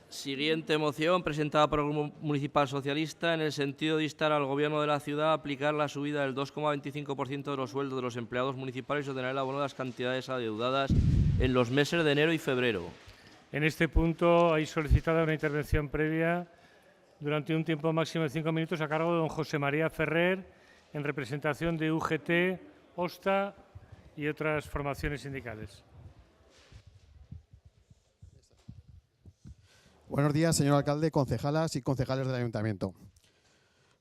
Siguiente moción presentada por el Grupo Municipal Socialista en el sentido de instar al Gobierno de la ciudad a aplicar la subida del 2,25% de los sueldos de los empleados municipales y ordenar el abono de las cantidades adeudadas en los meses de enero y febrero. En este punto hay solicitada una intervención previa durante un tiempo máximo de 5 minutos a cargo de don José María Ferrer, en representación de UGT, OSTA y otras formaciones sindicales. Buenos días, señor alcalde, concejalas y concejales del Ayuntamiento.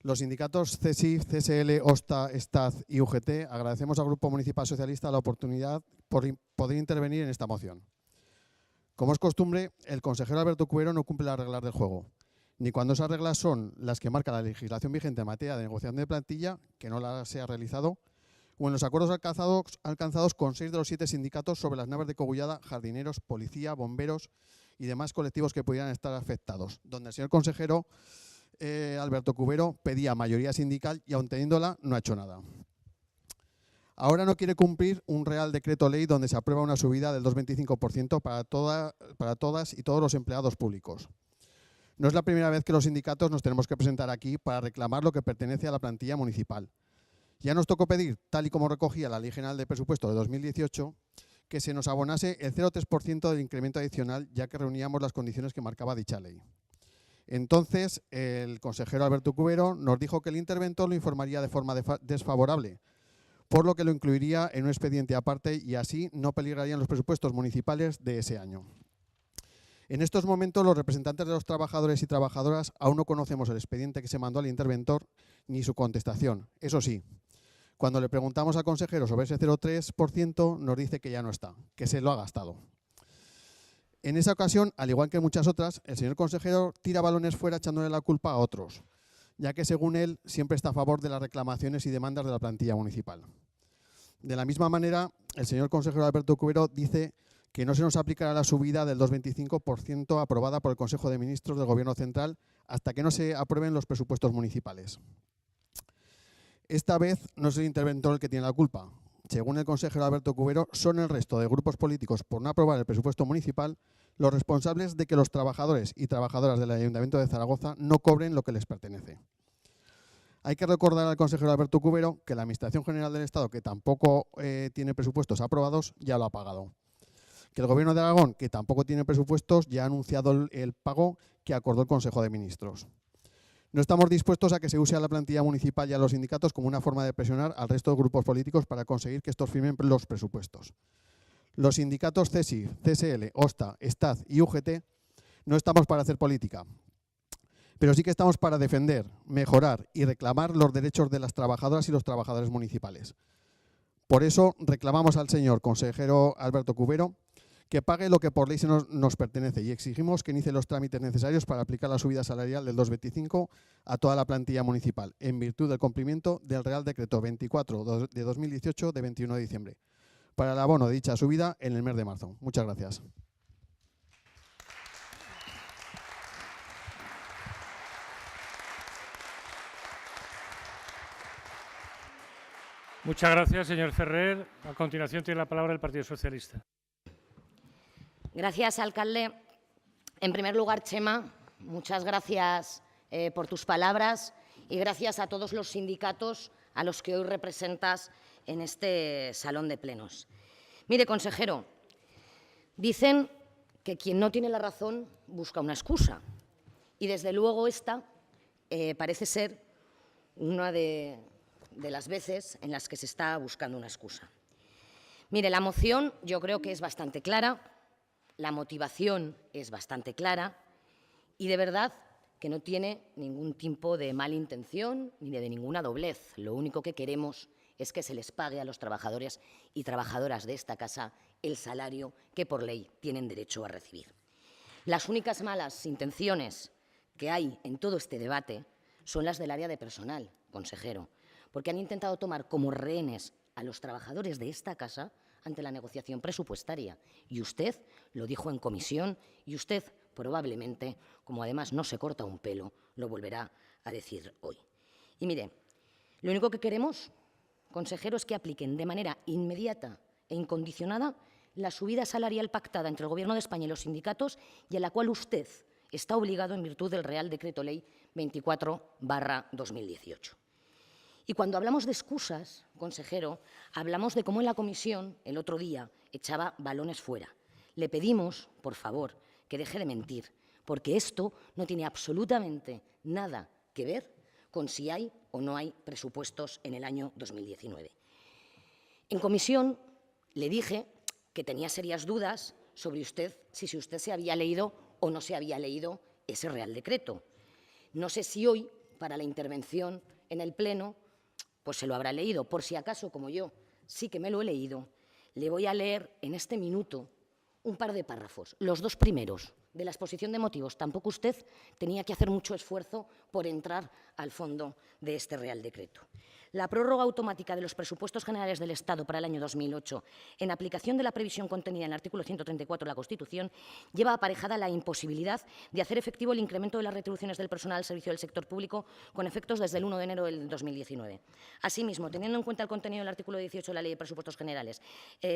Los sindicatos CESIF, CSL, OSTA, STAZ y UGT agradecemos al Grupo Municipal Socialista la oportunidad por poder intervenir en esta moción. Como es costumbre, el consejero Alberto Cubero no cumple las reglas del juego, ni cuando esas reglas son las que marca la legislación vigente en materia de negociación de plantilla, que no las ha realizado, o en los acuerdos alcanzados con 6 de los 7 sindicatos sobre las naves de Cogullada, jardineros, policía, bomberos y demás colectivos que pudieran estar afectados, donde el señor consejero Alberto Cubero pedía mayoría sindical y aun teniéndola no ha hecho nada. Ahora no quiere cumplir un Real Decreto Ley donde se aprueba una subida del 2,25% para todas y todos los empleados públicos. No es la primera vez que los sindicatos nos tenemos que presentar aquí para reclamar lo que pertenece a la plantilla municipal. Ya nos tocó pedir, tal y como recogía la Ley General de Presupuesto de 2018, que se nos abonase el 0,3% del incremento adicional, ya que reuníamos las condiciones que marcaba dicha ley. Entonces, el consejero Alberto Cubero nos dijo que el interventor lo informaría de forma desfavorable, por lo que lo incluiría en un expediente aparte y así no peligrarían los presupuestos municipales de ese año. En estos momentos, los representantes de los trabajadores y trabajadoras aún no conocemos el expediente que se mandó al interventor ni su contestación. Eso sí, cuando le preguntamos al consejero sobre ese 0,3%, nos dice que ya no está, que se lo ha gastado. En esa ocasión, al igual que en muchas otras, el señor consejero tira balones fuera echándole la culpa a otros, ya que según él siempre está a favor de las reclamaciones y demandas de la plantilla municipal. De la misma manera, el señor consejero Alberto Cubero dice que no se nos aplicará la subida del 2,25% aprobada por el Consejo de Ministros del Gobierno Central hasta que no se aprueben los presupuestos municipales. Esta vez no es el interventor el que tiene la culpa. Según el consejero Alberto Cubero, son el resto de grupos políticos por no aprobar el presupuesto municipal los responsables de que los trabajadores y trabajadoras del Ayuntamiento de Zaragoza no cobren lo que les pertenece. Hay que recordar al consejero Alberto Cubero que la Administración General del Estado, que tampoco tiene presupuestos aprobados, ya lo ha pagado. Que el Gobierno de Aragón, que tampoco tiene presupuestos, ya ha anunciado el pago que acordó el Consejo de Ministros. No estamos dispuestos a que se use a la plantilla municipal y a los sindicatos como una forma de presionar al resto de grupos políticos para conseguir que estos firmen los presupuestos. Los sindicatos CESIF, CSL, OSTA, STAZ y UGT no estamos para hacer política, pero sí que estamos para defender, mejorar y reclamar los derechos de las trabajadoras y los trabajadores municipales. Por eso reclamamos al señor consejero Alberto Cubero que pague lo que por ley nos pertenece y exigimos que inicie los trámites necesarios para aplicar la subida salarial del 2,25 a toda la plantilla municipal, en virtud del cumplimiento del Real Decreto 24 de 2018 de 21 de diciembre, para el abono de dicha subida en el mes de marzo. Muchas gracias. Muchas gracias, señor Ferrer. A continuación tiene la palabra el Partido Socialista. Gracias, alcalde. En primer lugar, Chema, muchas gracias por tus palabras y gracias a todos los sindicatos a los que hoy representas en este salón de plenos. Mire, consejero, dicen que quien no tiene la razón busca una excusa y, desde luego, esta parece ser una de las veces en las que se está buscando una excusa. Mire, la moción yo creo que es bastante clara. La motivación es bastante clara y de verdad que no tiene ningún tipo de mala intención ni de ninguna doblez. Lo único que queremos es que se les pague a los trabajadores y trabajadoras de esta casa el salario que por ley tienen derecho a recibir. Las únicas malas intenciones que hay en todo este debate son las del área de personal, consejero, porque han intentado tomar como rehenes a los trabajadores de esta casa ante la negociación presupuestaria. Y usted lo dijo en comisión y usted probablemente, como además no se corta un pelo, lo volverá a decir hoy. Y mire, lo único que queremos, consejero, es que apliquen de manera inmediata e incondicionada la subida salarial pactada entre el Gobierno de España y los sindicatos y a la cual usted está obligado en virtud del Real Decreto Ley 24/2018. Y cuando hablamos de excusas, consejero, hablamos de cómo en la comisión el otro día echaba balones fuera. Le pedimos, por favor, que deje de mentir, porque esto no tiene absolutamente nada que ver con si hay o no hay presupuestos en el año 2019. En comisión le dije que tenía serias dudas sobre si usted se había leído o no se había leído ese Real Decreto. No sé si hoy, para la intervención en el Pleno, pues se lo habrá leído. Por si acaso, como yo sí que me lo he leído, le voy a leer en este minuto un par de párrafos. Los dos primeros de la exposición de motivos. Tampoco usted tenía que hacer mucho esfuerzo por entrar al fondo de este Real Decreto. La prórroga automática de los presupuestos generales del Estado para el año 2008, en aplicación de la previsión contenida en el artículo 134 de la Constitución, lleva aparejada la imposibilidad de hacer efectivo el incremento de las retribuciones del personal al servicio del sector público con efectos desde el 1 de enero del 2019. Asimismo, teniendo en cuenta el contenido del artículo 18 de la Ley de Presupuestos Generales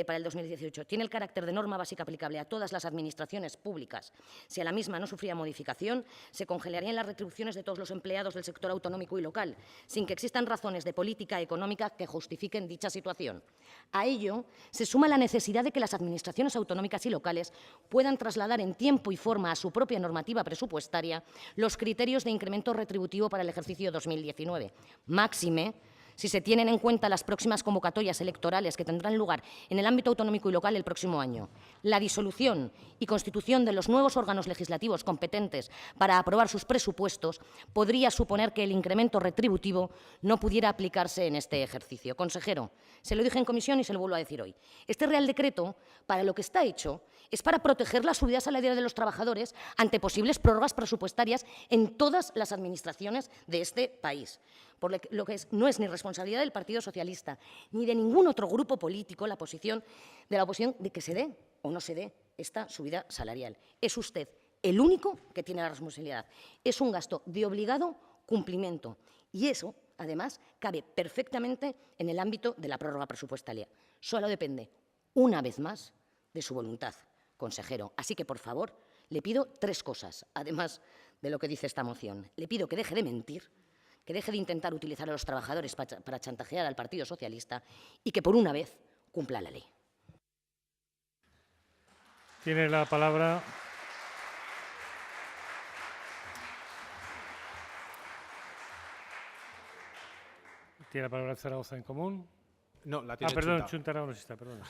para el 2018, tiene el carácter de norma básica aplicable a todas las administraciones públicas. Si a la misma no sufría modificación, se congelarían las retribuciones de todos los empleados del sector autonómico y local, sin que existan razones de política económica que justifiquen dicha situación. A ello se suma la necesidad de que las administraciones autonómicas y locales puedan trasladar en tiempo y forma a su propia normativa presupuestaria los criterios de incremento retributivo para el ejercicio 2019. Máxime si se tienen en cuenta las próximas convocatorias electorales que tendrán lugar en el ámbito autonómico y local el próximo año. La disolución y constitución de los nuevos órganos legislativos competentes para aprobar sus presupuestos podría suponer que el incremento retributivo no pudiera aplicarse en este ejercicio. Consejero, se lo dije en comisión y se lo vuelvo a decir hoy. Este Real Decreto, para lo que está hecho, es para proteger la subida salarial de los trabajadores ante posibles prórrogas presupuestarias en todas las administraciones de este país. Por lo que no es ni responsabilidad del Partido Socialista ni de ningún otro grupo político la oposición de que se dé o no se dé esta subida salarial. Es usted el único que tiene la responsabilidad. Es un gasto de obligado cumplimiento y eso, además, cabe perfectamente en el ámbito de la prórroga presupuestaria. Solo depende, una vez más, de su voluntad, consejero. Así que, por favor, le pido tres cosas, además de lo que dice esta moción. Le pido que deje de mentir, que deje de intentar utilizar a los trabajadores para chantajear al Partido Socialista y que, por una vez, cumpla la ley. Tiene la palabra. ¿Tiene la palabra Zaragoza en Común? No, la tiene perdón, Chunta Aragonesista, perdón.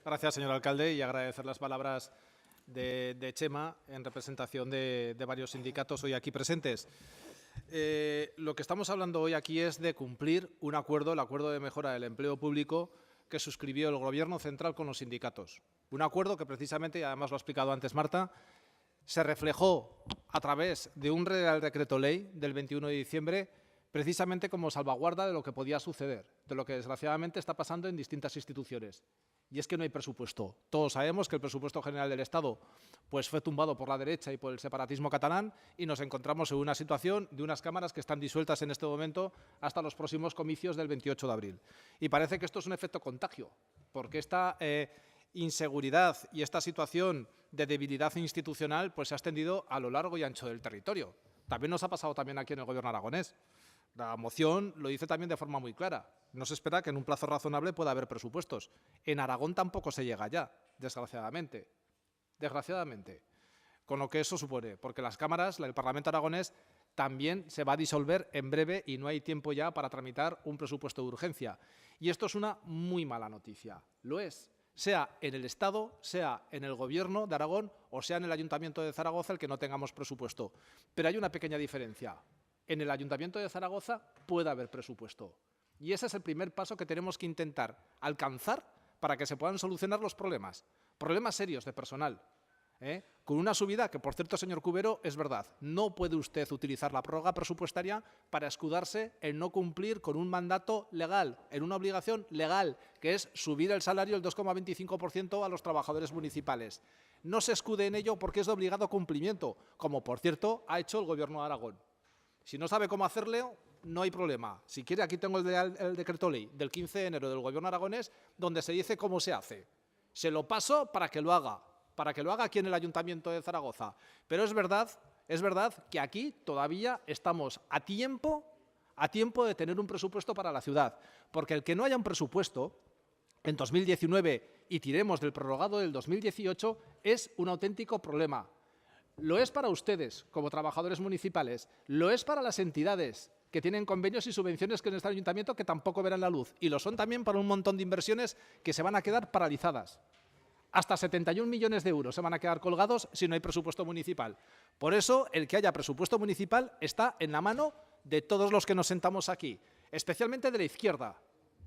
Gracias, señor alcalde, y agradecer las palabras de Chema en representación de varios sindicatos hoy aquí presentes. Lo que estamos hablando hoy aquí es de cumplir un acuerdo, el acuerdo de mejora del empleo público que suscribió el Gobierno central con los sindicatos. Un acuerdo que precisamente, y además lo ha explicado antes Marta, se reflejó a través de un Real Decreto Ley del 21 de diciembre precisamente como salvaguarda de lo que podía suceder, de lo que desgraciadamente está pasando en distintas instituciones. Y es que no hay presupuesto. Todos sabemos que el presupuesto general del Estado pues, fue tumbado por la derecha y por el separatismo catalán y nos encontramos en una situación de unas cámaras que están disueltas en este momento hasta los próximos comicios del 28 de abril. Y parece que esto es un efecto contagio, porque esta inseguridad y esta situación de debilidad institucional pues, se ha extendido a lo largo y ancho del territorio. También nos ha pasado también aquí en el Gobierno aragonés. La moción lo dice también de forma muy clara. No se espera que en un plazo razonable pueda haber presupuestos. En Aragón tampoco se llega ya, desgraciadamente. Desgraciadamente. Con lo que eso supone, porque las cámaras, el Parlamento aragonés, también se va a disolver en breve y no hay tiempo ya para tramitar un presupuesto de urgencia. Y esto es una muy mala noticia. Lo es. Sea en el Estado, sea en el Gobierno de Aragón o sea en el Ayuntamiento de Zaragoza el que no tengamos presupuesto. Pero hay una pequeña diferencia. En el Ayuntamiento de Zaragoza puede haber presupuesto. Y ese es el primer paso que tenemos que intentar alcanzar para que se puedan solucionar los problemas. Problemas serios de personal. Con una subida que, por cierto, señor Cubero, es verdad. No puede usted utilizar la prórroga presupuestaria para escudarse en no cumplir con un mandato legal, en una obligación legal, que es subir el salario del 2,25% a los trabajadores municipales. No se escude en ello porque es de obligado cumplimiento, como, por cierto, ha hecho el Gobierno de Aragón. Si no sabe cómo hacerlo, no hay problema. Si quiere, aquí tengo el decreto ley del 15 de enero del Gobierno aragonés, donde se dice cómo se hace. Se lo paso para que lo haga aquí en el Ayuntamiento de Zaragoza. Pero es verdad que aquí todavía estamos a tiempo de tener un presupuesto para la ciudad, porque el que no haya un presupuesto en 2019 y tiremos del prorrogado del 2018 es un auténtico problema. Lo es para ustedes, como trabajadores municipales, lo es para las entidades que tienen convenios y subvenciones con este ayuntamiento que tampoco verán la luz, y lo son también para un montón de inversiones que se van a quedar paralizadas. Hasta 71 millones de euros se van a quedar colgados si no hay presupuesto municipal. Por eso, el que haya presupuesto municipal está en la mano de todos los que nos sentamos aquí, especialmente de la izquierda.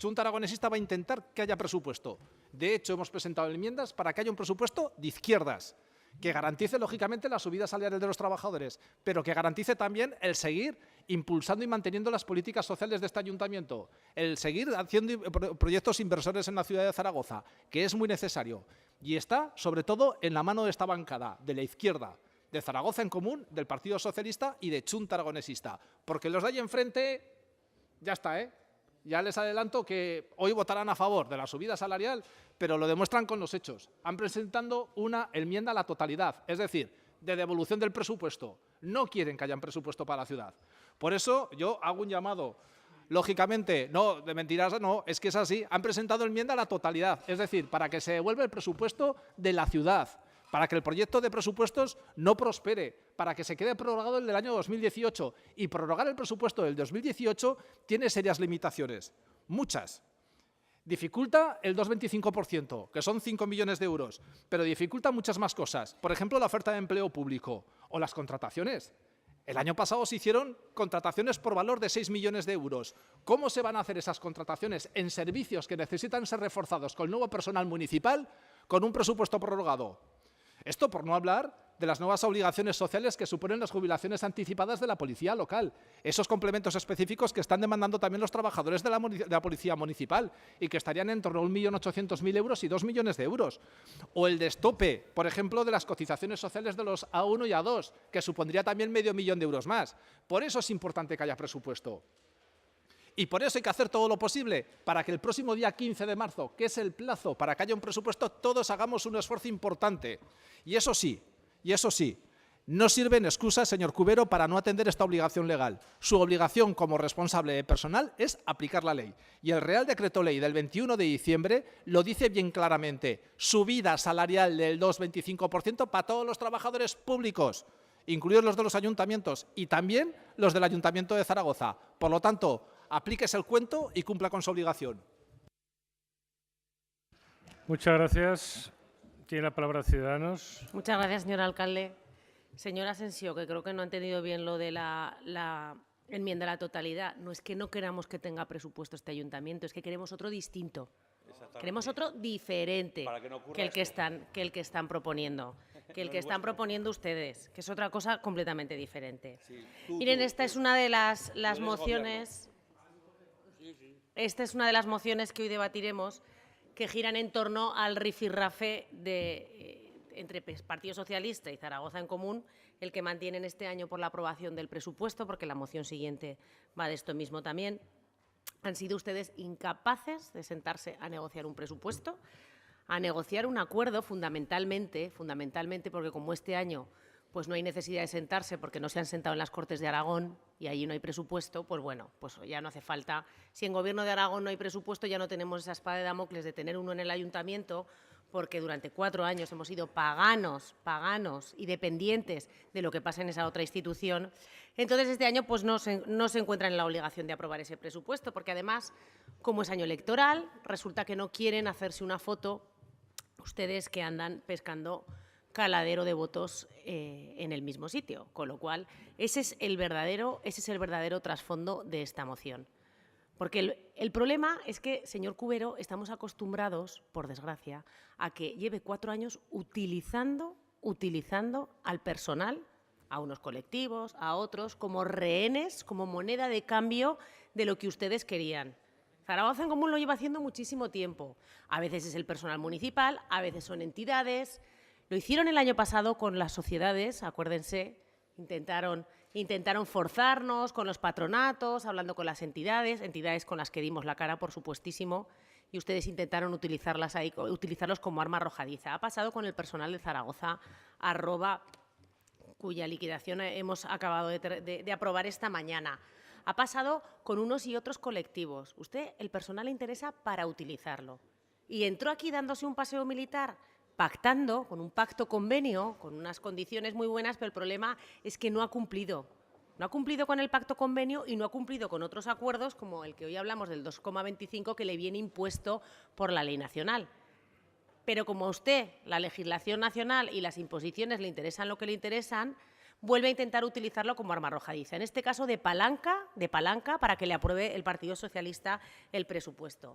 Junta Aragonesista va a intentar que haya presupuesto. De hecho, hemos presentado enmiendas para que haya un presupuesto de izquierdas, que garantice, lógicamente, la subida salarial de los trabajadores, pero que garantice también el seguir impulsando y manteniendo las políticas sociales de este ayuntamiento, el seguir haciendo proyectos inversores en la ciudad de Zaragoza, que es muy necesario. Y está, sobre todo, en la mano de esta bancada, de la izquierda, de Zaragoza en Común, del Partido Socialista y de Junta Aragonesista. Porque los de ahí enfrente, ya está, ¿eh? Ya les adelanto que hoy votarán a favor de la subida salarial, pero lo demuestran con los hechos. Han presentado una enmienda a la totalidad, es decir, de devolución del presupuesto. No quieren que haya un presupuesto para la ciudad. Por eso yo hago un llamado. Lógicamente, no, de mentiras no, es que es así. Han presentado enmienda a la totalidad, es decir, para que se devuelva el presupuesto de la ciudad, para que el proyecto de presupuestos no prospere, para que se quede prorrogado el del año 2018. Y prorrogar el presupuesto del 2018 tiene serias limitaciones, muchas. Dificulta el 2,25%, que son 5 millones de euros, pero dificulta muchas más cosas. Por ejemplo, la oferta de empleo público o las contrataciones. El año pasado se hicieron contrataciones por valor de 6 millones de euros. ¿Cómo se van a hacer esas contrataciones en servicios que necesitan ser reforzados con nuevo personal municipal con un presupuesto prorrogado? Esto por no hablar de las nuevas obligaciones sociales que suponen las jubilaciones anticipadas de la policía local. Esos complementos específicos que están demandando también los trabajadores de la policía municipal y que estarían en torno a 1.800.000 euros y 2 millones de euros. O el destope, por ejemplo, de las cotizaciones sociales de los A1 y A2, que supondría también medio millón de euros más. Por eso es importante que haya presupuesto. Y por eso hay que hacer todo lo posible para que el próximo día 15 de marzo, que es el plazo para que haya un presupuesto, todos hagamos un esfuerzo importante. Y eso sí, no sirven excusas, señor Cubero, para no atender esta obligación legal. Su obligación como responsable de personal es aplicar la ley. Y el Real Decreto Ley del 21 de diciembre lo dice bien claramente. Subida salarial del 2,25% para todos los trabajadores públicos, incluidos los de los ayuntamientos y también los del Ayuntamiento de Zaragoza. Por lo tanto, aplíquese el cuento y cumpla con su obligación. Muchas gracias. Tiene la palabra Ciudadanos. Muchas gracias, señor alcalde. Señor Asensio, que creo que no ha entendido bien lo de la enmienda a la totalidad. No es que no queramos que tenga presupuesto este ayuntamiento, es que queremos otro distinto. Queremos otro diferente que el que están proponiendo. Que el que están proponiendo ustedes, que es otra cosa completamente diferente. Miren, esta es una de las mociones. Esta es una de las mociones que hoy debatiremos, que giran en torno al rifirrafe entre Partido Socialista y Zaragoza en Común, el que mantienen este año por la aprobación del presupuesto, porque la moción siguiente va de esto mismo también. Han sido ustedes incapaces de sentarse a negociar un presupuesto, a negociar un acuerdo fundamentalmente porque como este año pues no hay necesidad de sentarse porque no se han sentado en las Cortes de Aragón y allí no hay presupuesto, pues bueno, pues ya no hace falta. Si en Gobierno de Aragón no hay presupuesto, ya no tenemos esa espada de Damocles de tener uno en el ayuntamiento, porque durante 4 años hemos sido paganos y dependientes de lo que pasa en esa otra institución. Entonces, este año pues no se encuentran en la obligación de aprobar ese presupuesto, porque además, como es año electoral, resulta que no quieren hacerse una foto ustedes que andan pescando caladero de votos en el mismo sitio, con lo cual ese es el verdadero trasfondo de esta moción. Porque el problema es que, señor Cubero, estamos acostumbrados, por desgracia, a que lleve 4 años utilizando al personal, a unos colectivos, a otros, como rehenes, como moneda de cambio de lo que ustedes querían. Zaragoza en Común lo lleva haciendo muchísimo tiempo. A veces es el personal municipal, a veces son entidades. Lo hicieron el año pasado con las sociedades, acuérdense, intentaron forzarnos con los patronatos, hablando con las entidades con las que dimos la cara, por supuestísimo, y ustedes intentaron utilizarlos como arma arrojadiza. Ha pasado con el personal de Zaragoza Arroba, cuya liquidación hemos acabado de aprobar esta mañana. Ha pasado con unos y otros colectivos. Usted, el personal le interesa para utilizarlo. Y entró aquí dándose un paseo militar, pactando, con un pacto convenio, con unas condiciones muy buenas, pero el problema es que no ha cumplido. No ha cumplido con el pacto convenio y no ha cumplido con otros acuerdos, como el que hoy hablamos del 2,25, que le viene impuesto por la ley nacional. Pero como a usted la legislación nacional y las imposiciones le interesan lo que le interesan, vuelve a intentar utilizarlo como arma arrojadiza, en este caso de palanca para que le apruebe el Partido Socialista el presupuesto.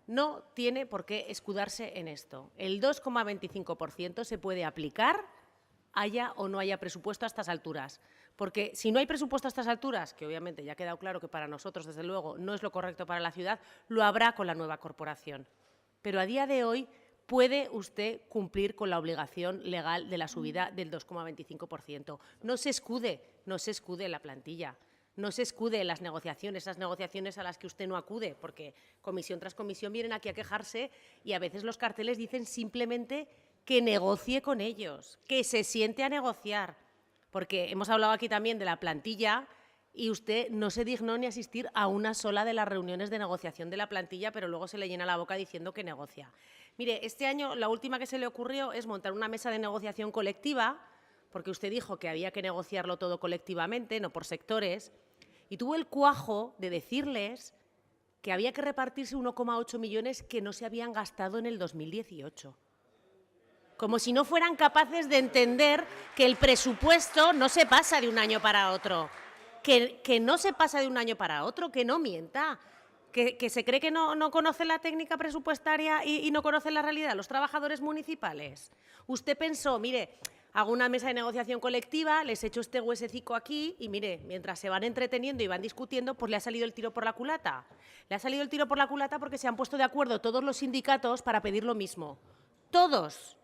No tiene por qué escudarse en esto. El 2,25% se puede aplicar haya o no haya presupuesto a estas alturas. Porque si no hay presupuesto a estas alturas, que obviamente ya ha quedado claro que para nosotros, desde luego, no es lo correcto para la ciudad, lo habrá con la nueva corporación. Pero a día de hoy puede usted cumplir con la obligación legal de la subida del 2,25%. No se escude en la plantilla, no se escude en las negociaciones, esas negociaciones a las que usted no acude, porque comisión tras comisión vienen aquí a quejarse y a veces los carteles dicen simplemente que negocie con ellos, que se siente a negociar. Porque hemos hablado aquí también de la plantilla y usted no se dignó ni asistir a una sola de las reuniones de negociación de la plantilla, pero luego se le llena la boca diciendo que negocia. Mire, este año la última que se le ocurrió es montar una mesa de negociación colectiva, porque usted dijo que había que negociarlo todo colectivamente, no por sectores, y tuvo el cuajo de decirles que había que repartirse 1,8 millones que no se habían gastado en el 2018. Como si no fueran capaces de entender que el presupuesto no se pasa de un año para otro, que no se pasa de un año para otro, que no mienta, que se cree que no conoce la técnica presupuestaria y no conoce la realidad, los trabajadores municipales. Usted pensó, mire, hago una mesa de negociación colectiva, les echo este huesecico aquí y, mire, mientras se van entreteniendo y van discutiendo, pues le ha salido el tiro por la culata. Le ha salido el tiro por la culata porque se han puesto de acuerdo todos los sindicatos para pedir lo mismo. Todos.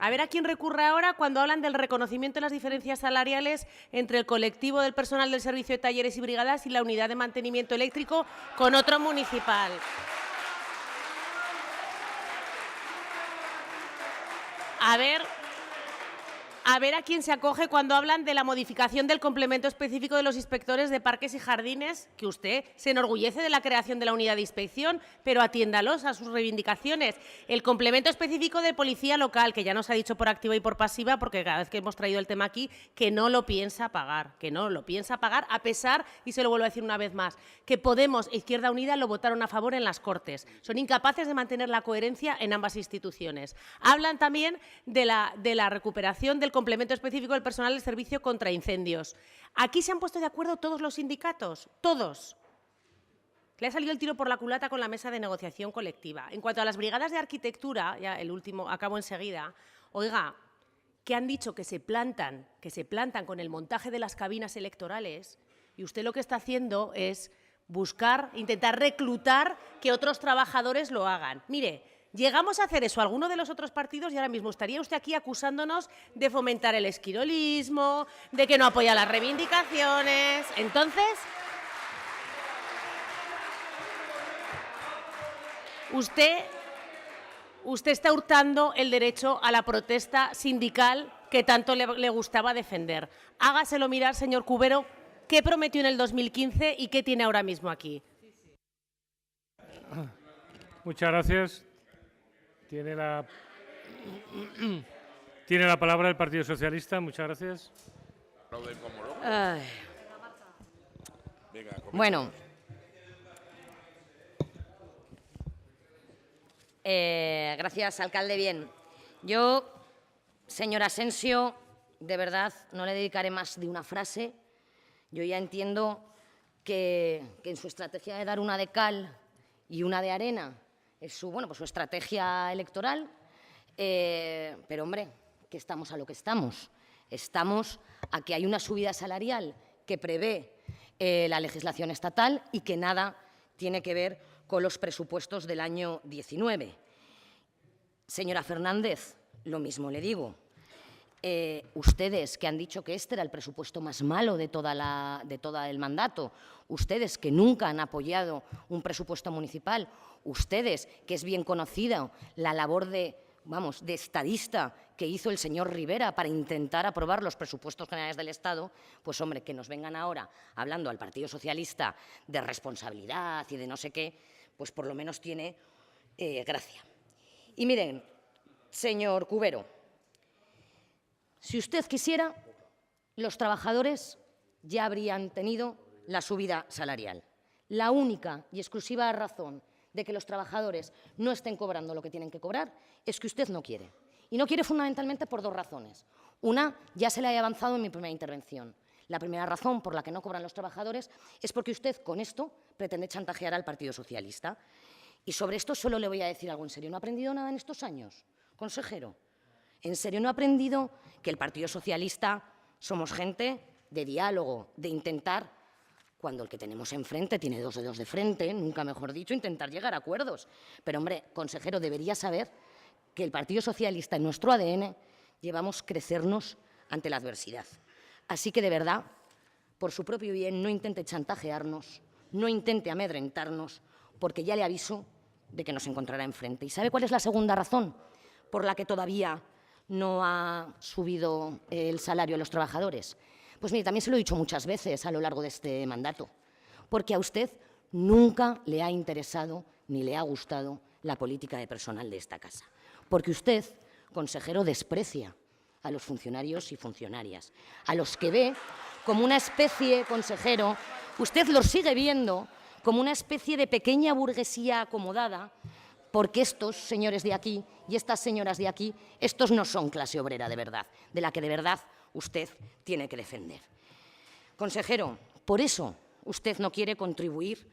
A ver a quién recurre ahora cuando hablan del reconocimiento de las diferencias salariales entre el colectivo del personal del servicio de talleres y brigadas y la unidad de mantenimiento eléctrico con otro municipal. A ver a quién se acoge cuando hablan de la modificación del complemento específico de los inspectores de parques y jardines, que usted se enorgullece de la creación de la unidad de inspección, pero atiéndalos a sus reivindicaciones. El complemento específico de policía local, que ya nos ha dicho por activa y por pasiva, porque cada vez que hemos traído el tema aquí, que no lo piensa pagar, a pesar, y se lo vuelvo a decir una vez más, que Podemos e Izquierda Unida lo votaron a favor en las Cortes. Son incapaces de mantener la coherencia en ambas instituciones. Hablan también de la recuperación del complemento específico del personal del servicio contra incendios. Aquí se han puesto de acuerdo todos los sindicatos, todos. Le ha salido el tiro por la culata con la mesa de negociación colectiva. En cuanto a las brigadas de arquitectura, ya el último, acabo enseguida, oiga, que han dicho que se plantan con el montaje de las cabinas electorales y usted lo que está haciendo es intentar reclutar que otros trabajadores lo hagan. Mire, llegamos a hacer eso a alguno de los otros partidos y ahora mismo estaría usted aquí acusándonos de fomentar el esquirolismo, de que no apoya las reivindicaciones. Entonces, usted está hurtando el derecho a la protesta sindical que tanto le gustaba defender. Hágaselo mirar, señor Cubero, qué prometió en el 2015 y qué tiene ahora mismo aquí. Muchas gracias. Tiene la palabra el Partido Socialista. Muchas gracias. Bueno, gracias, alcalde. Bien, yo, señor Asensio, de verdad no le dedicaré más de una frase. Yo ya entiendo que en su estrategia de dar una de cal y una de arena es su estrategia electoral, pero, hombre, que estamos a lo que estamos. Estamos a que hay una subida salarial que prevé la legislación estatal y que nada tiene que ver con los presupuestos del año 19. Señora Fernández, lo mismo le digo. ustedes que han dicho que este era el presupuesto más malo de todo el mandato, ustedes que nunca han apoyado un presupuesto municipal, ustedes que es bien conocida la labor de estadista que hizo el señor Rivera para intentar aprobar los presupuestos generales del Estado, pues hombre, que nos vengan ahora hablando al Partido Socialista de responsabilidad y de no sé qué, pues por lo menos tiene gracia. Y miren, señor Cubero, si usted quisiera, los trabajadores ya habrían tenido la subida salarial. La única y exclusiva razón de que los trabajadores no estén cobrando lo que tienen que cobrar es que usted no quiere. Y no quiere fundamentalmente por dos razones. Una, ya se la he avanzado en mi primera intervención. La primera razón por la que no cobran los trabajadores es porque usted con esto pretende chantajear al Partido Socialista. Y sobre esto solo le voy a decir algo en serio. ¿No ha aprendido nada en estos años, consejero? ¿En serio no ha aprendido que el Partido Socialista somos gente de diálogo, de intentar, cuando el que tenemos enfrente tiene dos dedos de frente, nunca mejor dicho, intentar llegar a acuerdos? Pero, hombre, consejero, debería saber que el Partido Socialista, en nuestro ADN, llevamos crecernos ante la adversidad. Así que, de verdad, por su propio bien, no intente chantajearnos, no intente amedrentarnos, porque ya le aviso de que nos encontrará enfrente. ¿Y sabe cuál es la segunda razón por la que todavía no ha subido el salario a los trabajadores? Pues mire, también se lo he dicho muchas veces a lo largo de este mandato, porque a usted nunca le ha interesado ni le ha gustado la política de personal de esta casa, porque usted, consejero, desprecia a los funcionarios y funcionarias, a los que ve como una especie, consejero, usted los sigue viendo como una especie de pequeña burguesía acomodada, porque estos señores de aquí y estas señoras de aquí, estos no son clase obrera de verdad, de la que de verdad usted tiene que defender. Consejero, por eso usted no quiere contribuir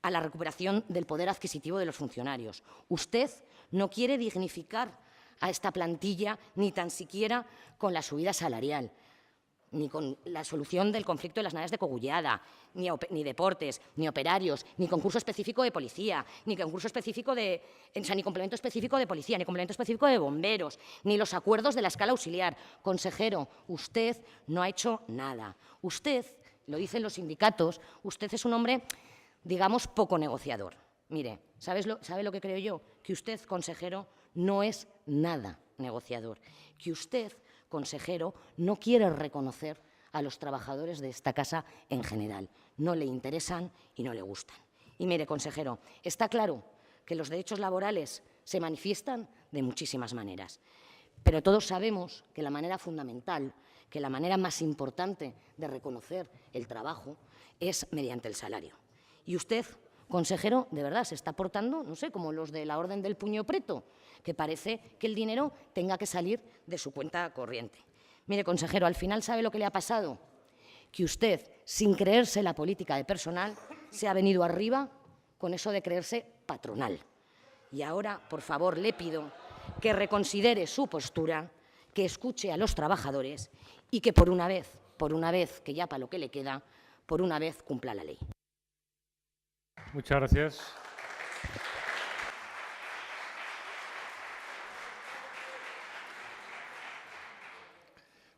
a la recuperación del poder adquisitivo de los funcionarios. Usted no quiere dignificar a esta plantilla ni tan siquiera con la subida salarial, ni con la solución del conflicto de las naves de Cogullada, ni deportes, ni operarios, ni concurso específico de policía, ni concurso específico ni complemento específico de policía, ni complemento específico de bomberos, ni los acuerdos de la escala auxiliar. Consejero, usted no ha hecho nada. Usted, lo dicen los sindicatos, usted es un hombre, digamos, poco negociador. Mire, ¿sabe lo que creo yo? Que usted, consejero, no es nada negociador. Que usted, consejero, no quiere reconocer a los trabajadores de esta casa en general. No le interesan y no le gustan. Y mire, consejero, está claro que los derechos laborales se manifiestan de muchísimas maneras, pero todos sabemos que la manera fundamental, que la manera más importante de reconocer el trabajo es mediante el salario. Y usted, consejero, de verdad se está portando, no sé, como los de la Orden del Puño Preto, que parece que el dinero tenga que salir de su cuenta corriente. Mire, consejero, al final, ¿sabe lo que le ha pasado? Que usted, sin creerse la política de personal, se ha venido arriba con eso de creerse patronal. Y ahora, por favor, le pido que reconsidere su postura, que escuche a los trabajadores y que por una vez, que ya para lo que le queda, por una vez cumpla la ley. Muchas gracias.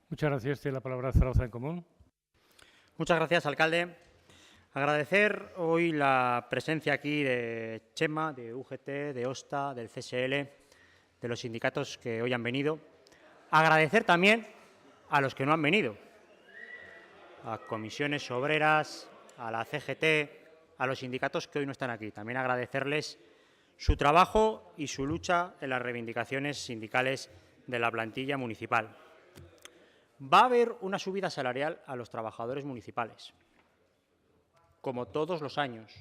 Muchas gracias. Tiene la palabra Zaragoza en Común. Muchas gracias, alcalde. Agradecer hoy la presencia aquí de Chema, de UGT, de OSTA, del CSL, de los sindicatos que hoy han venido. Agradecer también a los que no han venido, a comisiones obreras, a la CGT, a los sindicatos que hoy no están aquí. También agradecerles su trabajo y su lucha en las reivindicaciones sindicales de la plantilla municipal. Va a haber una subida salarial a los trabajadores municipales, como todos los años,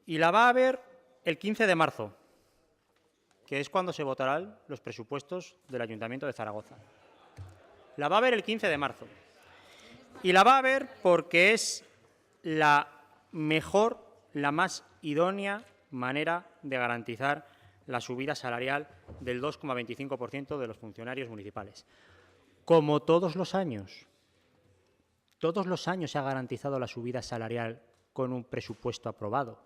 y la va a haber el 15 de marzo, que es cuando se votarán los presupuestos del Ayuntamiento de Zaragoza. La va a haber el 15 de marzo, y la va a haber porque es la mejor, la más idónea manera de garantizar la subida salarial del 2,25% de los funcionarios municipales. Como todos los años se ha garantizado la subida salarial con un presupuesto aprobado.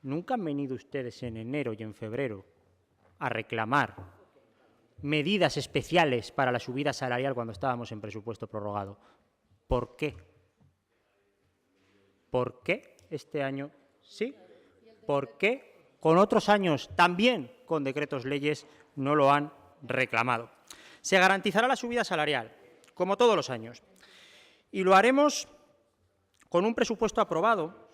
Nunca han venido ustedes en enero y en febrero a reclamar medidas especiales para la subida salarial cuando estábamos en presupuesto prorrogado. ¿Por qué? ¿Por qué este año sí? ¿Por qué con otros años también con decretos leyes no lo han reclamado? Se garantizará la subida salarial, como todos los años, y lo haremos con un presupuesto aprobado,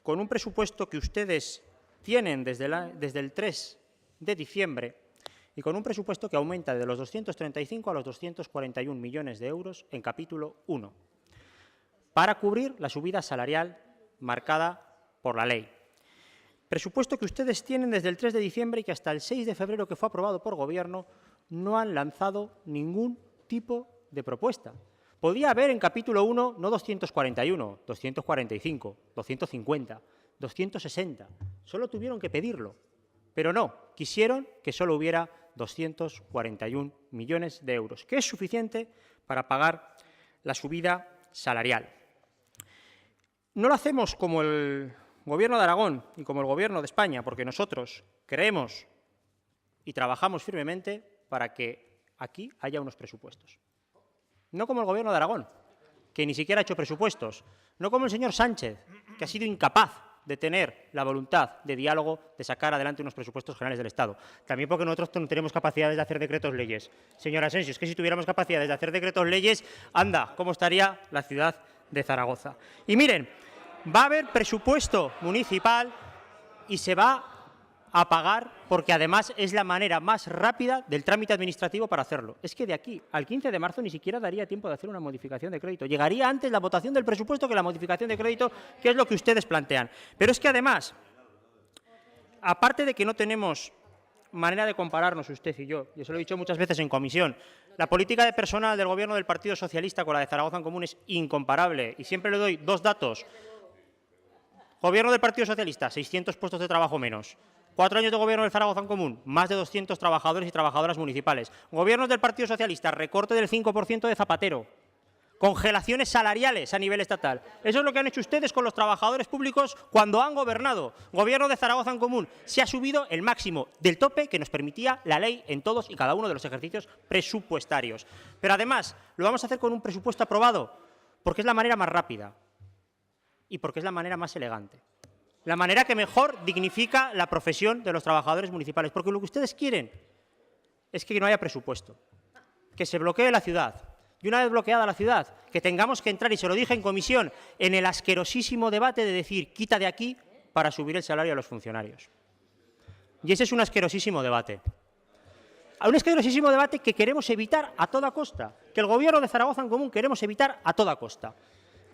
con un presupuesto que ustedes tienen desde el 3 de diciembre y con un presupuesto que aumenta de los 235 a los 241 millones de euros en capítulo 1, para cubrir la subida salarial marcada por la ley. Presupuesto que ustedes tienen desde el 3 de diciembre y que hasta el 6 de febrero, que fue aprobado por Gobierno, no han lanzado ningún tipo de propuesta. Podía haber en capítulo 1 no 241, 245, 250, 260. Solo tuvieron que pedirlo. Pero no, quisieron que solo hubiera 241 millones de euros, que es suficiente para pagar la subida salarial. No lo hacemos como el Gobierno de Aragón y como el Gobierno de España, porque nosotros creemos y trabajamos firmemente para que aquí haya unos presupuestos. No como el Gobierno de Aragón, que ni siquiera ha hecho presupuestos. No como el señor Sánchez, que ha sido incapaz de tener la voluntad de diálogo, de sacar adelante unos presupuestos generales del Estado. También porque nosotros no tenemos capacidades de hacer decretos leyes. Señor Asensio, es que si tuviéramos capacidades de hacer decretos leyes, anda, ¿cómo estaría la ciudad de Zaragoza? Y miren, va a haber presupuesto municipal y se va a pagar porque además es la manera más rápida del trámite administrativo para hacerlo. Es que de aquí al 15 de marzo ni siquiera daría tiempo de hacer una modificación de crédito. Llegaría antes la votación del presupuesto que la modificación de crédito, que es lo que ustedes plantean. Pero es que además, aparte de que no tenemos manera de compararnos usted y yo se lo he dicho muchas veces en comisión, la política de personal del Gobierno del Partido Socialista con la de Zaragoza en Común es incomparable y siempre le doy dos datos. Gobierno del Partido Socialista, 600 puestos de trabajo menos. 4 años de Gobierno del Zaragoza en Común, más de 200 trabajadores y trabajadoras municipales. Gobiernos del Partido Socialista, recorte del 5% de Zapatero. Congelaciones salariales a nivel estatal. Eso es lo que han hecho ustedes con los trabajadores públicos cuando han gobernado. Gobierno de Zaragoza en Común. Se ha subido el máximo del tope que nos permitía la ley en todos y cada uno de los ejercicios presupuestarios. Pero además, lo vamos a hacer con un presupuesto aprobado, porque es la manera más rápida y porque es la manera más elegante. La manera que mejor dignifica la profesión de los trabajadores municipales. Porque lo que ustedes quieren es que no haya presupuesto, que se bloquee la ciudad. Y una vez bloqueada la ciudad, que tengamos que entrar, y se lo dije en comisión, en el asquerosísimo debate de decir, quita de aquí para subir el salario a los funcionarios. Y ese es un asquerosísimo debate. Un asquerosísimo debate que queremos evitar a toda costa, que el Gobierno de Zaragoza en Común queremos evitar a toda costa.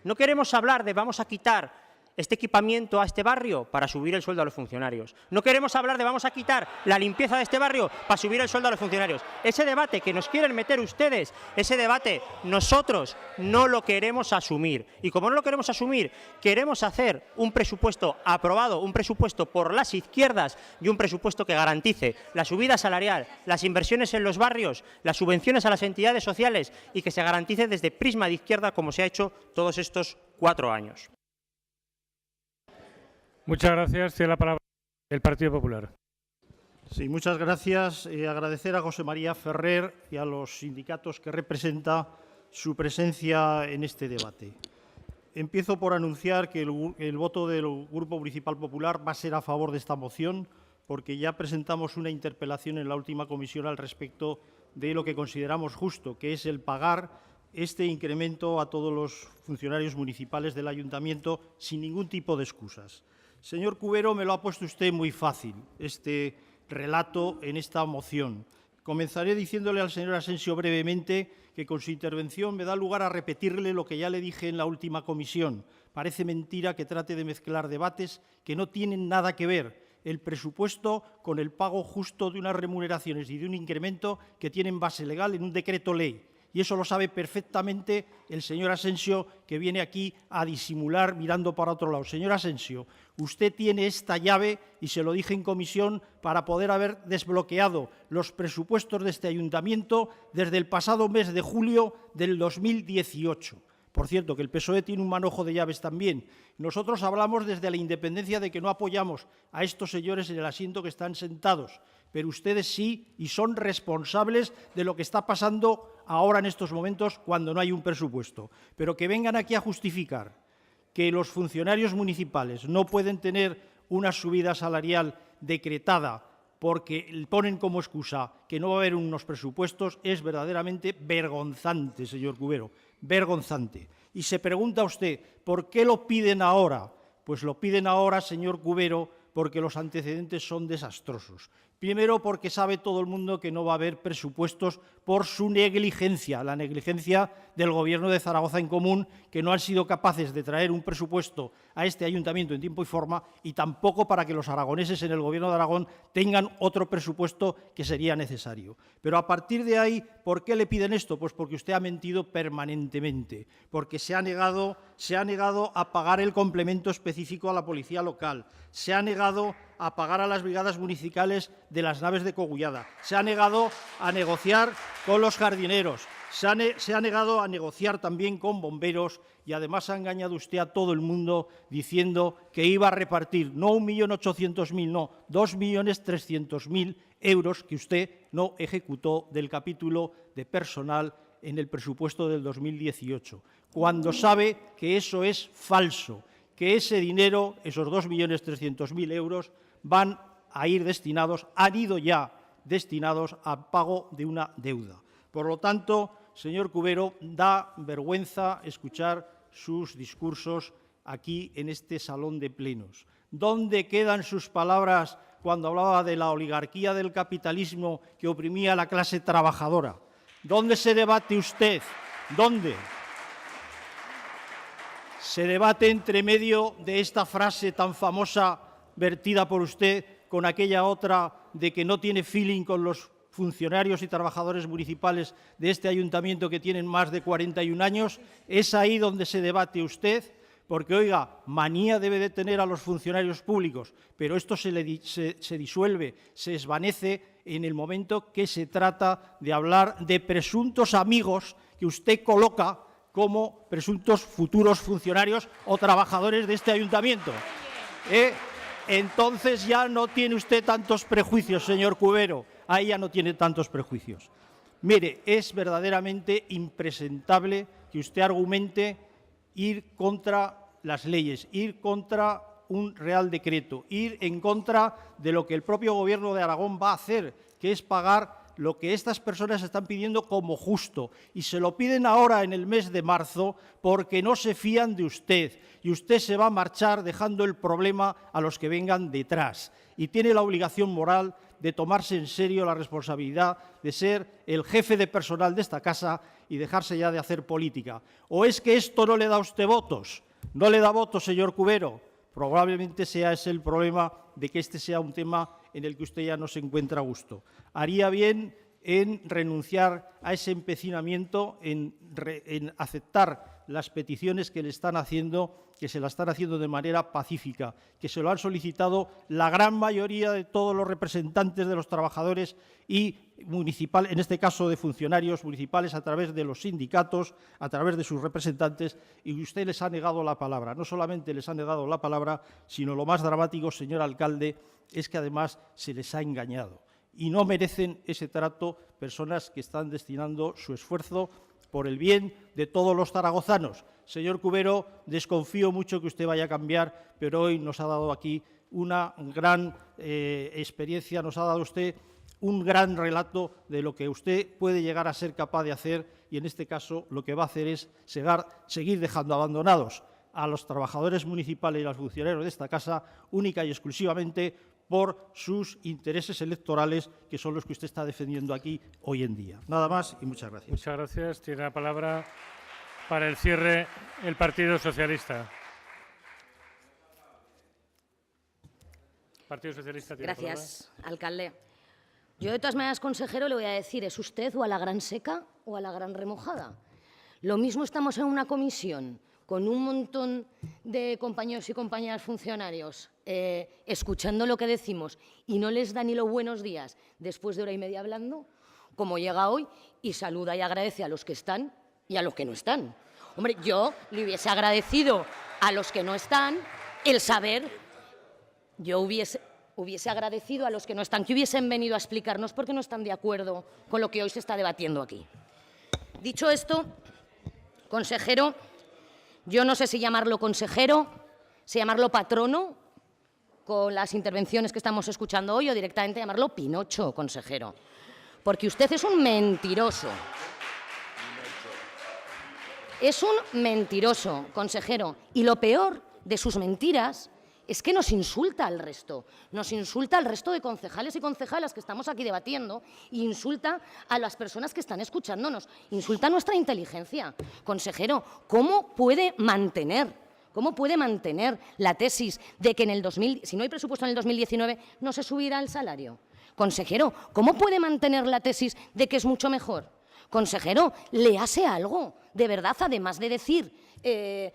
No queremos hablar de vamos a quitar este equipamiento a este barrio para subir el sueldo a los funcionarios. No queremos hablar de vamos a quitar la limpieza de este barrio para subir el sueldo a los funcionarios. Ese debate que nos quieren meter ustedes, ese debate nosotros no lo queremos asumir. Y como no lo queremos asumir, queremos hacer un presupuesto aprobado, un presupuesto por las izquierdas y un presupuesto que garantice la subida salarial, las inversiones en los barrios, las subvenciones a las entidades sociales y que se garantice desde prisma de izquierda como se ha hecho todos estos 4 años. Muchas gracias. Tiene la palabra el Partido Popular. Sí, muchas gracias. Agradecer a José María Ferrer y a los sindicatos que representa su presencia en este debate. Empiezo por anunciar que el voto del Grupo Municipal Popular va a ser a favor de esta moción, porque ya presentamos una interpelación en la última comisión al respecto de lo que consideramos justo, que es el pagar este incremento a todos los funcionarios municipales del ayuntamiento sin ningún tipo de excusas. Señor Cubero, me lo ha puesto usted muy fácil, este relato en esta moción. Comenzaré diciéndole al señor Asensio brevemente que con su intervención me da lugar a repetirle lo que ya le dije en la última comisión. Parece mentira que trate de mezclar debates que no tienen nada que ver. El presupuesto con el pago justo de unas remuneraciones y de un incremento que tienen base legal en un decreto ley. Y eso lo sabe perfectamente el señor Asensio, que viene aquí a disimular mirando para otro lado. Señor Asensio, usted tiene esta llave, y se lo dije en comisión, para poder haber desbloqueado los presupuestos de este ayuntamiento desde el pasado mes de julio del 2018. Por cierto, que el PSOE tiene un manojo de llaves también. Nosotros hablamos desde la independencia de que no apoyamos a estos señores en el asiento que están sentados, pero ustedes sí, y son responsables de lo que está pasando ahora en estos momentos cuando no hay un presupuesto. Pero que vengan aquí a justificar que los funcionarios municipales no pueden tener una subida salarial decretada porque ponen como excusa que no va a haber unos presupuestos es verdaderamente vergonzante, señor Cubero, vergonzante. Y se pregunta usted, ¿por qué lo piden ahora? Pues lo piden ahora, señor Cubero, porque los antecedentes son desastrosos. Primero, porque sabe todo el mundo que no va a haber presupuestos por su negligencia, la negligencia del Gobierno de Zaragoza en Común, que no han sido capaces de traer un presupuesto a este ayuntamiento en tiempo y forma, y tampoco para que los aragoneses en el Gobierno de Aragón tengan otro presupuesto que sería necesario. Pero a partir de ahí, ¿por qué le piden esto? Pues porque usted ha mentido permanentemente, porque se ha negado a pagar el complemento específico a la policía local, se ha negado a pagar a las brigadas municipales de las naves de Cogullada, se ha negado a negociar con los jardineros, se ha negado a negociar también con bomberos y además ha engañado usted a todo el mundo diciendo que iba a repartir no 1.800.000, no, 2.300.000 euros que usted no ejecutó del capítulo de personal en el presupuesto del 2018, cuando sabe que eso es falso, que ese dinero, esos 2.300.000 euros, van a ir destinados, han ido ya destinados a pago de una deuda. Por lo tanto, señor Cubero, da vergüenza escuchar sus discursos aquí en este salón de plenos. ¿Dónde quedan sus palabras cuando hablaba de la oligarquía del capitalismo que oprimía a la clase trabajadora? ¿Dónde se debate usted? ¿Dónde? Se debate entre medio de esta frase tan famosa vertida por usted con aquella otra de que no tiene feeling con los funcionarios y trabajadores municipales de este ayuntamiento que tienen más de 41 años. ¿Es ahí donde se debate usted? Porque, oiga, manía debe de tener a los funcionarios públicos, pero esto se disuelve, se desvanece en el momento que se trata de hablar de presuntos amigos que usted coloca como presuntos futuros funcionarios o trabajadores de este ayuntamiento. Entonces ya no tiene usted tantos prejuicios, señor Cubero, ahí ya no tiene tantos prejuicios. Mire, es verdaderamente impresentable que usted argumente ir contra las leyes, ir contra un Real Decreto, ir en contra de lo que el propio Gobierno de Aragón va a hacer, que es pagar lo que estas personas están pidiendo como justo. Y se lo piden ahora en el mes de marzo porque no se fían de usted. Y usted se va a marchar dejando el problema a los que vengan detrás. Y tiene la obligación moral de tomarse en serio la responsabilidad de ser el jefe de personal de esta casa y dejarse ya de hacer política. ¿O es que esto no le da a usted votos? ¿No le da votos, señor Cubero? Probablemente sea ese el problema de que este sea un tema en el que usted ya no se encuentra a gusto. Haría bien en renunciar a ese empecinamiento, en aceptar las peticiones que le están haciendo, que se las están haciendo de manera pacífica, que se lo han solicitado la gran mayoría de todos los representantes de los trabajadores y municipal, en este caso de funcionarios municipales, a través de los sindicatos, a través de sus representantes, y usted les ha negado la palabra. No solamente les ha negado la palabra, sino lo más dramático, señor alcalde, es que además se les ha engañado. Y no merecen ese trato personas que están destinando su esfuerzo por el bien de todos los zaragozanos. Señor Cubero, desconfío mucho que usted vaya a cambiar, pero hoy nos ha dado aquí una gran experiencia, nos ha dado usted un gran relato de lo que usted puede llegar a ser capaz de hacer y, en este caso, lo que va a hacer es seguir dejando abandonados a los trabajadores municipales y a los funcionarios de esta casa única y exclusivamente por sus intereses electorales, que son los que usted está defendiendo aquí hoy en día. Nada más y muchas gracias. Muchas gracias. Tiene la palabra para el cierre el Partido Socialista. Partido Socialista tiene Gracias, alcalde. Yo, de todas maneras, consejero, le voy a decir, ¿es usted o a la gran seca o a la gran remojada? Lo mismo estamos en una comisión con un montón de compañeros y compañeras funcionarios escuchando lo que decimos y no les da ni los buenos días después de hora y media hablando, como llega hoy y saluda y agradece a los que están y a los que no están. Hombre, yo le hubiese agradecido a los que no están el saber, yo hubiese hubiese agradecido a los que no están, que hubiesen venido a explicarnos por qué no están de acuerdo con lo que hoy se está debatiendo aquí. Dicho esto, consejero, yo no sé si llamarlo consejero, si llamarlo patrono, con las intervenciones que estamos escuchando hoy, o directamente llamarlo Pinocho, consejero, porque usted es un mentiroso. Es un mentiroso, consejero, y lo peor de sus mentiras es que nos insulta al resto de concejales y concejalas que estamos aquí debatiendo, e insulta a las personas que están escuchándonos, insulta a nuestra inteligencia. Consejero, ¿cómo puede mantener la tesis de que si no hay presupuesto en el 2019 no se subirá el salario? Consejero, ¿cómo puede mantener la tesis de que es mucho mejor? Consejero, ¿le hace algo? De verdad, además de decir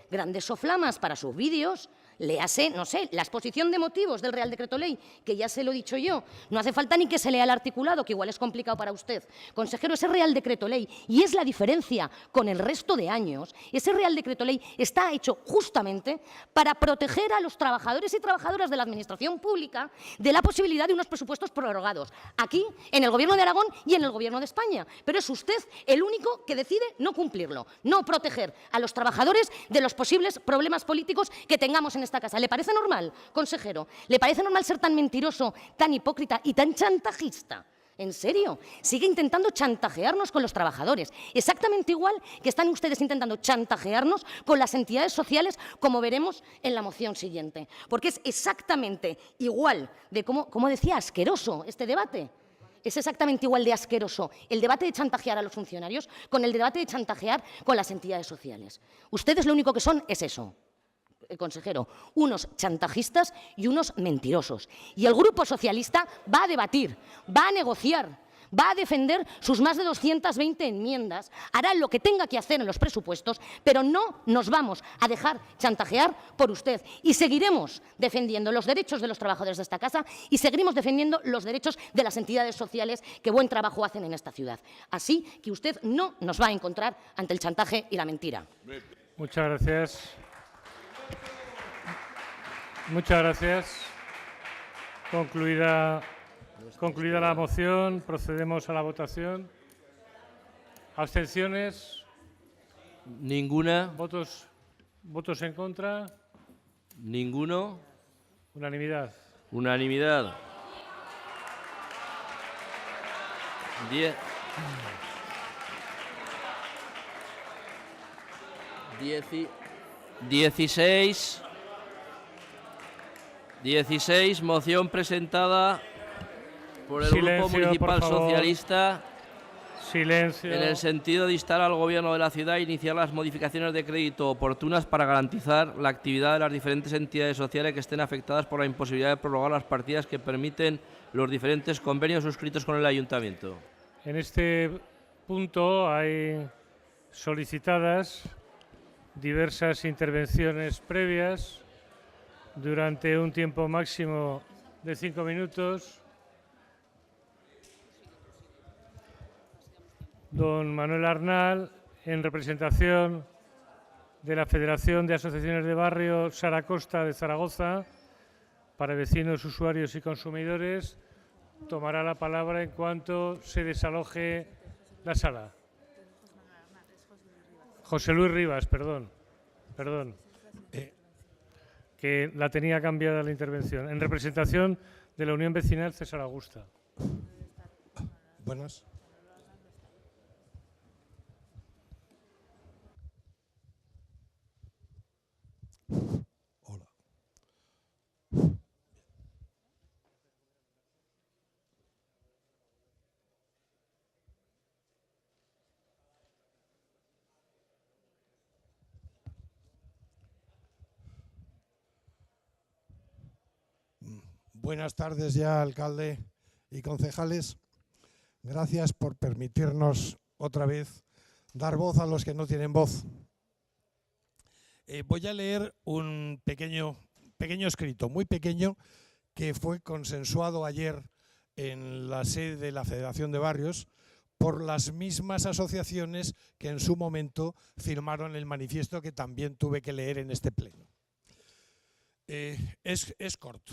grandes soflamas para sus vídeos, le hace, no sé, la exposición de motivos del Real Decreto Ley, que ya se lo he dicho yo. No hace falta ni que se lea el articulado, que igual es complicado para usted. Consejero, ese Real Decreto Ley, y es la diferencia con el resto de años, ese Real Decreto Ley está hecho justamente para proteger a los trabajadores y trabajadoras de la Administración Pública de la posibilidad de unos presupuestos prorrogados, aquí, en el Gobierno de Aragón y en el Gobierno de España. Pero es usted el único que decide no cumplirlo, no proteger a los trabajadores de los posibles problemas políticos que tengamos en esta casa. ¿Le parece normal, consejero? ¿Le parece normal ser tan mentiroso, tan hipócrita y tan chantajista? ¿En serio? Sigue intentando chantajearnos con los trabajadores, exactamente igual que están ustedes intentando chantajearnos con las entidades sociales, como veremos en la moción siguiente. Porque es exactamente igual de, como decía, asqueroso este debate. Es exactamente igual de asqueroso el debate de chantajear a los funcionarios con el debate de chantajear con las entidades sociales. Ustedes lo único que son es eso, consejero, unos chantajistas y unos mentirosos. Y el Grupo Socialista va a debatir, va a negociar, va a defender sus más de 220 enmiendas, hará lo que tenga que hacer en los presupuestos, pero no nos vamos a dejar chantajear por usted. Y seguiremos defendiendo los derechos de los trabajadores de esta casa y seguiremos defendiendo los derechos de las entidades sociales que buen trabajo hacen en esta ciudad. Así que usted no nos va a encontrar ante el chantaje y la mentira. Muchas gracias. Muchas gracias. Concluida la moción, procedemos a la votación. ¿Abstenciones? Ninguna. ¿Votos en contra? Ninguno. Unanimidad. Unanimidad. 16, moción presentada por el Grupo Municipal Socialista. Silencio. En el sentido de instar al Gobierno de la ciudad a iniciar las modificaciones de crédito oportunas para garantizar la actividad de las diferentes entidades sociales que estén afectadas por la imposibilidad de prorrogar las partidas que permiten los diferentes convenios suscritos con el Ayuntamiento. En este punto hay solicitadas diversas intervenciones previas durante un tiempo máximo de 5 minutos. Don Manuel Arnal, en representación de la Federación de Asociaciones de Barrio Sara Costa de Zaragoza, para vecinos, usuarios y consumidores, tomará la palabra en cuanto se desaloje la sala. José Luis Rivas, perdón, que la tenía cambiada la intervención, en representación de la Unión Vecinal César Augusta. Buenas. Hola. Buenas tardes ya, alcalde y concejales. Gracias por permitirnos otra vez dar voz a los que no tienen voz. Voy a leer un pequeño escrito, muy pequeño, que fue consensuado ayer en la sede de la Federación de Barrios por las mismas asociaciones que en su momento firmaron el manifiesto que también tuve que leer en este pleno. Es corto.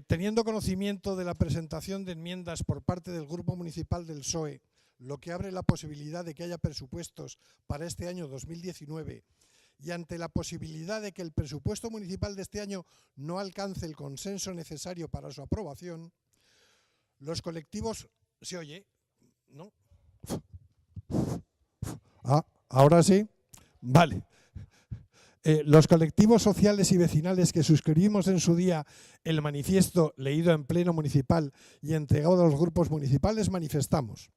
Teniendo conocimiento de la presentación de enmiendas por parte del Grupo Municipal del PSOE, lo que abre la posibilidad de que haya presupuestos para este año 2019, y ante la posibilidad de que el presupuesto municipal de este año no alcance el consenso necesario para su aprobación, los colectivos... ¿Se oye? ¿No? Ah, ¿ahora sí? Vale. Los colectivos sociales y vecinales que suscribimos en su día el manifiesto leído en pleno municipal y entregado a los grupos municipales manifestamos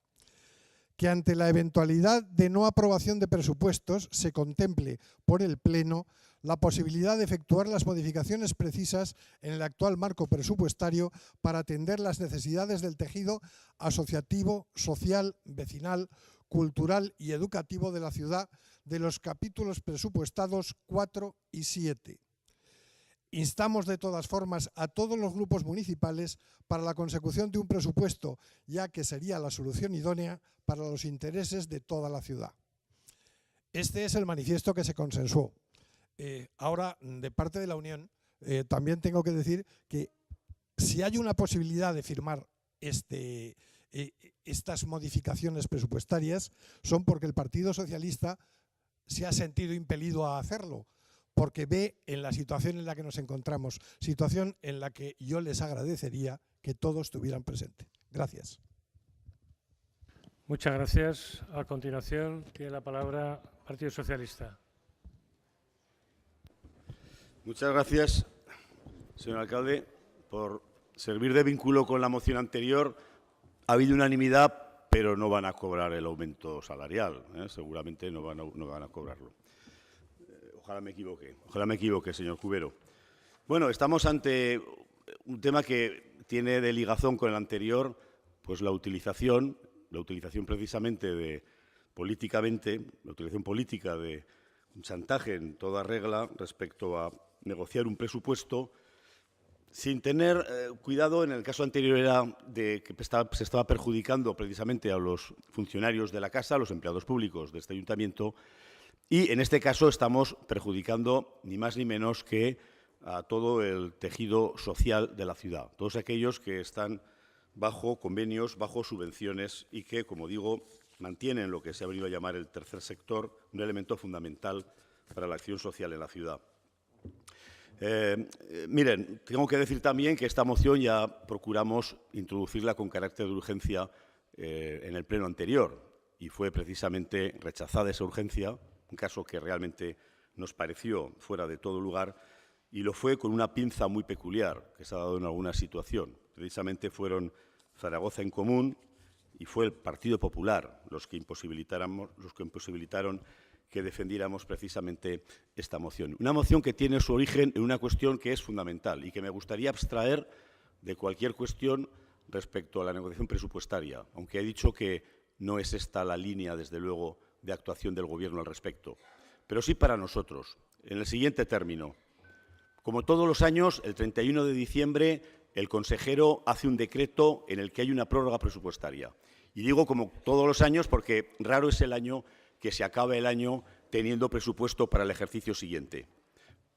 que ante la eventualidad de no aprobación de presupuestos se contemple por el Pleno la posibilidad de efectuar las modificaciones precisas en el actual marco presupuestario para atender las necesidades del tejido asociativo, social, vecinal, cultural y educativo de la ciudad de los capítulos presupuestados 4 y 7. Instamos de todas formas a todos los grupos municipales para la consecución de un presupuesto, ya que sería la solución idónea para los intereses de toda la ciudad. Este es el manifiesto que se consensuó. Ahora, de parte de la Unión, también tengo que decir que si hay una posibilidad de firmar estas modificaciones presupuestarias, son porque el Partido Socialista se ha sentido impelido a hacerlo, porque ve en la situación en la que nos encontramos, situación en la que yo les agradecería que todos estuvieran presentes. Gracias. Muchas gracias. A continuación tiene la palabra el Partido Socialista. Muchas gracias, señor alcalde, por servir de vínculo con la moción anterior. Ha habido unanimidad, pero no van a cobrar el aumento salarial, seguramente no van a cobrarlo. Ojalá me equivoque, señor Cubero. Bueno, estamos ante un tema que tiene de ligazón con el anterior, pues la utilización precisamente la utilización política de un chantaje en toda regla respecto a negociar un presupuesto sin tener cuidado. En el caso anterior era de que se estaba perjudicando precisamente a los funcionarios de la casa, a los empleados públicos de este ayuntamiento, y en este caso estamos perjudicando ni más ni menos que a todo el tejido social de la ciudad, todos aquellos que están bajo convenios, bajo subvenciones y que, como digo, mantienen lo que se ha venido a llamar el tercer sector, un elemento fundamental para la acción social en la ciudad. Miren, tengo que decir también que esta moción ya procuramos introducirla con carácter de urgencia en el pleno anterior y fue precisamente rechazada esa urgencia, un caso que realmente nos pareció fuera de todo lugar, y lo fue con una pinza muy peculiar que se ha dado en alguna situación. Precisamente fueron Zaragoza en Común y fue el Partido Popular los que imposibilitaron que defendiéramos precisamente esta moción. Una moción que tiene su origen en una cuestión que es fundamental y que me gustaría abstraer de cualquier cuestión respecto a la negociación presupuestaria, aunque he dicho que no es esta la línea, desde luego, de actuación del Gobierno al respecto. Pero sí para nosotros, en el siguiente término. Como todos los años, el 31 de diciembre, el consejero hace un decreto en el que hay una prórroga presupuestaria. Y digo como todos los años porque raro es el año que se acabe el año teniendo presupuesto para el ejercicio siguiente.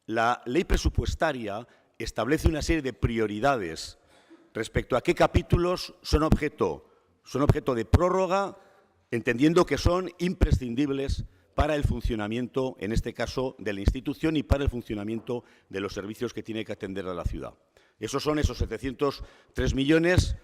La ley presupuestaria establece una serie de prioridades respecto a qué capítulos son objeto de prórroga, entendiendo que son imprescindibles para el funcionamiento, en este caso, de la institución y para el funcionamiento de los servicios que tiene que atender a la ciudad. Esos son esos 703 millones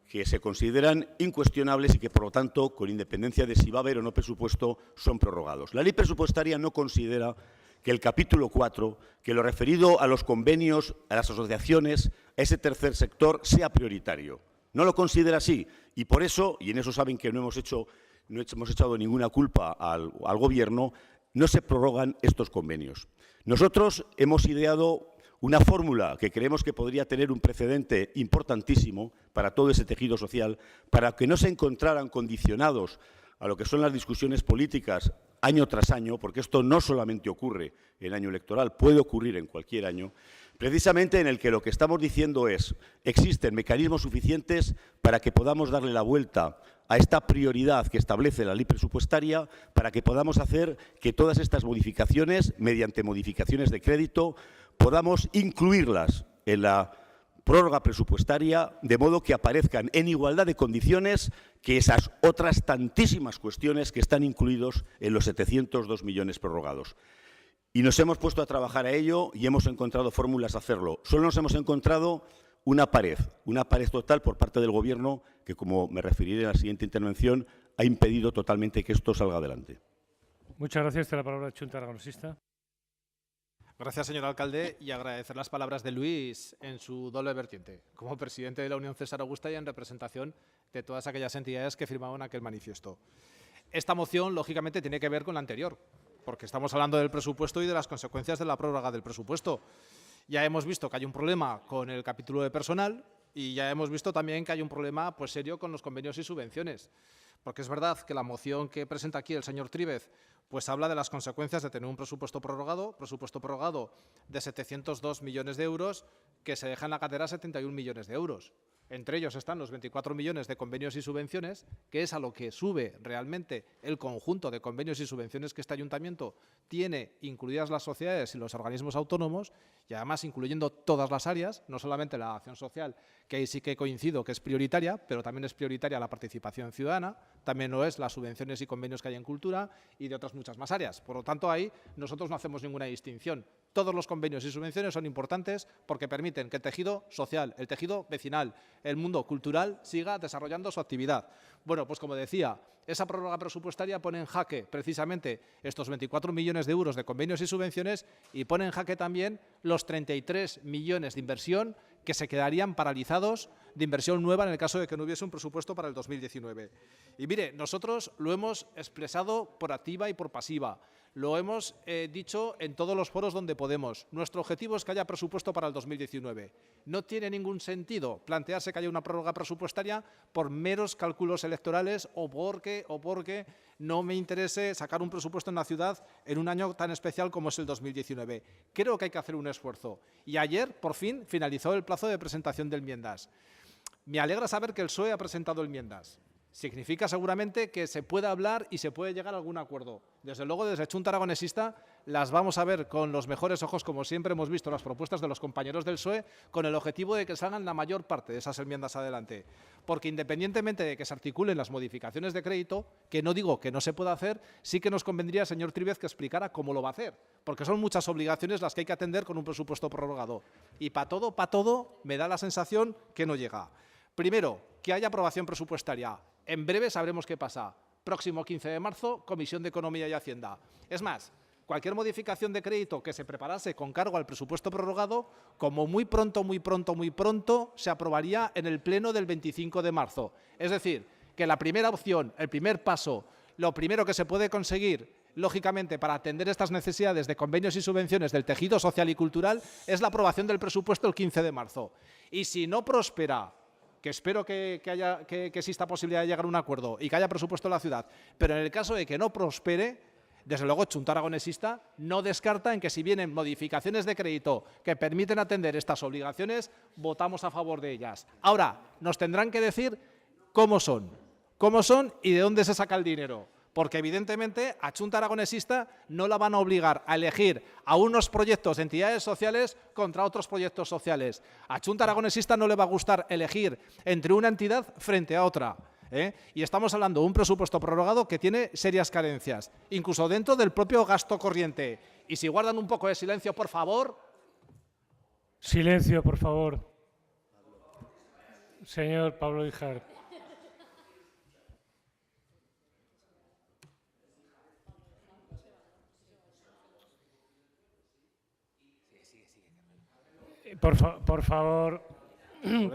que se consideran incuestionables y que, por lo tanto, con independencia de si va a haber o no presupuesto, son prorrogados. La ley presupuestaria no considera que el capítulo 4, que lo referido a los convenios, a las asociaciones, a ese tercer sector, sea prioritario. No lo considera así y por eso, y en eso saben que no hemos echado ninguna culpa al Gobierno, no se prorrogan estos convenios. Nosotros hemos ideado una fórmula que creemos que podría tener un precedente importantísimo para todo ese tejido social, para que no se encontraran condicionados a lo que son las discusiones políticas año tras año, porque esto no solamente ocurre en año electoral, puede ocurrir en cualquier año, precisamente en el que lo que estamos diciendo es: existen mecanismos suficientes para que podamos darle la vuelta a esta prioridad que establece la ley presupuestaria, para que podamos hacer que todas estas modificaciones, mediante modificaciones de crédito, podamos incluirlas en la prórroga presupuestaria, de modo que aparezcan en igualdad de condiciones que esas otras tantísimas cuestiones que están incluidos en los 702 millones prorrogados. Y nos hemos puesto a trabajar a ello y hemos encontrado fórmulas a hacerlo. Solo nos hemos encontrado una pared total por parte del Gobierno que, como me referiré en la siguiente intervención, ha impedido totalmente que esto salga adelante. Muchas gracias. Tiene la palabra el Xunta Aragonesista. Gracias, señor alcalde, y agradecer las palabras de Luis en su doble vertiente, como presidente de la Unión César Augusta y en representación de todas aquellas entidades que firmaban aquel manifiesto. Esta moción, lógicamente, tiene que ver con la anterior, porque estamos hablando del presupuesto y de las consecuencias de la prórroga del presupuesto. Ya hemos visto que hay un problema con el capítulo de personal y ya hemos visto también que hay un problema pues, serio con los convenios y subvenciones. Porque es verdad que la moción que presenta aquí el señor Tríbez pues habla de las consecuencias de tener un presupuesto prorrogado de 702 millones de euros que se deja en la cartera 71 millones de euros. Entre ellos están los 24 millones de convenios y subvenciones, que es a lo que sube realmente el conjunto de convenios y subvenciones que este ayuntamiento tiene, incluidas las sociedades y los organismos autónomos, y además incluyendo todas las áreas, no solamente la acción social, que ahí sí que coincido que es prioritaria, pero también es prioritaria la participación ciudadana, también lo es las subvenciones y convenios que hay en cultura y de otras muchas más áreas. Por lo tanto, ahí nosotros no hacemos ninguna distinción. Todos los convenios y subvenciones son importantes porque permiten que el tejido social, el tejido vecinal, el mundo cultural siga desarrollando su actividad. Bueno, pues como decía, esa prórroga presupuestaria pone en jaque precisamente estos 24 millones de euros de convenios y subvenciones y pone en jaque también los 33 millones de inversión que se quedarían paralizados de inversión nueva en el caso de que no hubiese un presupuesto para el 2019. Y mire, nosotros lo hemos expresado por activa y por pasiva. Lo hemos dicho en todos los foros donde podemos. Nuestro objetivo es que haya presupuesto para el 2019. No tiene ningún sentido plantearse que haya una prórroga presupuestaria por meros cálculos electorales o porque no me interese sacar un presupuesto en la ciudad en un año tan especial como es el 2019. Creo que hay que hacer un esfuerzo. Y ayer, por fin, finalizó el plazo de presentación de enmiendas. Me alegra saber que el PSOE ha presentado enmiendas. Significa seguramente que se puede hablar y se puede llegar a algún acuerdo. Desde luego, desde Xunta Aragonesista las vamos a ver con los mejores ojos, como siempre hemos visto las propuestas de los compañeros del PSOE, con el objetivo de que salgan la mayor parte de esas enmiendas adelante. Porque independientemente de que se articulen las modificaciones de crédito, que no digo que no se pueda hacer, sí que nos convendría, señor Tríbez, que explicara cómo lo va a hacer. Porque son muchas obligaciones las que hay que atender con un presupuesto prorrogado. Y para todo, me da la sensación que no llega. Primero, que haya aprobación presupuestaria. En breve sabremos qué pasa. Próximo 15 de marzo, Comisión de Economía y Hacienda. Es más, cualquier modificación de crédito que se preparase con cargo al presupuesto prorrogado, como muy pronto, se aprobaría en el pleno del 25 de marzo. Es decir, que la primera opción, el primer paso, lo primero que se puede conseguir, lógicamente, para atender estas necesidades de convenios y subvenciones del tejido social y cultural, es la aprobación del presupuesto el 15 de marzo. Y si no prospera, que espero que exista posibilidad de llegar a un acuerdo y que haya presupuesto en la ciudad, pero en el caso de que no prospere, desde luego Xunta Aragonesista no descarta en que si vienen modificaciones de crédito que permiten atender estas obligaciones, votamos a favor de ellas. Ahora, nos tendrán que decir cómo son y de dónde se saca el dinero. Porque evidentemente a Xunta Aragonesista no la van a obligar a elegir a unos proyectos de entidades sociales contra otros proyectos sociales. A Xunta Aragonesista no le va a gustar elegir entre una entidad frente a otra. Y estamos hablando de un presupuesto prorrogado que tiene serias carencias, incluso dentro del propio gasto corriente. Y si guardan un poco de silencio, por favor. Silencio, por favor. Señor Pablo Híjar. Por favor,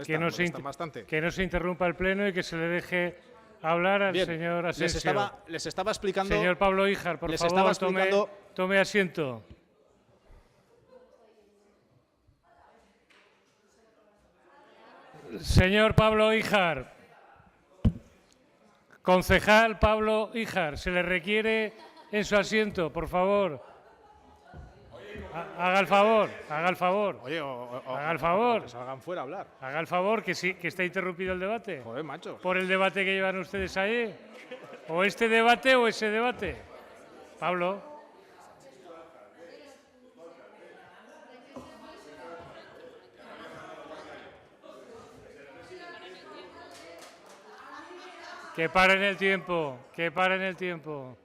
que no se interrumpa el pleno y que se le deje hablar al señor Asensio. Les estaba explicando. Señor Pablo Híjar, por favor, tome asiento. Señor Pablo Híjar, concejal Pablo Híjar, se le requiere en su asiento, por favor. Haga el favor. Oye, haga el favor. Que salgan fuera a hablar. Haga el favor, que sí, que está interrumpido el debate. Joder, macho. ¿Por el debate que llevan ustedes ahí? ¿O este debate o ese debate? Pablo. Que paren el tiempo, que paren el tiempo.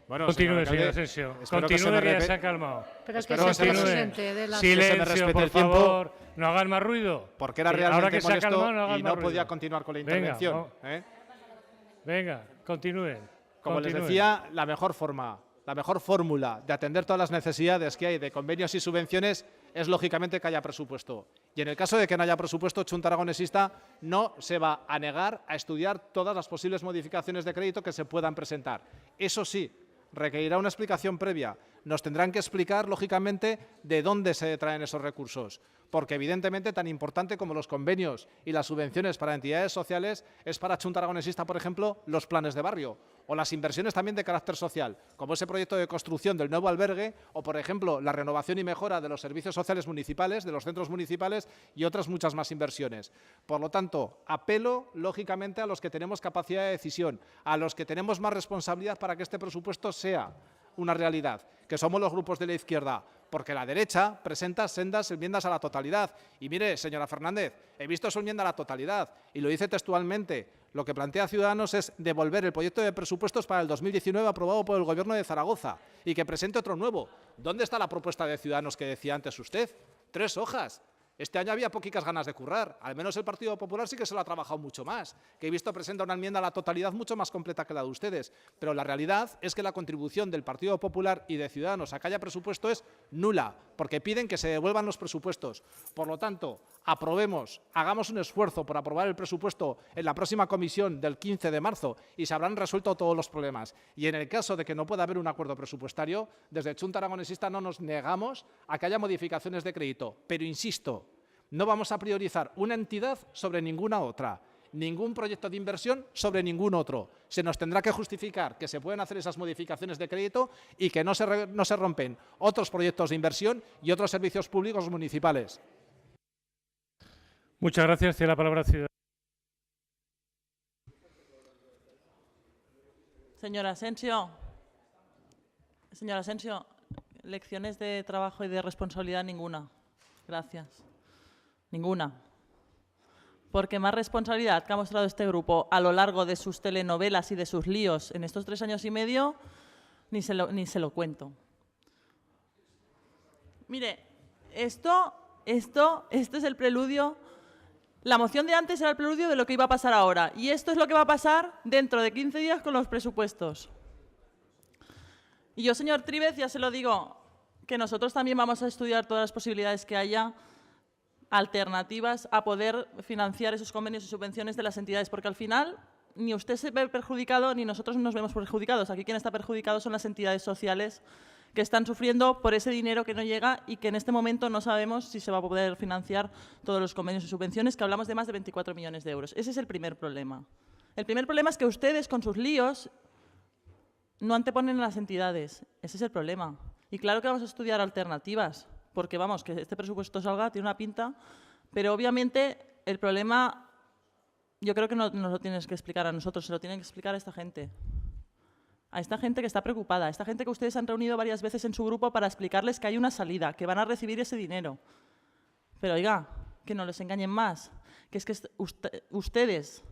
Bueno, continúe, señor señor alcalde, Asensio. espero Continúe, que ya se han calmado. Pero Espero que que se se presidente de la... Silencio, respete por el tiempo. favor. No hagan más ruido. Porque era Que realmente ahora que se ha molesto calmado, no hagan y más no podía ruido. continuar con la Venga, intervención. vamos. Venga, continúen. Como les continúen. decía, la mejor fórmula de atender todas las necesidades que hay de convenios y subvenciones es, lógicamente, que haya presupuesto. Y en el caso de que no haya presupuesto, Chunta Aragonesista no se va a negar a estudiar todas las posibles modificaciones de crédito que se puedan presentar. Eso sí, requerirá una explicación previa. Nos tendrán que explicar, lógicamente, de dónde se traen esos recursos. Porque, evidentemente, tan importante como los convenios y las subvenciones para entidades sociales es para Chunta Aragonesista, por ejemplo, los planes de barrio o las inversiones también de carácter social, como ese proyecto de construcción del nuevo albergue o, por ejemplo, la renovación y mejora de los servicios sociales municipales, de los centros municipales y otras muchas más inversiones. Por lo tanto, apelo, lógicamente, a los que tenemos capacidad de decisión, a los que tenemos más responsabilidad para que este presupuesto sea una realidad, que somos los grupos de la izquierda, porque la derecha presenta sendas enmiendas a la totalidad. Y mire, señora Fernández, he visto su enmienda a la totalidad y lo dice textualmente. Lo que plantea Ciudadanos es devolver el proyecto de presupuestos para el 2019 aprobado por el Gobierno de Zaragoza y que presente otro nuevo. ¿Dónde está la propuesta de Ciudadanos que decía antes usted? 3 hojas. Este año había poquitas ganas de currar. Al menos el Partido Popular sí que se lo ha trabajado mucho más, que he visto presenta una enmienda a la totalidad mucho más completa que la de ustedes. Pero la realidad es que la contribución del Partido Popular y de Ciudadanos a que haya presupuesto es nula, porque piden que se devuelvan los presupuestos. Por lo tanto, aprobemos, hagamos un esfuerzo por aprobar el presupuesto en la próxima comisión del 15 de marzo y se habrán resuelto todos los problemas. Y en el caso de que no pueda haber un acuerdo presupuestario, desde Chunta Aragonesista no nos negamos a que haya modificaciones de crédito. Pero insisto, no vamos a priorizar una entidad sobre ninguna otra, ningún proyecto de inversión sobre ningún otro. Se nos tendrá que justificar que se pueden hacer esas modificaciones de crédito y que no se rompen otros proyectos de inversión y otros servicios públicos municipales. Muchas gracias. Tiene la palabra Ciudadanos. Señor Asensio, lecciones de trabajo y de responsabilidad ninguna. Gracias. Ninguna. Porque más responsabilidad que ha mostrado este grupo a lo largo de sus telenovelas y de sus líos en estos 3 años y medio, ni se lo cuento. Mire, esto es el preludio. La moción de antes era el preludio de lo que iba a pasar ahora. Y esto es lo que va a pasar dentro de 15 días con los presupuestos. Y yo, señor Tríbez, ya se lo digo, que nosotros también vamos a estudiar todas las posibilidades que haya alternativas a poder financiar esos convenios y subvenciones de las entidades, porque al final ni usted se ve perjudicado ni nosotros nos vemos perjudicados. Aquí quien está perjudicado son las entidades sociales que están sufriendo por ese dinero que no llega y que en este momento no sabemos si se va a poder financiar todos los convenios y subvenciones, que hablamos de más de 24 millones de euros. Ese es el primer problema. El primer problema es que ustedes, con sus líos, no anteponen a las entidades. Ese es el problema. Y claro que vamos a estudiar alternativas, porque vamos, que este presupuesto salga, tiene una pinta, pero obviamente el problema yo creo que no nos lo tienes que explicar a nosotros, se lo tienen que explicar a esta gente. A esta gente que está preocupada, a esta gente que ustedes han reunido varias veces en su grupo para explicarles que hay una salida, que van a recibir ese dinero. Pero oiga, que no les engañen más, que es que ustedes,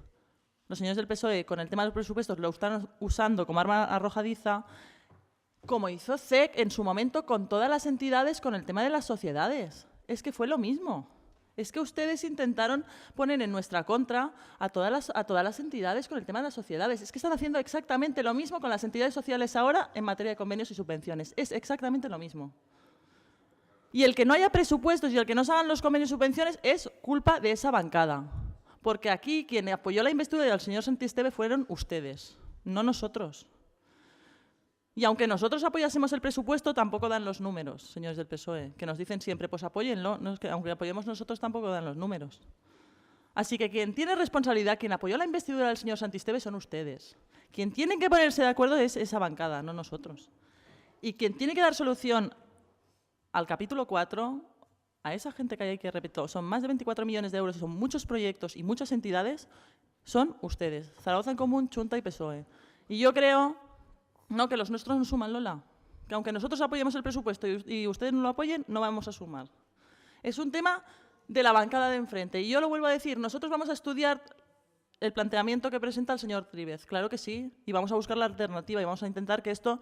los señores del PSOE, con el tema de los presupuestos lo están usando como arma arrojadiza, como hizo CEC en su momento con todas las entidades con el tema de las sociedades. Es que fue lo mismo. Es que ustedes intentaron poner en nuestra contra a todas las entidades con el tema de las sociedades. Es que están haciendo exactamente lo mismo con las entidades sociales ahora en materia de convenios y subvenciones. Es exactamente lo mismo. Y el que no haya presupuestos y el que no se hagan los convenios y subvenciones es culpa de esa bancada. Porque aquí quien apoyó la investidura del señor Santisteve fueron ustedes, no nosotros. Y aunque nosotros apoyásemos el presupuesto, tampoco dan los números, señores del PSOE, que nos dicen siempre, pues apóyenlo. No, es que aunque apoyemos nosotros, tampoco dan los números. Así que quien tiene responsabilidad, quien apoyó la investidura del señor Santisteve son ustedes. Quien tiene que ponerse de acuerdo es esa bancada, no nosotros. Y quien tiene que dar solución al capítulo 4, a esa gente que hay que, repito, son más de 24 millones de euros, son muchos proyectos y muchas entidades, son ustedes. Zaragoza en Común, Chunta y PSOE. Y yo creo... No, que los nuestros no suman, Lola. que aunque nosotros apoyemos el presupuesto y ustedes no lo apoyen, no vamos a sumar. Es un tema de la bancada de enfrente. Y yo lo vuelvo a decir, nosotros vamos a estudiar el planteamiento que presenta el señor Tríbez. Claro que sí, y vamos a buscar la alternativa y vamos a intentar que esto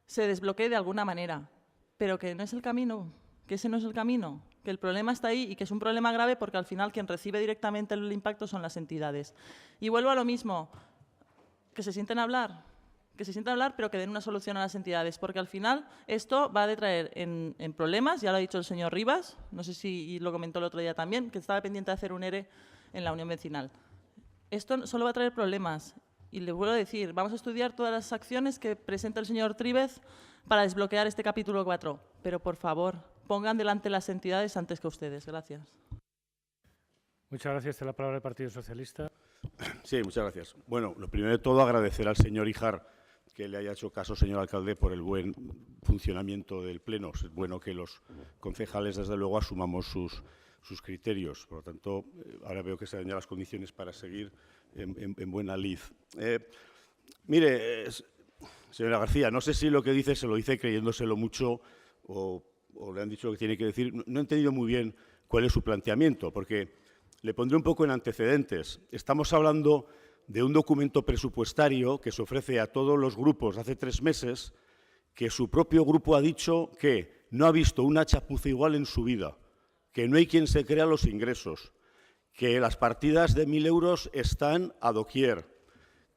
se desbloquee de alguna manera. Pero que no es el camino, que ese no es el camino, que el problema está ahí y que es un problema grave porque al final quien recibe directamente el impacto son las entidades. Y vuelvo a lo mismo, que se sienten a hablar, pero que den una solución a las entidades, porque al final esto va a detraer en problemas, ya lo ha dicho el señor Rivas, no sé si lo comentó el otro día también, que estaba pendiente de hacer un ERE en la Unión Vecinal. Esto solo va a traer problemas y le vuelvo a decir, vamos a estudiar todas las acciones que presenta el señor Tríbez para desbloquear este capítulo 4, pero por favor, pongan delante las entidades antes que ustedes. Gracias. Muchas gracias. Tiene la palabra el Partido Socialista. Sí, muchas gracias. Bueno, lo primero de todo, agradecer al señor Ijar que le haya hecho caso, señor alcalde, por el buen funcionamiento del Pleno. Es bueno que los concejales, desde luego, asumamos sus criterios. Por lo tanto, ahora veo que se dan ya las condiciones para seguir en buena lid. Mire, señora García, no sé si lo que dice se lo dice creyéndoselo mucho o le han dicho lo que tiene que decir. No he entendido muy bien cuál es su planteamiento, porque le pondré un poco en antecedentes. Estamos hablando de un documento presupuestario que se ofrece a todos los grupos hace 3 meses, que su propio grupo ha dicho que no ha visto una chapuza igual en su vida, que no hay quien se crea los ingresos, que las partidas de 1.000 euros están a doquier,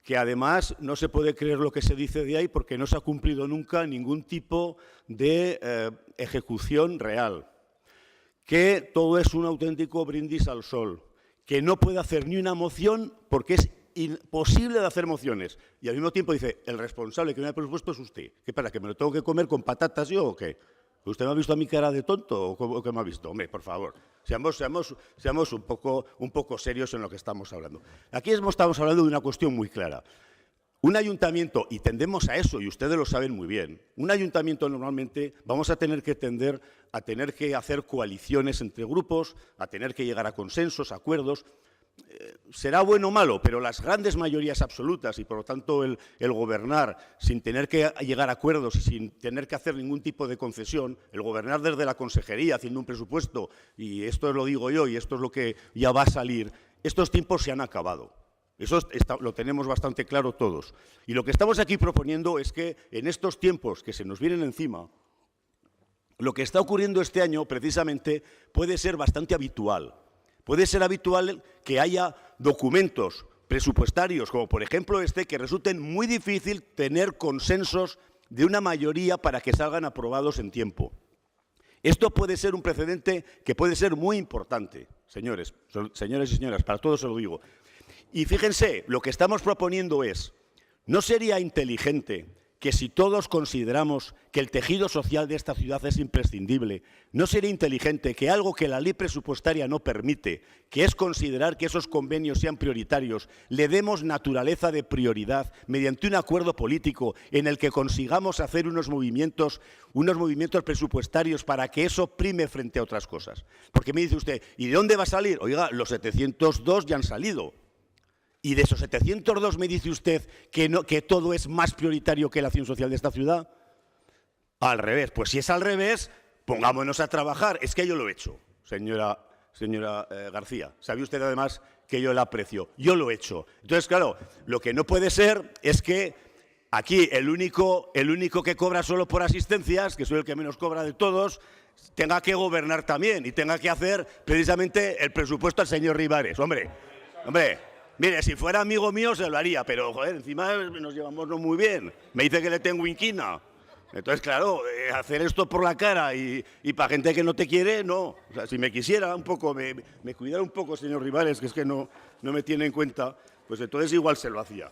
que además no se puede creer lo que se dice de ahí porque no se ha cumplido nunca ningún tipo de ejecución real, que todo es un auténtico brindis al sol, que no puede hacer ni una moción porque es imposible de hacer mociones. Y al mismo tiempo dice, el responsable que me ha presupuesto es usted. ¿Qué pasa, que me lo tengo que comer con patatas yo o qué? ¿Usted me ha visto a mi cara de tonto o qué me ha visto? Hombre, por favor, seamos un poco serios en lo que estamos hablando. Aquí estamos hablando de una cuestión muy clara. Un ayuntamiento, y tendemos a eso, y ustedes lo saben muy bien, un ayuntamiento normalmente vamos a tener que tender a tener que hacer coaliciones entre grupos, a tener que llegar a consensos, acuerdos. Será bueno o malo, pero las grandes mayorías absolutas y, por lo tanto, el gobernar sin tener que llegar a acuerdos y sin tener que hacer ningún tipo de concesión, el gobernar desde la consejería haciendo un presupuesto, y esto lo digo yo y esto es lo que ya va a salir, estos tiempos se han acabado. Eso lo tenemos bastante claro todos. Y lo que estamos aquí proponiendo es que en estos tiempos que se nos vienen encima, lo que está ocurriendo este año precisamente puede ser bastante habitual. Puede ser habitual que haya documentos presupuestarios, como por ejemplo que resulten muy difícil tener consensos de una mayoría para que salgan aprobados en tiempo. Esto puede ser un precedente que puede ser muy importante, señores y señoras, para todos se lo digo. Y fíjense, lo que estamos proponiendo es, ¿no sería inteligente que si todos consideramos que el tejido social de esta ciudad es imprescindible, no sería inteligente que algo que la ley presupuestaria no permite, que es considerar que esos convenios sean prioritarios, le demos naturaleza de prioridad mediante un acuerdo político en el que consigamos hacer unos movimientos presupuestarios para que eso prime frente a otras cosas? Porque me dice usted, ¿y de dónde va a salir? Oiga, los 702 ya han salido. ¿Y de esos 702 me dice usted que todo es más prioritario que la acción social de esta ciudad? Al revés. Pues si es al revés, pongámonos a trabajar. Es que yo lo he hecho, señora García. ¿Sabe usted además que yo la aprecio? Yo lo he hecho. Entonces, claro, lo que no puede ser es que aquí el único que cobra solo por asistencias, que soy el que menos cobra de todos, tenga que gobernar también y tenga que hacer precisamente el presupuesto al señor Rivares. Hombre. Mire, si fuera amigo mío se lo haría, pero, joder, encima nos llevamos no muy bien. Me dice que le tengo inquina. Entonces, claro, hacer esto por la cara y para gente que no te quiere, no. O sea, si me quisiera un poco, me cuidara un poco, señor Rivares, que es que no me tiene en cuenta, pues entonces igual se lo hacía.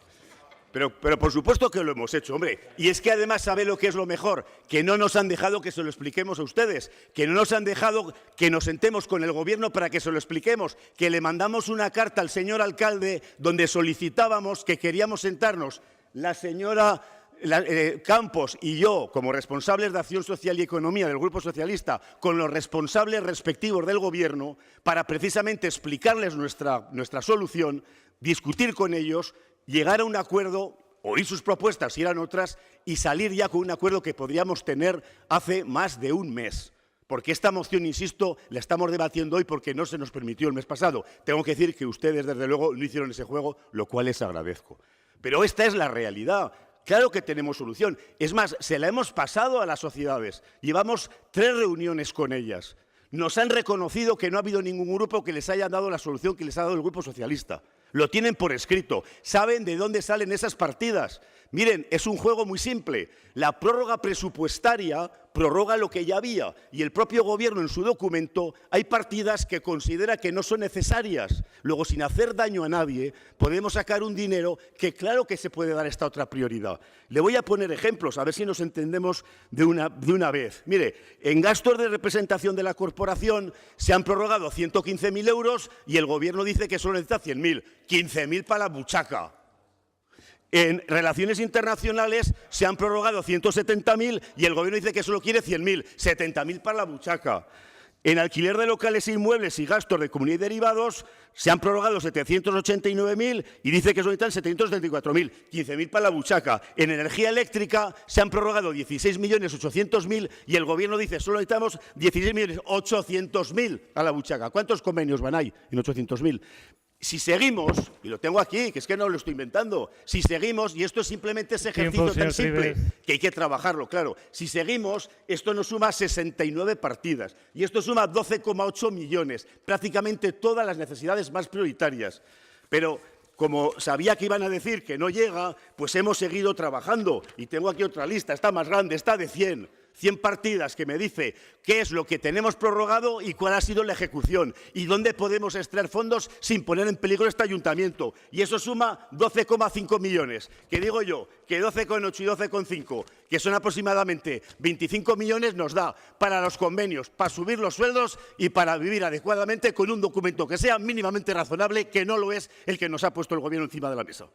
Pero por supuesto que lo hemos hecho, hombre. Y es que además, ¿sabe lo que es lo mejor? Que no nos han dejado que se lo expliquemos a ustedes, que no nos han dejado que nos sentemos con el Gobierno para que se lo expliquemos, que le mandamos una carta al señor alcalde donde solicitábamos que queríamos sentarnos la señora Campos y yo, como responsables de Acción Social y Economía del Grupo Socialista, con los responsables respectivos del Gobierno, para precisamente explicarles nuestra solución, discutir con ellos, llegar a un acuerdo oír sus propuestas si eran otras y salir ya con un acuerdo que podríamos tener hace más de un mes. Porque esta moción, insisto, la estamos debatiendo hoy porque no se nos permitió el mes pasado. Tengo que decir que ustedes, desde luego, no hicieron ese juego, lo cual les agradezco. Pero esta es la realidad. Claro que tenemos solución. Es más, se la hemos pasado a las sociedades. Llevamos 3 reuniones con ellas. Nos han reconocido que no ha habido ningún grupo que les haya dado la solución que les ha dado el Grupo Socialista. Lo tienen por escrito. Saben de dónde salen esas partidas. Miren, es un juego muy simple. La prórroga presupuestaria prorroga lo que ya había y el propio Gobierno en su documento hay partidas que considera que no son necesarias. Luego, sin hacer daño a nadie, podemos sacar un dinero que claro que se puede dar esta otra prioridad. Le voy a poner ejemplos, a ver si nos entendemos de una vez. Mire, en gastos de representación de la corporación se han prorrogado 115.000 euros y el Gobierno dice que solo necesita 100.000. 15.000 para la buchaca. En relaciones internacionales se han prorrogado 170.000 y el Gobierno dice que solo quiere 100.000, 70.000 para la buchaca. En alquiler de locales e inmuebles y gastos de comunidad y derivados se han prorrogado 789.000 y dice que solo necesitan 734.000, 15.000 para la buchaca. En energía eléctrica se han prorrogado 16.800.000 y el Gobierno dice solo necesitamos 16.800.000 a la buchaca. ¿Cuántos convenios van ahí en 800.000? Si seguimos, y lo tengo aquí, que es que no lo estoy inventando, si seguimos, y esto es simplemente ese ejercicio tan simple, que hay que trabajarlo, claro, si seguimos, esto nos suma 69 partidas, y esto suma 12,8 millones, prácticamente todas las necesidades más prioritarias. Pero como sabía que iban a decir que no llega, pues hemos seguido trabajando, y tengo aquí otra lista, está más grande, está de 100 partidas que me dice qué es lo que tenemos prorrogado y cuál ha sido la ejecución y dónde podemos extraer fondos sin poner en peligro este ayuntamiento. Y eso suma 12,5 millones. Que digo yo que 12,8 y 12,5, que son aproximadamente 25 millones, nos da para los convenios, para subir los sueldos y para vivir adecuadamente con un documento que sea mínimamente razonable, que no lo es el que nos ha puesto el Gobierno encima de la mesa.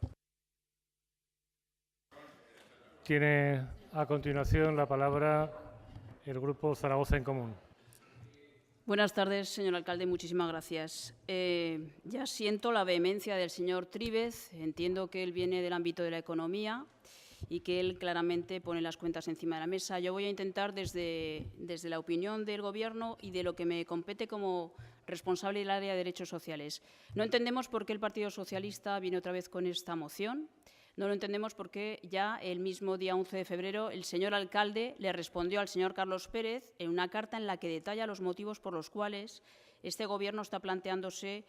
Tiene a continuación la palabra el Grupo Zaragoza en Común. Buenas tardes, señor alcalde. Muchísimas gracias. Ya siento la vehemencia del señor Tríbez. Entiendo que él viene del ámbito de la economía y que él claramente pone las cuentas encima de la mesa. Yo voy a intentar, desde la opinión del Gobierno y de lo que me compete como responsable del área de derechos sociales. No entendemos por qué el Partido Socialista viene otra vez con esta moción. No lo entendemos porque ya el mismo día 11 de febrero el señor alcalde le respondió al señor Carlos Pérez en una carta en la que detalla los motivos por los cuales este Gobierno está planteándose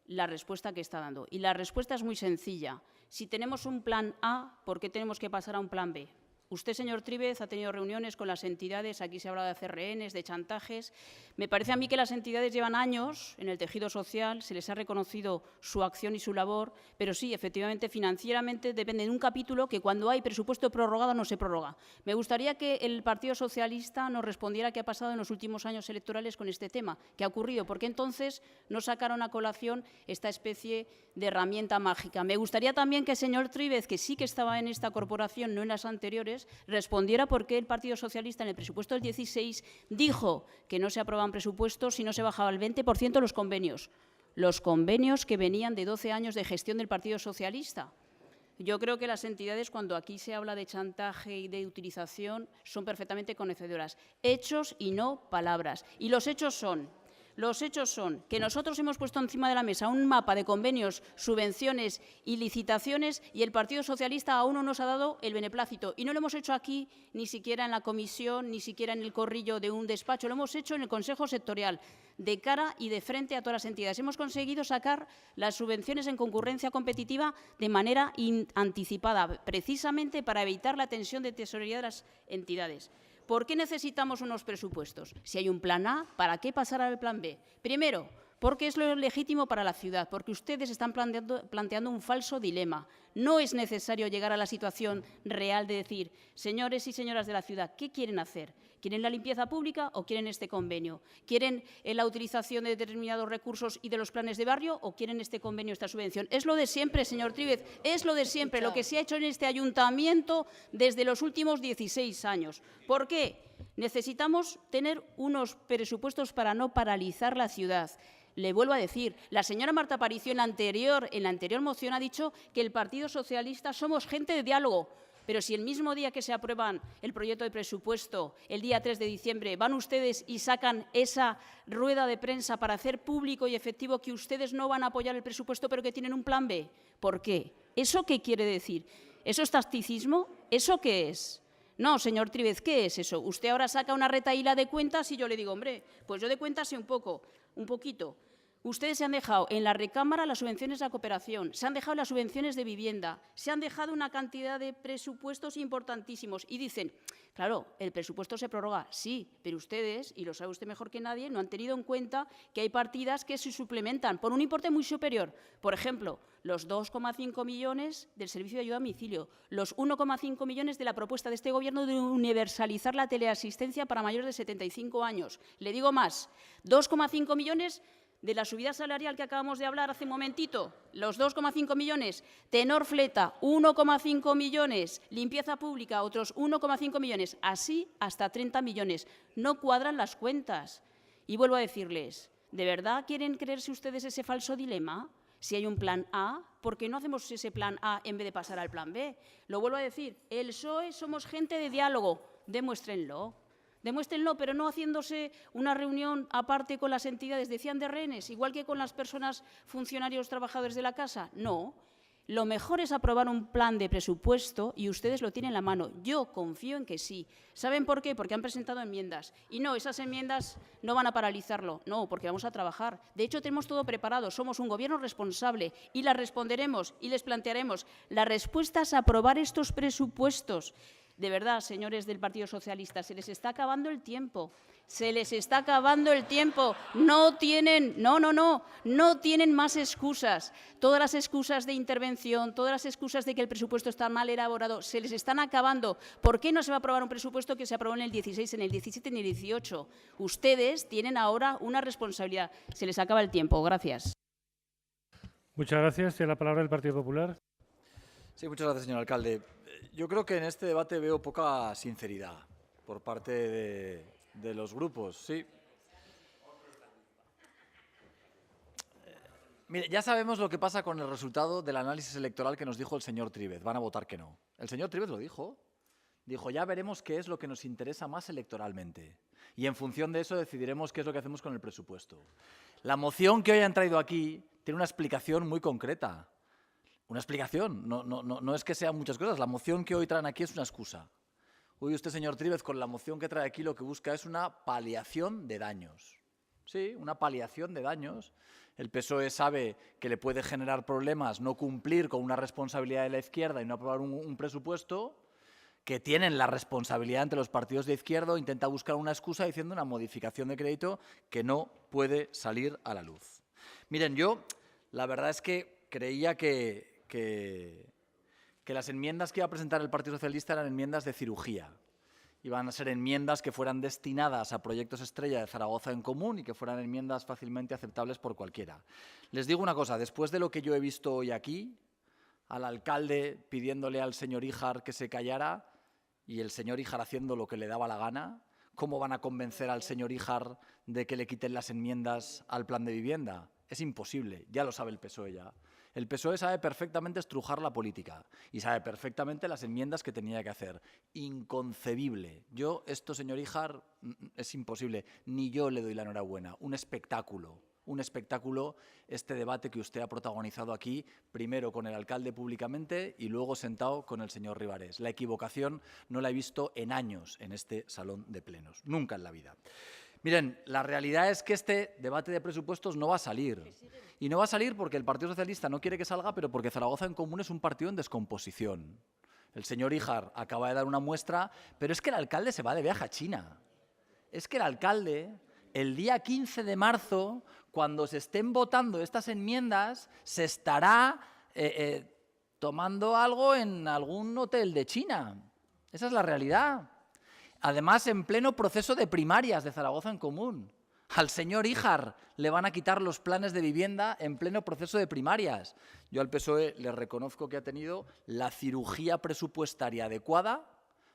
la respuesta que está dando. Y la respuesta es muy sencilla. Si tenemos un plan A, ¿por qué tenemos que pasar a un plan B? Usted, señor Tríbez, ha tenido reuniones con las entidades, aquí se ha hablado de CRNs, de chantajes. Me parece a mí que las entidades llevan años en el tejido social, se les ha reconocido su acción y su labor, pero sí, efectivamente, financieramente depende de un capítulo que cuando hay presupuesto prorrogado no se prorroga. Me gustaría que el Partido Socialista nos respondiera qué ha pasado en los últimos años electorales con este tema, qué ha ocurrido, porque entonces no sacaron a colación esta especie de herramienta mágica. Me gustaría también que el señor Tríbez, que sí que estaba en esta corporación, no en las anteriores, respondiera por qué el Partido Socialista en el presupuesto del 16 dijo que no se aprobaban presupuestos si no se bajaba el 20% los convenios que venían de 12 años de gestión del Partido Socialista. Yo creo que las entidades, cuando aquí se habla de chantaje y de utilización, son perfectamente conocedoras. Hechos y no palabras. Y los hechos son que nosotros hemos puesto encima de la mesa un mapa de convenios, subvenciones y licitaciones y el Partido Socialista aún no nos ha dado el beneplácito. Y no lo hemos hecho aquí, ni siquiera en la comisión, ni siquiera en el corrillo de un despacho. Lo hemos hecho en el Consejo Sectorial, de cara y de frente a todas las entidades. Hemos conseguido sacar las subvenciones en concurrencia competitiva de manera anticipada, precisamente para evitar la tensión de tesorería de las entidades. ¿Por qué necesitamos unos presupuestos? Si hay un plan A, ¿para qué pasar al plan B? Primero, porque es lo legítimo para la ciudad, porque ustedes están planteando un falso dilema. No es necesario llegar a la situación real de decir, señores y señoras de la ciudad, ¿qué quieren hacer? ¿Quieren la limpieza pública o quieren este convenio? ¿Quieren la utilización de determinados recursos y de los planes de barrio o quieren este convenio, esta subvención? Es lo de siempre, señor Tríbez, es lo de siempre, lo que se ha hecho en este ayuntamiento desde los últimos 16 años. ¿Por qué? Necesitamos tener unos presupuestos para no paralizar la ciudad. Le vuelvo a decir, la señora Marta Aparicio en la anterior moción ha dicho que el Partido Socialista somos gente de diálogo. Pero si el mismo día que se aprueban el proyecto de presupuesto, el día 3 de diciembre, van ustedes y sacan esa rueda de prensa para hacer público y efectivo que ustedes no van a apoyar el presupuesto, pero que tienen un plan B. ¿Por qué? ¿Eso qué quiere decir? ¿Eso es tacticismo? ¿Eso qué es? No, señor Tríbez, ¿qué es eso? Usted ahora saca una retahíla de cuentas y yo le digo, hombre, pues yo de cuentas sé un poquito. Ustedes se han dejado en la recámara las subvenciones a la cooperación, se han dejado las subvenciones de vivienda, se han dejado una cantidad de presupuestos importantísimos y dicen, claro, el presupuesto se prorroga, sí, pero ustedes, y lo sabe usted mejor que nadie, no han tenido en cuenta que hay partidas que se suplementan por un importe muy superior. Por ejemplo, los 2,5 millones del servicio de ayuda a domicilio, los 1,5 millones de la propuesta de este Gobierno de universalizar la teleasistencia para mayores de 75 años. Le digo más, 2,5 millones de la subida salarial que acabamos de hablar hace un momentito, los 2,5 millones, tenor fleta, 1,5 millones, limpieza pública, otros 1,5 millones, así hasta 30 millones. No cuadran las cuentas. Y vuelvo a decirles, ¿de verdad quieren creerse ustedes ese falso dilema? Si hay un plan A, ¿por qué no hacemos ese plan A en vez de pasar al plan B? Lo vuelvo a decir, el PSOE somos gente de diálogo, demuéstrenlo. Demuéstrenlo, pero no haciéndose una reunión aparte con las entidades, decían de rehenes, igual que con las personas, funcionarios, trabajadores de la casa. No, lo mejor es aprobar un plan de presupuesto y ustedes lo tienen en la mano. Yo confío en que sí. ¿Saben por qué? Porque han presentado enmiendas. Y no, esas enmiendas no van a paralizarlo, no, porque vamos a trabajar. De hecho, tenemos todo preparado, somos un Gobierno responsable y las responderemos y les plantearemos. La respuesta es aprobar estos presupuestos. De verdad, señores del Partido Socialista, se les está acabando el tiempo. Se les está acabando el tiempo. No tienen más excusas. Todas las excusas de intervención, todas las excusas de que el presupuesto está mal elaborado, se les están acabando. ¿Por qué no se va a aprobar un presupuesto que se aprobó en el 16, en el 17 y en el 18? Ustedes tienen ahora una responsabilidad. Se les acaba el tiempo. Gracias. Muchas gracias. Tiene la palabra el Partido Popular. Sí, muchas gracias, señor alcalde. Yo creo que en este debate veo poca sinceridad por parte de los grupos. Sí. Mire, ya sabemos lo que pasa con el resultado del análisis electoral que nos dijo el señor Tríbez. Van a votar que no. El señor Tríbez lo dijo. Dijo, ya veremos qué es lo que nos interesa más electoralmente. Y en función de eso decidiremos qué es lo que hacemos con el presupuesto. La moción que hoy han traído aquí tiene una explicación muy concreta. Una explicación, no es que sean muchas cosas. La moción que hoy traen aquí es una excusa. Hoy usted, señor Tríbez, con la moción que trae aquí lo que busca es una paliación de daños. Sí, una paliación de daños. El PSOE sabe que le puede generar problemas no cumplir con una responsabilidad de la izquierda y no aprobar un presupuesto, que tienen la responsabilidad entre los partidos de izquierda, intenta buscar una excusa diciendo una modificación de crédito que no puede salir a la luz. Miren, yo la verdad es que creía que las enmiendas que iba a presentar el Partido Socialista eran enmiendas de cirugía. Iban a ser enmiendas que fueran destinadas a proyectos estrella de Zaragoza en Común y que fueran enmiendas fácilmente aceptables por cualquiera. Les digo una cosa, después de lo que yo he visto hoy aquí, al alcalde pidiéndole al señor Híjar que se callara y el señor Híjar haciendo lo que le daba la gana, ¿cómo van a convencer al señor Híjar de que le quiten las enmiendas al plan de vivienda? Es imposible, ya lo sabe el PSOE ya. El PSOE sabe perfectamente estrujar la política y sabe perfectamente las enmiendas que tenía que hacer. Inconcebible. Yo, esto, señor Híjar, es imposible. Ni yo le doy la enhorabuena. Un espectáculo este debate que usted ha protagonizado aquí, primero con el alcalde públicamente y luego sentado con el señor Ribarés. La equivocación no la he visto en años en este salón de plenos. Nunca en la vida. Miren, la realidad es que este debate de presupuestos no va a salir. Y no va a salir porque el Partido Socialista no quiere que salga, pero porque Zaragoza en Común es un partido en descomposición. El señor Híjar acaba de dar una muestra, pero es que el alcalde se va de viaje a China. Es que el alcalde, el día 15 de marzo, cuando se estén votando estas enmiendas, se estará tomando algo en algún hotel de China. Esa es la realidad. Además, en pleno proceso de primarias de Zaragoza en Común. Al señor Híjar le van a quitar los planes de vivienda en pleno proceso de primarias. Yo al PSOE le reconozco que ha tenido la cirugía presupuestaria adecuada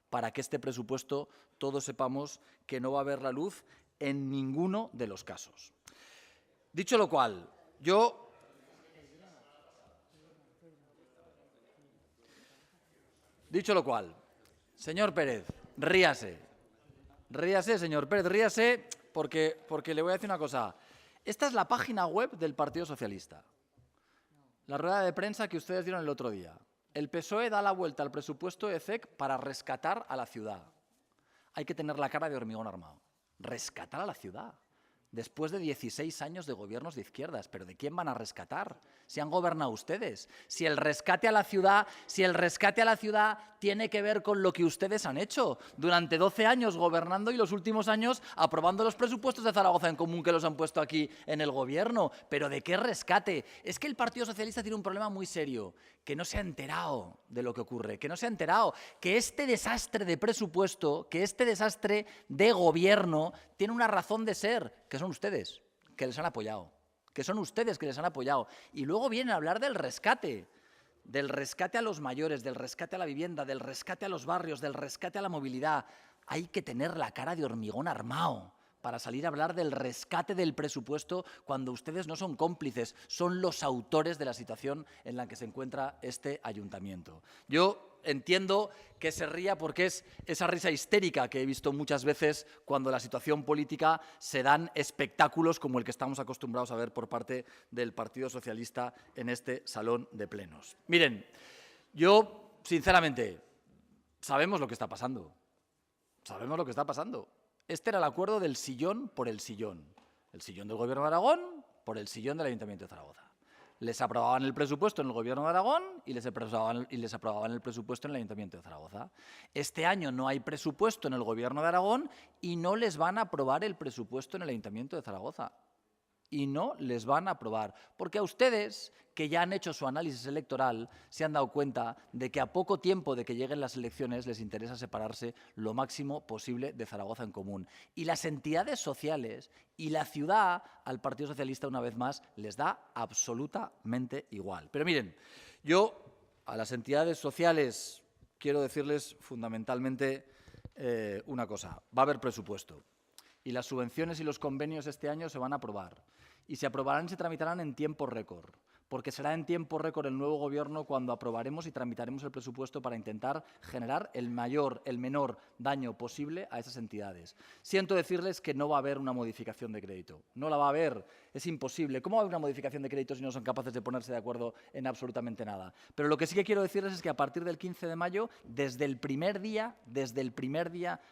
para que este presupuesto todos sepamos que no va a ver la luz en ninguno de los casos. Dicho lo cual, señor Pérez, ríase. Ríase, señor Pérez, ríase, porque le voy a decir una cosa. Esta es la página web del Partido Socialista. La rueda de prensa que ustedes dieron el otro día. El PSOE da la vuelta al presupuesto de CEC para rescatar a la ciudad. Hay que tener la cara de hormigón armado. Rescatar a la ciudad. Después de 16 años de gobiernos de izquierdas. ¿Pero de quién van a rescatar? Si han gobernado ustedes. Si el rescate a la ciudad tiene que ver con lo que ustedes han hecho. Durante 12 años gobernando y los últimos años aprobando los presupuestos de Zaragoza en Común que los han puesto aquí en el gobierno. ¿Pero de qué rescate? Es que el Partido Socialista tiene un problema muy serio. Que no se ha enterado de lo que ocurre. Que no se ha enterado. Que este desastre de presupuesto, que este desastre de gobierno tiene una razón de ser. Que son ustedes, que les han apoyado. Que son ustedes que les han apoyado. Y luego vienen a hablar del rescate a los mayores, del rescate a la vivienda, del rescate a los barrios, del rescate a la movilidad. Hay que tener la cara de hormigón armado para salir a hablar del rescate del presupuesto cuando ustedes no son cómplices, son los autores de la situación en la que se encuentra este ayuntamiento. Yo entiendo que se ría porque es esa risa histérica que he visto muchas veces cuando en la situación política se dan espectáculos como el que estamos acostumbrados a ver por parte del Partido Socialista en este salón de plenos. Miren, yo, sinceramente, sabemos lo que está pasando. Sabemos lo que está pasando. Este era el acuerdo del sillón por el sillón. El sillón del Gobierno de Aragón por el sillón del Ayuntamiento de Zaragoza. Les aprobaban el presupuesto en el Gobierno de Aragón y les aprobaban el presupuesto en el Ayuntamiento de Zaragoza. Este año no hay presupuesto en el Gobierno de Aragón y no les van a aprobar el presupuesto en el Ayuntamiento de Zaragoza. Y no les van a aprobar, porque a ustedes, que ya han hecho su análisis electoral, se han dado cuenta de que a poco tiempo de que lleguen las elecciones les interesa separarse lo máximo posible de Zaragoza en Común. Y las entidades sociales y la ciudad al Partido Socialista, una vez más, les da absolutamente igual. Pero miren, yo a las entidades sociales quiero decirles fundamentalmente una cosa. Va a haber presupuesto. Y las subvenciones y los convenios este año se van a aprobar. Y se aprobarán y se tramitarán en tiempo récord. Porque será en tiempo récord el nuevo Gobierno cuando aprobaremos y tramitaremos el presupuesto para intentar generar el menor daño posible a esas entidades. Siento decirles que no va a haber una modificación de crédito. No la va a haber. Es imposible. ¿Cómo va a haber una modificación de crédito si no son capaces de ponerse de acuerdo en absolutamente nada? Pero lo que sí que quiero decirles es que a partir del 15 de mayo, desde el primer día,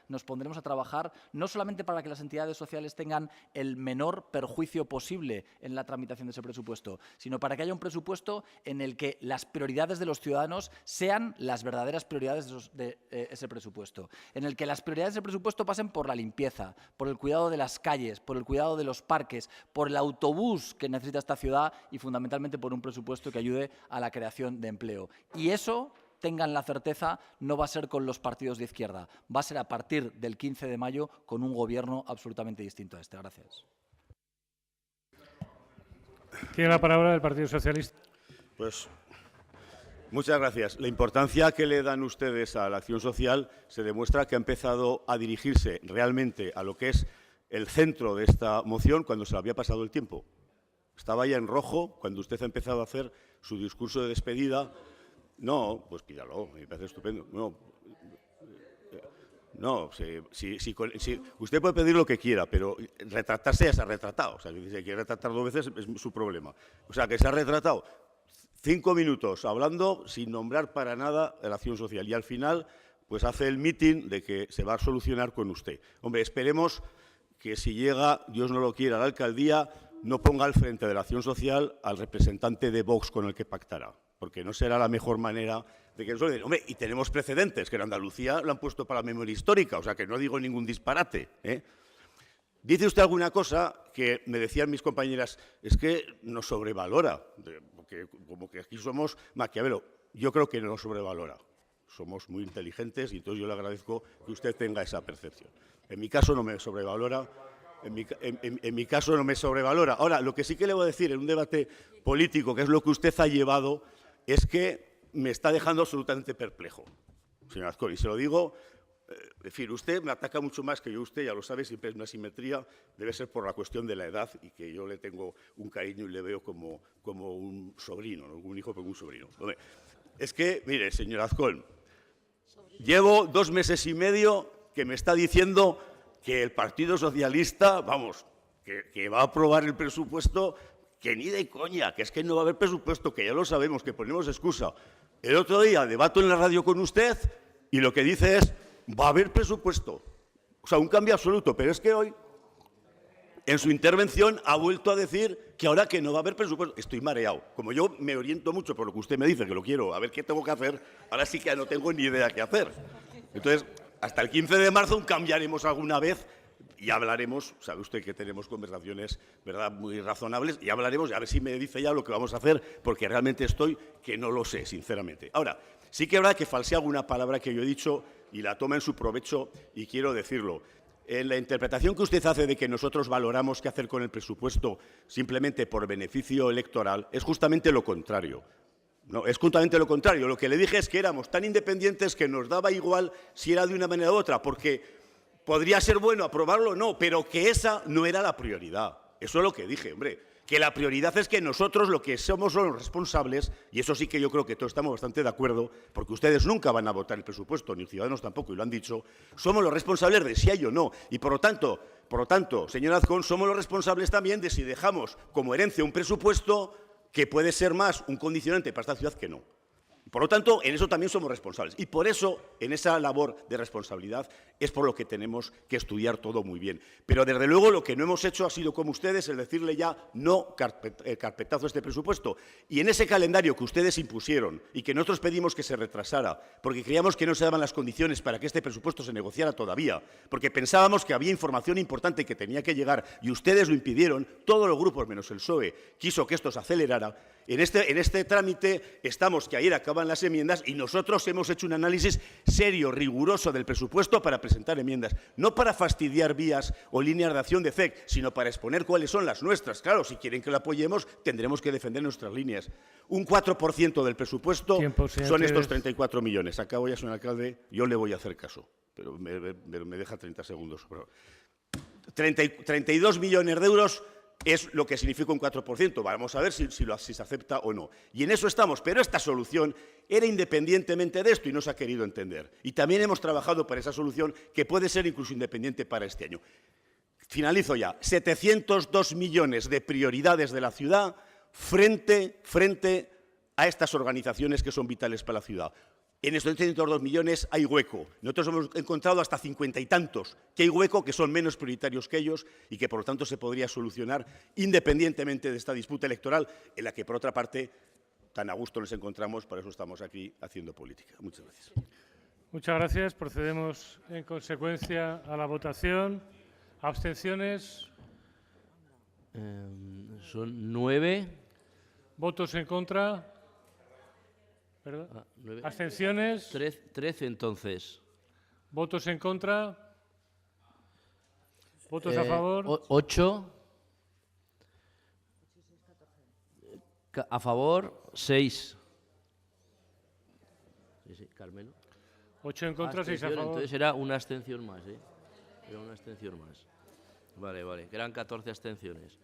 nos pondremos a trabajar no solamente para que las entidades sociales tengan el menor perjuicio posible en la tramitación de ese presupuesto, sino para que haya un presupuesto en el que las prioridades de los ciudadanos sean las verdaderas prioridades de ese presupuesto, en el que las prioridades del presupuesto pasen por la limpieza, por el cuidado de las calles, por el cuidado de los parques, por el autobús que necesita esta ciudad y fundamentalmente por un presupuesto que ayude a la creación de empleo. Y eso, tengan la certeza, no va a ser con los partidos de izquierda, va a ser a partir del 15 de mayo con un gobierno absolutamente distinto a este. Gracias. Tiene la palabra el Partido Socialista. Pues muchas gracias. La importancia que le dan ustedes a la acción social se demuestra que ha empezado a dirigirse realmente a lo que es el centro de esta moción cuando se le había pasado el tiempo. Estaba ya en rojo cuando usted ha empezado a hacer su discurso de despedida. No, pues pídalo, me parece estupendo. No, usted puede pedir lo que quiera, pero retratarse ya se ha retratado. O sea, si quiere retratar 2 veces es su problema. O sea, que se ha retratado 5 minutos hablando sin nombrar para nada la acción social. Y al final, pues hace el mitin de que se va a solucionar con usted. Hombre, esperemos que si llega, Dios no lo quiera, a la alcaldía, no ponga al frente de la acción social al representante de Vox con el que pactará, porque no será la mejor manera de que nos olviden. Hombre, y tenemos precedentes, que en Andalucía lo han puesto para la memoria histórica, o sea que no digo ningún disparate, ¿eh? Dice usted alguna cosa que me decían mis compañeras, es que nos sobrevalora, porque como que aquí somos Maquiavelo. Yo creo que no nos sobrevalora, somos muy inteligentes y entonces yo le agradezco que usted tenga esa percepción. En mi caso no me sobrevalora. En mi caso no me sobrevalora. Ahora, lo que sí que le voy a decir en un debate político, que es lo que usted ha llevado, es que me está dejando absolutamente perplejo, señor Azcón. Y se lo digo En fin, usted me ataca mucho más que yo. Usted ya lo sabe, siempre es una simetría. Debe ser por la cuestión de la edad y que yo le tengo un cariño y le veo como un sobrino, no un hijo, pero un sobrino. Hombre, es que, mire, señor Azcón, llevo 2 meses y medio que me está diciendo que el Partido Socialista, vamos, que va a aprobar el presupuesto, que ni de coña, que es que no va a haber presupuesto, que ya lo sabemos, que ponemos excusa. El otro día debato en la radio con usted y lo que dice es, va a haber presupuesto. O sea, un cambio absoluto. Pero es que hoy, en su intervención, ha vuelto a decir que ahora que no va a haber presupuesto. Estoy mareado. Como yo me oriento mucho por lo que usted me dice, que lo quiero, a ver qué tengo que hacer, ahora sí que no tengo ni idea qué hacer. Entonces, hasta el 15 de marzo cambiaremos alguna vez y hablaremos, sabe usted que tenemos conversaciones, ¿verdad?, muy razonables, y hablaremos, y a ver si me dice ya lo que vamos a hacer, porque realmente estoy que no lo sé, sinceramente. Ahora, sí que es verdad que falsea alguna palabra que yo he dicho y la toma en su provecho, y quiero decirlo. En la interpretación que usted hace de que nosotros valoramos qué hacer con el presupuesto simplemente por beneficio electoral, es justamente lo contrario. No, es justamente lo contrario. Lo que le dije es que éramos tan independientes que nos daba igual si era de una manera u otra, porque podría ser bueno aprobarlo o no, pero que esa no era la prioridad. Eso es lo que dije, hombre. Que la prioridad es que nosotros lo que somos son los responsables, y eso sí que yo creo que todos estamos bastante de acuerdo, porque ustedes nunca van a votar el presupuesto, ni Ciudadanos tampoco, y lo han dicho, somos los responsables de si hay o no. Y por lo tanto, señor Azcón, somos los responsables también de si dejamos como herencia un presupuesto que puede ser más un condicionante para esta ciudad que no. Por lo tanto, en eso también somos responsables. Y por eso, en esa labor de responsabilidad, es por lo que tenemos que estudiar todo muy bien. Pero, desde luego, lo que no hemos hecho ha sido, como ustedes, el decirle ya no carpetazo a este presupuesto. Y en ese calendario que ustedes impusieron y que nosotros pedimos que se retrasara, porque creíamos que no se daban las condiciones para que este presupuesto se negociara todavía, porque pensábamos que había información importante que tenía que llegar y ustedes lo impidieron, todos los grupos, menos el PSOE, quiso que esto se acelerara. En este trámite estamos, que ayer acaban las enmiendas, y nosotros hemos hecho un análisis serio, riguroso del presupuesto para presentar enmiendas, no para fastidiar vías o líneas de acción de CEC, sino para exponer cuáles son las nuestras. Claro, si quieren que lo apoyemos, tendremos que defender nuestras líneas. Un 4% del presupuesto son estos 34 millones. Acabo ya, señor alcalde, yo le voy a hacer caso, pero me deja 30 segundos. 32 millones de euros es lo que significa un 4%. Vamos a ver si se acepta o no. Y en eso estamos. Pero esta solución era independientemente de esto y no se ha querido entender. Y también hemos trabajado para esa solución que puede ser incluso independiente para este año. Finalizo ya. 702 millones de prioridades de la ciudad frente a estas organizaciones que son vitales para la ciudad. En estos 702 millones hay hueco. Nosotros hemos encontrado hasta 50 y tantos que hay hueco, que son menos prioritarios que ellos y que, por lo tanto, se podría solucionar independientemente de esta disputa electoral, en la que, por otra parte, tan a gusto nos encontramos. Por eso estamos aquí haciendo política. Muchas gracias. Muchas gracias. Procedemos, en consecuencia, a la votación. ¿Abstenciones? Son 9. ¿Votos en contra? ¿Perdón? 9. ¿Abstenciones? 13, entonces. ¿Votos en contra? ¿Votos a favor? 8. A favor, 6. Sí, Carmelo. 8 en contra, 6 a favor. Entonces era una abstención más, ¿eh? Era una abstención más. Vale, que eran 14 abstenciones.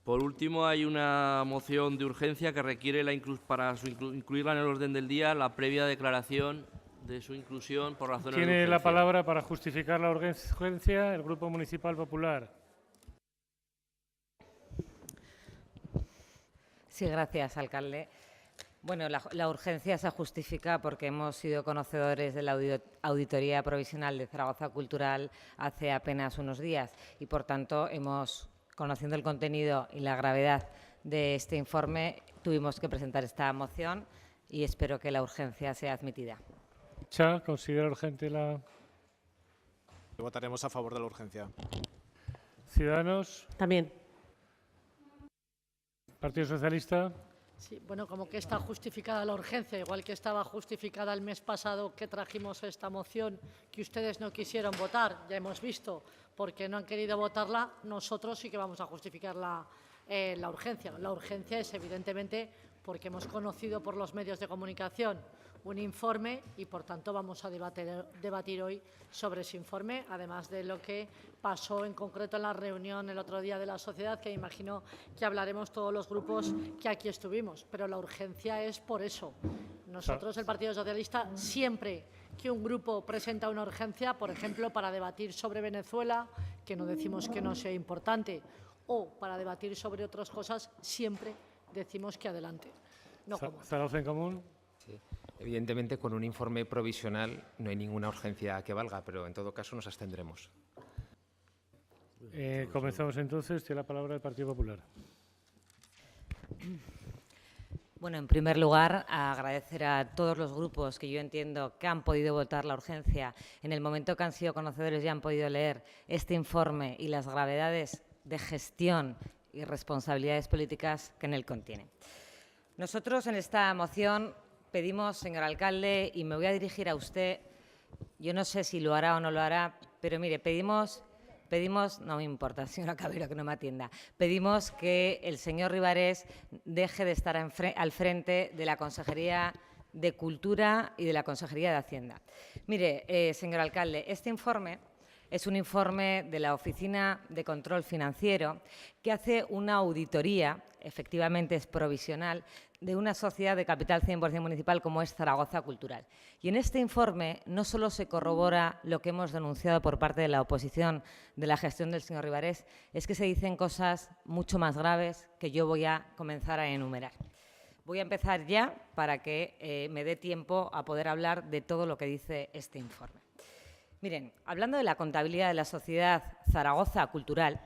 Por último, hay una moción de urgencia que requiere para incluirla en el orden del día la previa declaración de su inclusión por razones de urgencia. Tiene la palabra para justificar la urgencia el Grupo Municipal Popular. Sí, gracias, alcalde. Bueno, la urgencia se justifica porque hemos sido conocedores de la Auditoría Provisional de Zaragoza Cultural hace apenas unos días y, por tanto, conociendo el contenido y la gravedad de este informe, tuvimos que presentar esta moción y espero que la urgencia sea admitida. ¿Considera urgente la...? Votaremos a favor de la urgencia. ¿Ciudadanos? También. ¿Partido Socialista? Sí, bueno, como que está justificada la urgencia, igual que estaba justificada el mes pasado que trajimos esta moción que ustedes no quisieron votar, ya hemos visto, porque no han querido votarla, nosotros sí que vamos a justificar la urgencia. La urgencia es evidentemente porque hemos conocido por los medios de comunicación un informe y, por tanto, vamos a debatir hoy sobre ese informe, además de lo que pasó en concreto en la reunión el otro día de la sociedad, que imagino que hablaremos todos los grupos que aquí estuvimos. Pero la urgencia es por eso. Nosotros, el Partido Socialista, siempre que un grupo presenta una urgencia, por ejemplo, para debatir sobre Venezuela, que no decimos que no sea importante, o para debatir sobre otras cosas, siempre decimos que adelante. No como. Zaragoza en Común. Sí. Evidentemente, con un informe provisional no hay ninguna urgencia que valga, pero en todo caso nos abstendremos. Comenzamos entonces. Tiene la palabra el Partido Popular. Bueno, en primer lugar, agradecer a todos los grupos que yo entiendo que han podido votar la urgencia en el momento que han sido conocedores y han podido leer este informe y las gravedades de gestión y responsabilidades políticas que en él contiene. Nosotros en esta moción pedimos, señor alcalde, y me voy a dirigir a usted, yo no sé si lo hará o no lo hará, pero mire, pedimos, no me importa, señora Cabero, que no me atienda, pedimos que el señor Ribarés deje de estar al frente de la Consejería de Cultura y de la Consejería de Hacienda. Mire, señor alcalde, este informe es un informe de la Oficina de Control Financiero que hace una auditoría, efectivamente es provisional, de una sociedad de capital 100% municipal como es Zaragoza Cultural. Y en este informe no solo se corrobora lo que hemos denunciado por parte de la oposición de la gestión del señor Ribarés, es que se dicen cosas mucho más graves que yo voy a comenzar a enumerar. Voy a empezar ya para que me dé tiempo a poder hablar de todo lo que dice este informe. Miren, hablando de la contabilidad de la sociedad Zaragoza Cultural,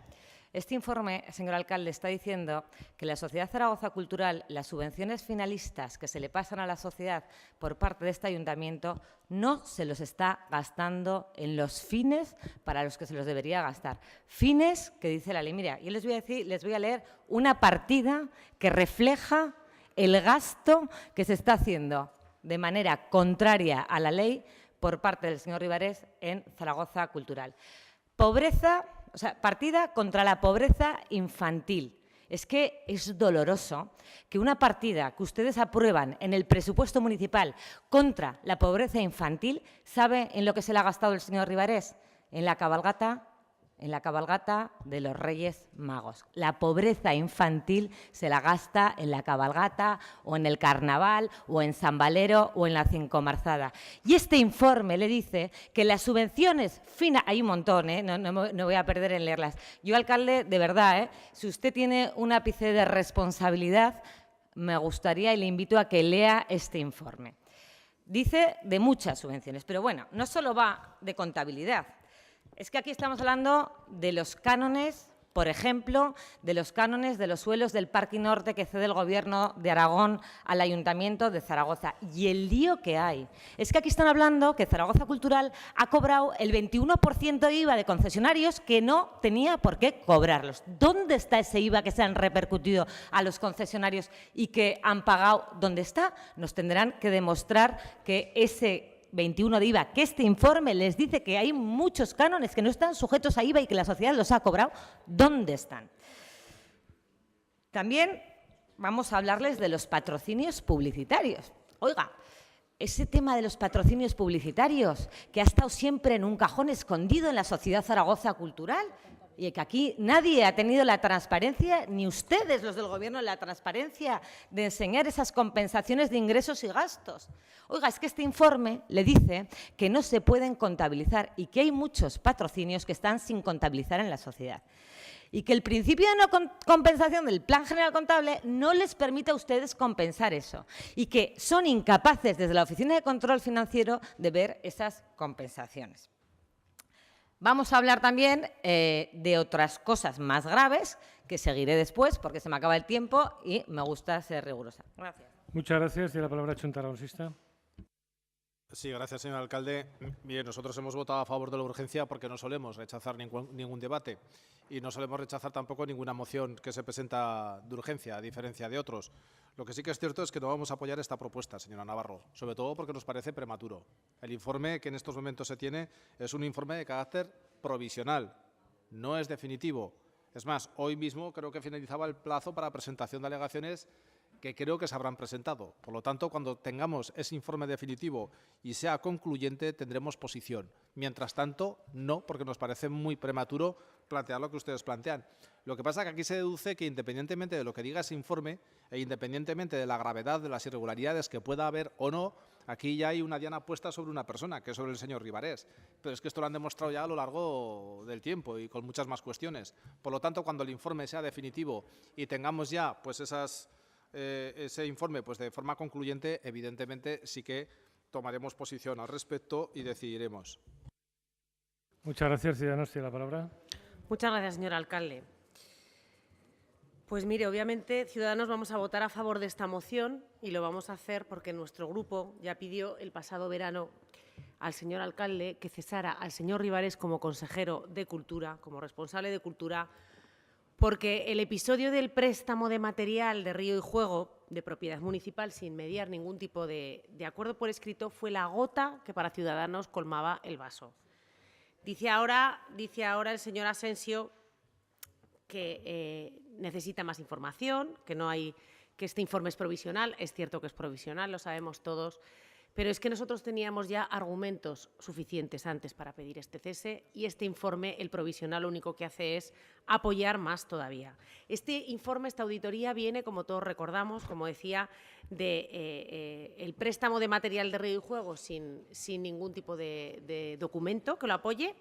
este informe, señor alcalde, está diciendo que la sociedad Zaragoza Cultural, las subvenciones finalistas que se le pasan a la sociedad por parte de este ayuntamiento, no se los está gastando en los fines para los que se los debería gastar. Fines que dice la ley. Mira, yo les voy a leer una partida que refleja el gasto que se está haciendo de manera contraria a la ley por parte del señor Ribarés en Zaragoza Cultural. Pobreza, o sea, partida contra la pobreza infantil. Es que es doloroso que una partida que ustedes aprueban en el presupuesto municipal contra la pobreza infantil, ¿sabe en lo que se le ha gastado el señor Ribarés? En la cabalgata de los Reyes Magos. La pobreza infantil se la gasta en la cabalgata o en el carnaval o en San Valero o en la Cincomarzada. Y este informe le dice que las subvenciones hay un montón, no voy a perder en leerlas. Yo, alcalde, de verdad, si usted tiene un ápice de responsabilidad, me gustaría y le invito a que lea este informe. Dice de muchas subvenciones, pero bueno, no solo va de contabilidad. Es que aquí estamos hablando de los cánones, por ejemplo, de los cánones de los suelos del Parque Norte que cede el Gobierno de Aragón al Ayuntamiento de Zaragoza. Y el lío que hay. Es que aquí están hablando que Zaragoza Cultural ha cobrado el 21% de IVA de concesionarios que no tenía por qué cobrarlos. ¿Dónde está ese IVA que se han repercutido a los concesionarios y que han pagado? ¿Dónde está? Nos tendrán que demostrar que ese 21 de IVA, que este informe les dice que hay muchos cánones que no están sujetos a IVA y que la sociedad los ha cobrado, ¿dónde están? También vamos a hablarles de los patrocinios publicitarios. Oiga, ese tema de los patrocinios publicitarios que ha estado siempre en un cajón escondido en la sociedad Zaragoza Cultural y que aquí nadie ha tenido la transparencia, ni ustedes, los del Gobierno, la transparencia de enseñar esas compensaciones de ingresos y gastos. Oiga, es que este informe le dice que no se pueden contabilizar y que hay muchos patrocinios que están sin contabilizar en la sociedad. Y que el principio de no compensación del Plan General Contable no les permite a ustedes compensar eso. Y que son incapaces desde la Oficina de Control Financiero de ver esas compensaciones. Vamos a hablar también de otras cosas más graves que seguiré después porque se me acaba el tiempo y me gusta ser rigurosa. Gracias. Muchas gracias. Tiene la palabra Chunta Aragonisista. Sí, gracias, señor alcalde. Bien, nosotros hemos votado a favor de la urgencia porque no solemos rechazar ningún debate y no solemos rechazar tampoco ninguna moción que se presenta de urgencia, a diferencia de otros. Lo que sí que es cierto es que no vamos a apoyar esta propuesta, señora Navarro, sobre todo porque nos parece prematuro. El informe que en estos momentos se tiene es un informe de carácter provisional, no es definitivo. Es más, hoy mismo creo que finalizaba el plazo para presentación de alegaciones que creo que se habrán presentado. Por lo tanto, cuando tengamos ese informe definitivo y sea concluyente, tendremos posición. Mientras tanto, no, porque nos parece muy prematuro plantear lo que ustedes plantean. Lo que pasa es que aquí se deduce que, independientemente de lo que diga ese informe e independientemente de la gravedad de las irregularidades que pueda haber o no, aquí ya hay una diana puesta sobre una persona, que es sobre el señor Ribarés. Pero es que esto lo han demostrado ya a lo largo del tiempo y con muchas más cuestiones. Por lo tanto, cuando el informe sea definitivo y tengamos ya pues ese informe pues de forma concluyente, evidentemente sí que tomaremos posición al respecto y decidiremos. Muchas gracias. Ciudadanos, tiene la palabra. Muchas gracias, señor alcalde. Pues mire, obviamente Ciudadanos vamos a votar a favor de esta moción y lo vamos a hacer porque nuestro grupo ya pidió el pasado verano al señor alcalde que cesara al señor Ribarés como consejero de Cultura, como responsable de Cultura, porque el episodio del préstamo de material de Río y Juego de propiedad municipal sin mediar ningún tipo de acuerdo por escrito fue la gota que para Ciudadanos colmaba el vaso. Dice ahora el señor Asensio que necesita más información, que este informe es provisional. Es cierto que es provisional, lo sabemos todos, pero es que nosotros teníamos ya argumentos suficientes antes para pedir este cese y este informe, el provisional, lo único que hace es apoyar más todavía. Este informe, esta auditoría viene, como todos recordamos, como decía, el préstamo de material de Río y Juego sin ningún tipo de documento que lo apoye.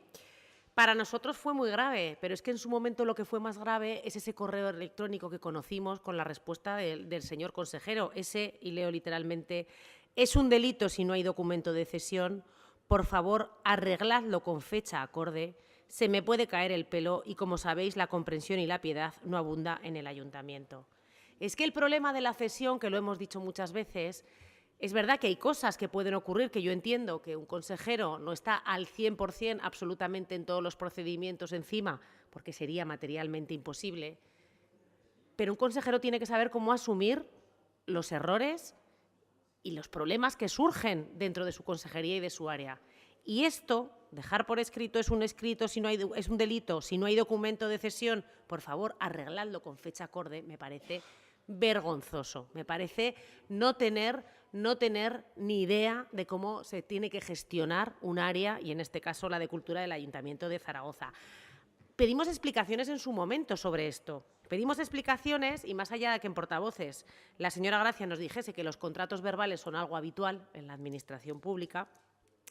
Para nosotros fue muy grave, pero es que en su momento lo que fue más grave es ese correo electrónico que conocimos con la respuesta del señor consejero. Ese, y leo literalmente, es un delito si no hay documento de cesión. Por favor, arregladlo con fecha acorde. Se me puede caer el pelo y, como sabéis, la comprensión y la piedad no abunda en el ayuntamiento. Es que el problema de la cesión, que lo hemos dicho muchas veces, es verdad que hay cosas que pueden ocurrir, que yo entiendo que un consejero no está al 100% absolutamente en todos los procedimientos encima, porque sería materialmente imposible, pero un consejero tiene que saber cómo asumir los errores y los problemas que surgen dentro de su consejería y de su área. Y esto, dejar por escrito, es un delito, si no hay documento de cesión, por favor, arregladlo con fecha acorde, me parece vergonzoso. Me parece no tener ni idea de cómo se tiene que gestionar un área, y en este caso la de Cultura del Ayuntamiento de Zaragoza. Pedimos explicaciones en su momento sobre esto. Pedimos explicaciones y, más allá de que en portavoces la señora Gracia nos dijese que los contratos verbales son algo habitual en la administración pública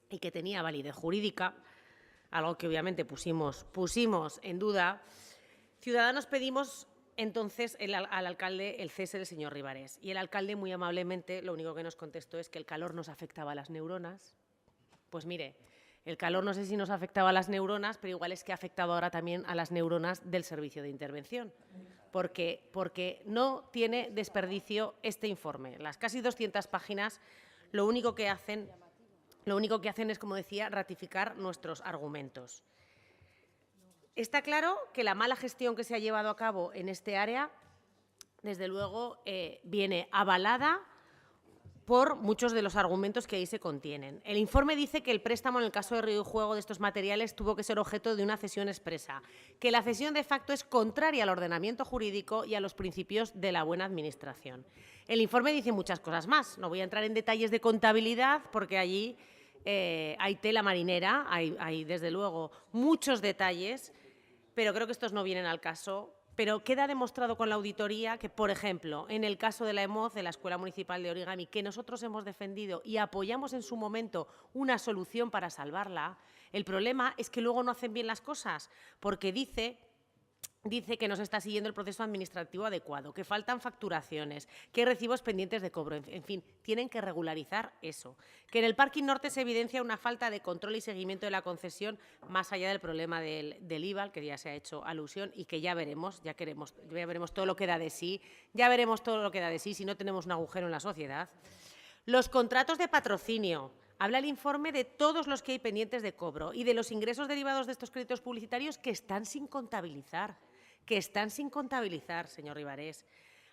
y que tenía validez jurídica, algo que obviamente pusimos en duda, Ciudadanos pedimos entonces al alcalde el cese del señor Ribarés. Y el alcalde, muy amablemente, lo único que nos contestó es que el calor nos afectaba a las neuronas. Pues mire, el calor no sé si nos afectaba a las neuronas, pero igual es que ha afectado ahora también a las neuronas del servicio de intervención. Porque no tiene desperdicio este informe. Las casi 200 páginas lo único que hacen es, como decía, ratificar nuestros argumentos. Está claro que la mala gestión que se ha llevado a cabo en este área, desde luego, viene avalada por muchos de los argumentos que ahí se contienen. El informe dice que el préstamo en el caso de Río y Juego de estos materiales tuvo que ser objeto de una cesión expresa, que la cesión de facto es contraria al ordenamiento jurídico y a los principios de la buena administración. El informe dice muchas cosas más. No voy a entrar en detalles de contabilidad porque allí hay tela marinera, hay desde luego muchos detalles, pero creo que estos no vienen al caso. Pero queda demostrado con la auditoría que, por ejemplo, en el caso de la EMOZ, de la Escuela Municipal de Origami, que nosotros hemos defendido y apoyamos en su momento una solución para salvarla, el problema es que luego no hacen bien las cosas, porque dice que no se está siguiendo el proceso administrativo adecuado, que faltan facturaciones, que hay recibos pendientes de cobro, en fin, tienen que regularizar eso. Que en el Parking Norte se evidencia una falta de control y seguimiento de la concesión, más allá del problema del IVA, al que ya se ha hecho alusión y que ya veremos todo lo que da de sí, si no tenemos un agujero en la sociedad. Los contratos de patrocinio. Habla el informe de todos los que hay pendientes de cobro y de los ingresos derivados de estos créditos publicitarios que están sin contabilizar, señor Ribarés.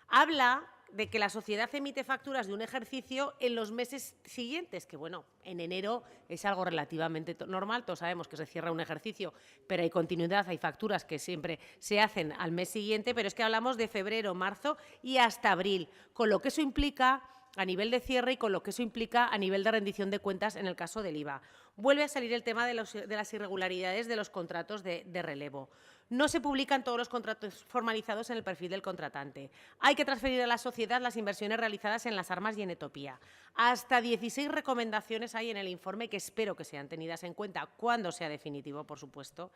Habla de que la sociedad emite facturas de un ejercicio en los meses siguientes, que bueno, en enero es algo relativamente normal, todos sabemos que se cierra un ejercicio, pero hay continuidad, hay facturas que siempre se hacen al mes siguiente, pero es que hablamos de febrero, marzo y hasta abril, con lo que eso implica a nivel de cierre y con lo que eso implica a nivel de rendición de cuentas en el caso del IVA. Vuelve a salir el tema de las irregularidades de los contratos de relevo. No se publican todos los contratos formalizados en el perfil del contratante. Hay que transferir a la sociedad las inversiones realizadas en las armas y en Etopía. Hasta 16 recomendaciones hay en el informe que espero que sean tenidas en cuenta cuando sea definitivo, por supuesto.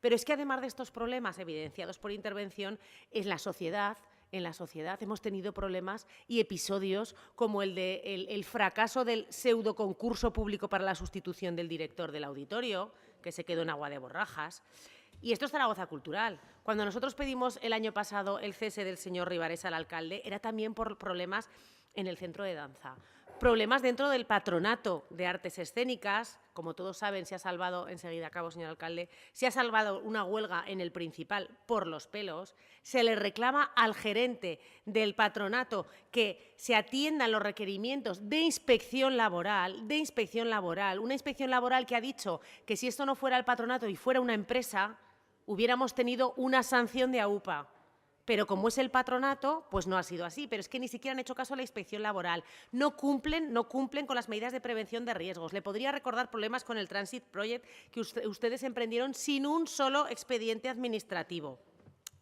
Pero es que además de estos problemas evidenciados por intervención, en la sociedad hemos tenido problemas y episodios como el fracaso del pseudo concurso público para la sustitución del director del auditorio, que se quedó en agua de borrajas. Y esto es Zaragoza Cultural. Cuando nosotros pedimos el año pasado el cese del señor Ribarés al alcalde, era también por problemas en el centro de danza. Problemas dentro del patronato de artes escénicas. Como todos saben, se ha salvado, enseguida acabo, señor alcalde, se ha salvado una huelga en el Principal por los pelos. Se le reclama al gerente del patronato que se atiendan los requerimientos de inspección laboral, una inspección laboral que ha dicho que si esto no fuera el patronato y fuera una empresa, hubiéramos tenido una sanción de AUPA. Pero como es el patronato, pues no ha sido así. Pero es que ni siquiera han hecho caso a la inspección laboral. No cumplen con las medidas de prevención de riesgos. Le podría recordar problemas con el Transit Project que ustedes emprendieron sin un solo expediente administrativo.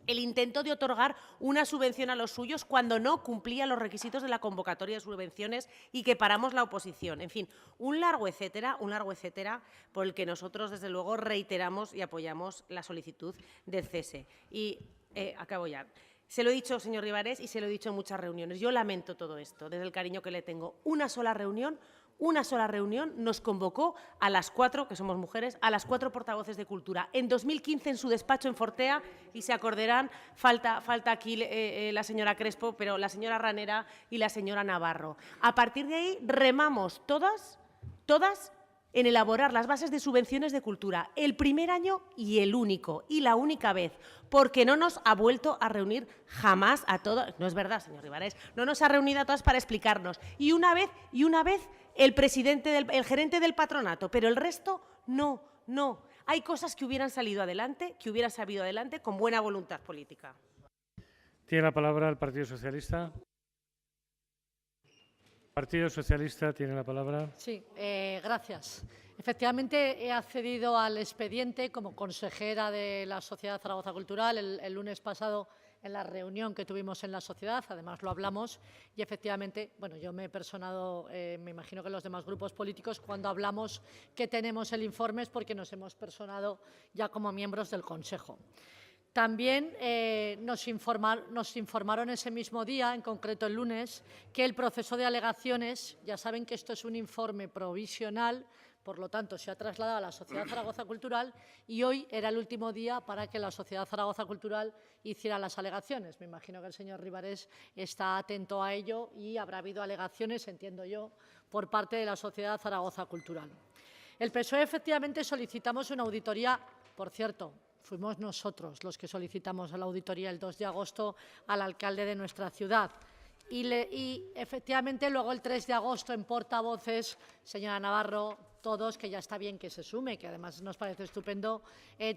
El intento de otorgar una subvención a los suyos cuando no cumplía los requisitos de la convocatoria de subvenciones y que paramos la oposición. En fin, un largo etcétera por el que nosotros, desde luego, reiteramos y apoyamos la solicitud del cese. Y acabo ya. Se lo he dicho, señor Ribarés, y se lo he dicho en muchas reuniones. Yo lamento todo esto, desde el cariño que le tengo. Una sola reunión nos convocó a las 4, que somos mujeres, a las 4 portavoces de Cultura. En 2015 en su despacho en Fortea, y se acordarán, falta aquí la señora Crespo, pero la señora Ranera y la señora Navarro. A partir de ahí remamos todas en elaborar las bases de subvenciones de cultura, el primer año y el único, y la única vez, porque no nos ha vuelto a reunir jamás a todas. No es verdad, señor Ribarés, no nos ha reunido a todas para explicarnos. Y una vez el gerente del patronato, pero el resto no. Hay cosas que hubieran salido adelante, con buena voluntad política. Tiene la palabra el Partido Socialista. Partido Socialista tiene la palabra. Sí, gracias. Efectivamente, he accedido al expediente como consejera de la Sociedad Zaragoza Cultural el lunes pasado en la reunión que tuvimos en la sociedad, además lo hablamos, y efectivamente, bueno, yo me he personado, me imagino que los demás grupos políticos, cuando hablamos que tenemos el informe es porque nos hemos personado ya como miembros del Consejo. También nos informaron ese mismo día, en concreto el lunes, que el proceso de alegaciones, ya saben que esto es un informe provisional, por lo tanto se ha trasladado a la Sociedad Zaragoza Cultural y hoy era el último día para que la Sociedad Zaragoza Cultural hiciera las alegaciones. Me imagino que el señor Ribarés está atento a ello y habrá habido alegaciones, entiendo yo, por parte de la Sociedad Zaragoza Cultural. El PSOE efectivamente solicitamos una auditoría, por cierto, fuimos nosotros los que solicitamos a la auditoría el 2 de agosto al alcalde de nuestra ciudad. Y efectivamente luego el 3 de agosto en portavoces, señora Navarro, todos, que ya está bien que se sume, que además nos parece estupendo,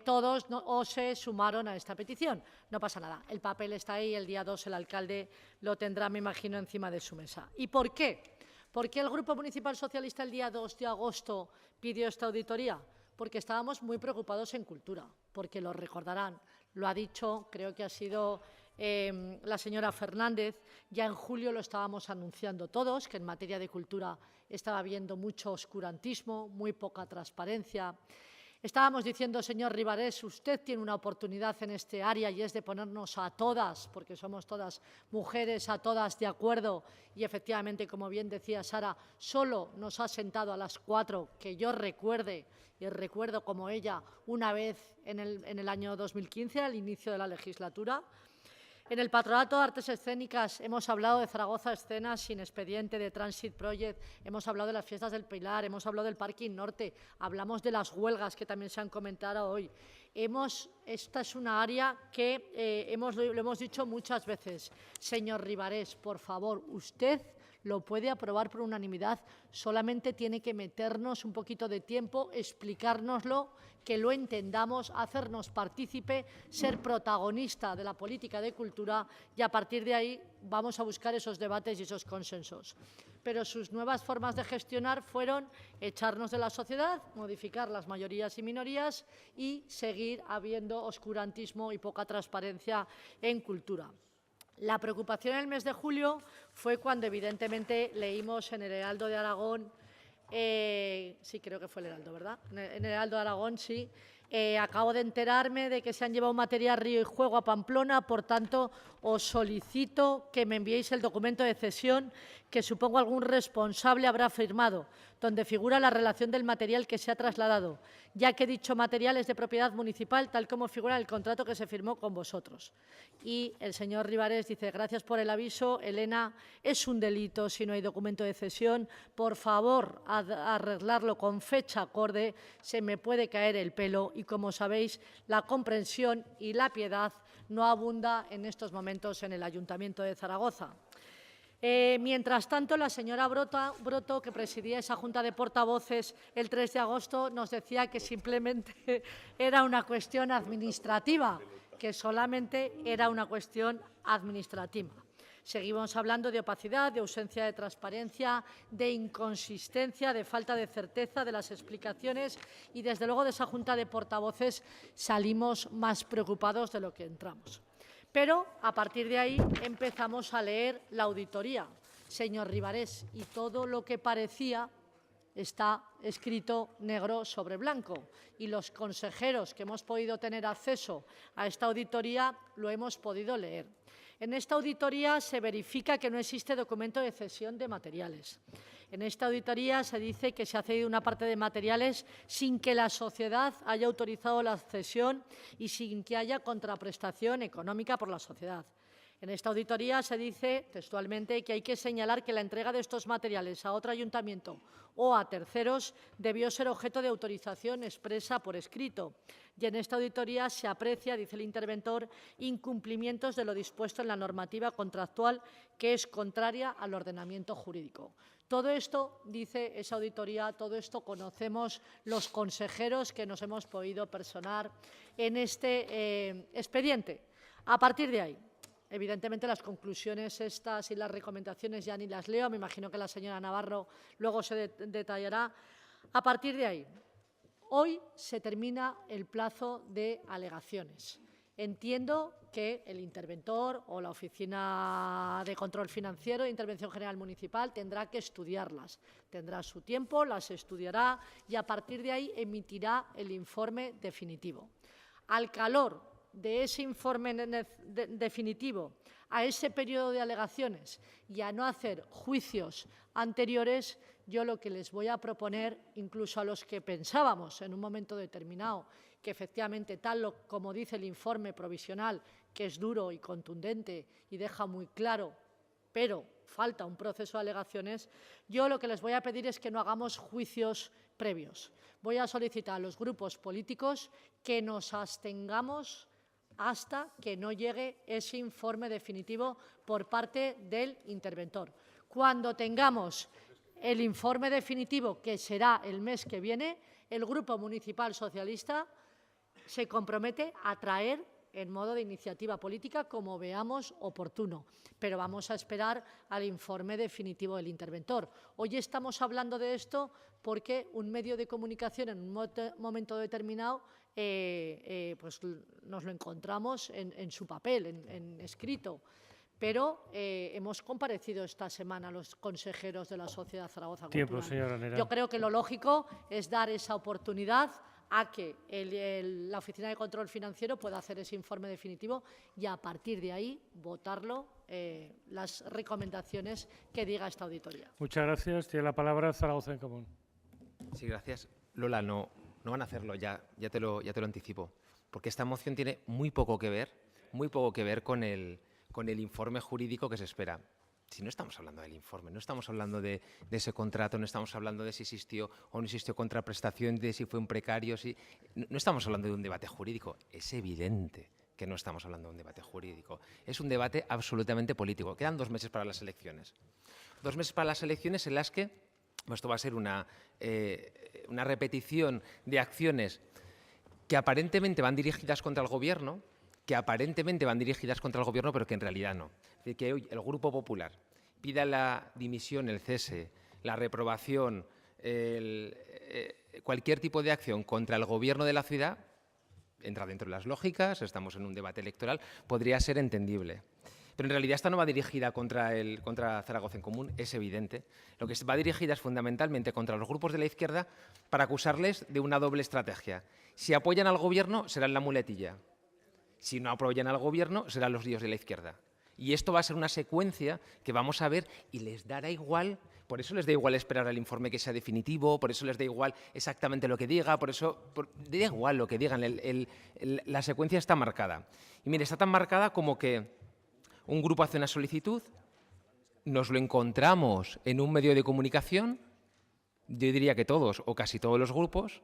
todos se sumaron a esta petición. No pasa nada, el papel está ahí, el día 2 el alcalde lo tendrá, me imagino, encima de su mesa. ¿Y por qué? ¿Por qué el Grupo Municipal Socialista el día 2 de agosto pidió esta auditoría? Porque estábamos muy preocupados en cultura, porque lo recordarán, lo ha dicho, creo que ha sido la señora Fernández, ya en julio lo estábamos anunciando todos, que en materia de cultura estaba habiendo mucho oscurantismo, muy poca transparencia. Estábamos diciendo, señor Ribarés, usted tiene una oportunidad en este área y es de ponernos a todas, porque somos todas mujeres, a todas de acuerdo. Y efectivamente, como bien decía Sara, solo nos ha sentado a las 4, que yo recuerde, y recuerdo como ella, una vez en el año 2015, al inicio de la legislatura. En el Patronato de Artes Escénicas hemos hablado de Zaragoza Escenas sin expediente, de Transit Project, hemos hablado de las fiestas del Pilar, hemos hablado del Parking Norte, hablamos de las huelgas que también se han comentado hoy. Esta es una área que lo hemos dicho muchas veces. Señor Ribarés, por favor, usted lo puede aprobar por unanimidad, solamente tiene que meternos un poquito de tiempo, explicárnoslo, que lo entendamos, hacernos partícipe, ser protagonista de la política de cultura y a partir de ahí vamos a buscar esos debates y esos consensos. Pero sus nuevas formas de gestionar fueron echarnos de la sociedad, modificar las mayorías y minorías y seguir habiendo oscurantismo y poca transparencia en cultura. La preocupación en el mes de julio fue cuando, evidentemente, leímos en el Heraldo de Aragón, sí, creo que fue el Heraldo, ¿verdad? En el Heraldo de Aragón, sí. Acabo de enterarme de que se han llevado material Río y Juego a Pamplona, por tanto, os solicito que me enviéis el documento de cesión que supongo algún responsable habrá firmado, donde figura la relación del material que se ha trasladado, ya que dicho material es de propiedad municipal, tal como figura en el contrato que se firmó con vosotros. Y el señor Ribarés dice, gracias por el aviso, Elena, es un delito si no hay documento de cesión, por favor, arreglarlo con fecha acorde, se me puede caer el pelo y, como sabéis, la comprensión y la piedad no abunda en estos momentos en el Ayuntamiento de Zaragoza. Mientras tanto, la señora Broto, que presidía esa Junta de Portavoces el 3 de agosto, nos decía que simplemente era una cuestión administrativa, que solamente era una cuestión administrativa. Seguimos hablando de opacidad, de ausencia de transparencia, de inconsistencia, de falta de certeza de las explicaciones y, desde luego, de esa Junta de Portavoces salimos más preocupados de lo que entramos. Pero, a partir de ahí, empezamos a leer la auditoría, señor Ribarés, y todo lo que parecía está escrito negro sobre blanco. Y los consejeros que hemos podido tener acceso a esta auditoría lo hemos podido leer. En esta auditoría se verifica que no existe documento de cesión de materiales. En esta auditoría se dice que se ha cedido una parte de materiales sin que la sociedad haya autorizado la cesión y sin que haya contraprestación económica por la sociedad. En esta auditoría se dice textualmente que hay que señalar que la entrega de estos materiales a otro ayuntamiento o a terceros debió ser objeto de autorización expresa por escrito. Y en esta auditoría se aprecia, dice el interventor, incumplimientos de lo dispuesto en la normativa contractual que es contraria al ordenamiento jurídico. Todo esto, dice esa auditoría, todo esto conocemos los consejeros que nos hemos podido personar en este expediente. A partir de ahí, evidentemente, las conclusiones estas y las recomendaciones ya ni las leo, me imagino que la señora Navarro luego se detallará. A partir de ahí, hoy se termina el plazo de alegaciones. Entiendo que el interventor o la Oficina de Control Financiero de Intervención General Municipal tendrá que estudiarlas. Tendrá su tiempo, las estudiará y a partir de ahí emitirá el informe definitivo. Al calor de ese informe definitivo, a ese periodo de alegaciones y a no hacer juicios anteriores, yo lo que les voy a proponer, incluso a los que pensábamos en un momento determinado que efectivamente, tal como dice el informe provisional, que es duro y contundente y deja muy claro, pero falta un proceso de alegaciones, yo lo que les voy a pedir es que no hagamos juicios previos. Voy a solicitar a los grupos políticos que nos abstengamos hasta que no llegue ese informe definitivo por parte del interventor. Cuando tengamos el informe definitivo, que será el mes que viene, el Grupo Municipal Socialista se compromete a traer en modo de iniciativa política como veamos oportuno, pero vamos a esperar al informe definitivo del interventor. Hoy estamos hablando de esto porque un medio de comunicación en un momento determinado pues nos lo encontramos en su papel, en escrito. Pero hemos comparecido esta semana los consejeros de la Sociedad Zaragoza Cultural. Tiempo, señora Nera. Yo creo que lo lógico es dar esa oportunidad a que la Oficina de Control Financiero pueda hacer ese informe definitivo y a partir de ahí votarlo las recomendaciones que diga esta auditoría. Muchas gracias. Tiene la palabra Zaragoza en Común. Sí, gracias. Lola, no van a hacerlo, ya te lo anticipo, porque esta moción tiene muy poco que ver con con el informe jurídico que se espera. Si no estamos hablando del informe, no estamos hablando de ese contrato, no estamos hablando de si existió o no existió contraprestación, de si fue un precario, no estamos hablando de un debate jurídico. Es evidente que no estamos hablando de un debate jurídico. Es un debate absolutamente político. Quedan 2 meses para las elecciones. 2 meses para las elecciones en las que esto va a ser una repetición de acciones que aparentemente van dirigidas contra el Gobierno, pero que en realidad no. Es decir, que hoy el Grupo Popular pida la dimisión, el cese, la reprobación, cualquier tipo de acción contra el Gobierno de la ciudad, entra dentro de las lógicas, estamos en un debate electoral, podría ser entendible. Pero en realidad esta no va dirigida contra Zaragoza en Común, es evidente. Lo que va dirigida es fundamentalmente contra los grupos de la izquierda para acusarles de una doble estrategia. Si apoyan al Gobierno, serán la muletilla. Si no apoyan al Gobierno, serán los líos de la izquierda. Y esto va a ser una secuencia que vamos a ver y les dará igual, por eso les da igual esperar al informe que sea definitivo, por eso les da igual exactamente lo que diga, da igual lo que digan, la secuencia está marcada. Y mire, está tan marcada como que un grupo hace una solicitud, nos lo encontramos en un medio de comunicación, yo diría que todos o casi todos los grupos,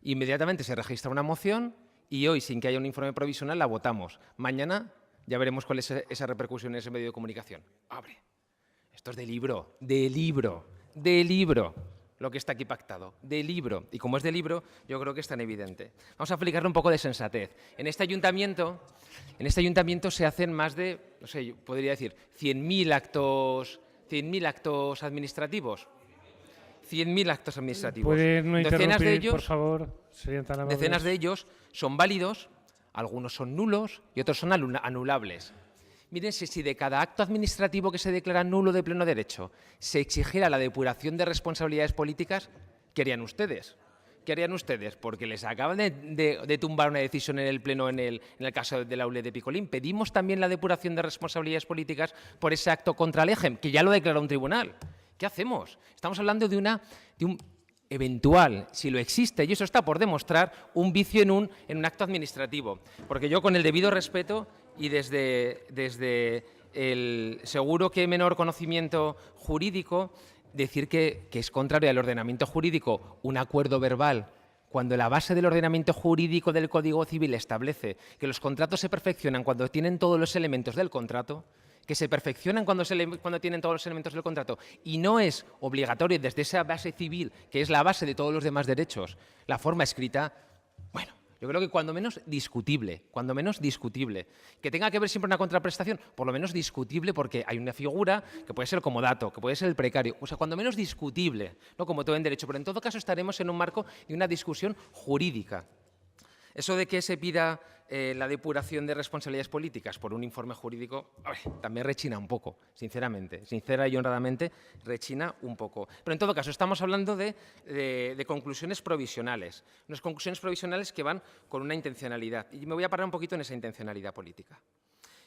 inmediatamente se registra una moción y hoy, sin que haya un informe provisional, la votamos. Mañana ya veremos cuál es esa repercusión en ese medio de comunicación. ¡Abre! Esto es de libro, lo que está aquí pactado, de libro. Y como es de libro, yo creo que es tan evidente. Vamos a aplicarle un poco de sensatez. En este ayuntamiento se hacen más de, no sé, yo podría decir, 100.000 actos administrativos. 100.000 actos administrativos. ¿Puede no interrumpir, por favor? Serían tan amables. Decenas de ellos son válidos, algunos son nulos y otros son anulables. Miren, si de cada acto administrativo que se declara nulo de pleno derecho se exigiera la depuración de responsabilidades políticas, ¿qué harían ustedes? ¿Qué harían ustedes? Porque les acaban de tumbar una decisión en el Pleno en el caso del aule de Picolín. Pedimos también la depuración de responsabilidades políticas por ese acto contra el EGEM, que ya lo declaró un tribunal. ¿Qué hacemos? Estamos hablando de un eventual, si lo existe, y eso está por demostrar, un vicio en un acto administrativo. Porque yo, con el debido respeto y desde el seguro que menor conocimiento jurídico, decir que es contrario al ordenamiento jurídico un acuerdo verbal, cuando la base del ordenamiento jurídico del Código Civil establece que los contratos se perfeccionan cuando tienen todos los elementos del contrato, que se perfeccionan cuando tienen todos los elementos del contrato, y no es obligatorio desde esa base civil, que es la base de todos los demás derechos, la forma escrita, bueno, yo creo que cuando menos discutible, que tenga que ver siempre una contraprestación, por lo menos discutible, porque hay una figura que puede ser el comodato, que puede ser el precario, o sea, cuando menos discutible, no como todo en derecho, pero en todo caso estaremos en un marco de una discusión jurídica. Eso de que se pida la depuración de responsabilidades políticas por un informe jurídico, también rechina un poco, sinceramente, sincera y honradamente, rechina un poco. Pero en todo caso, estamos hablando de conclusiones provisionales, unas conclusiones provisionales que van con una intencionalidad. Y me voy a parar un poquito en esa intencionalidad política.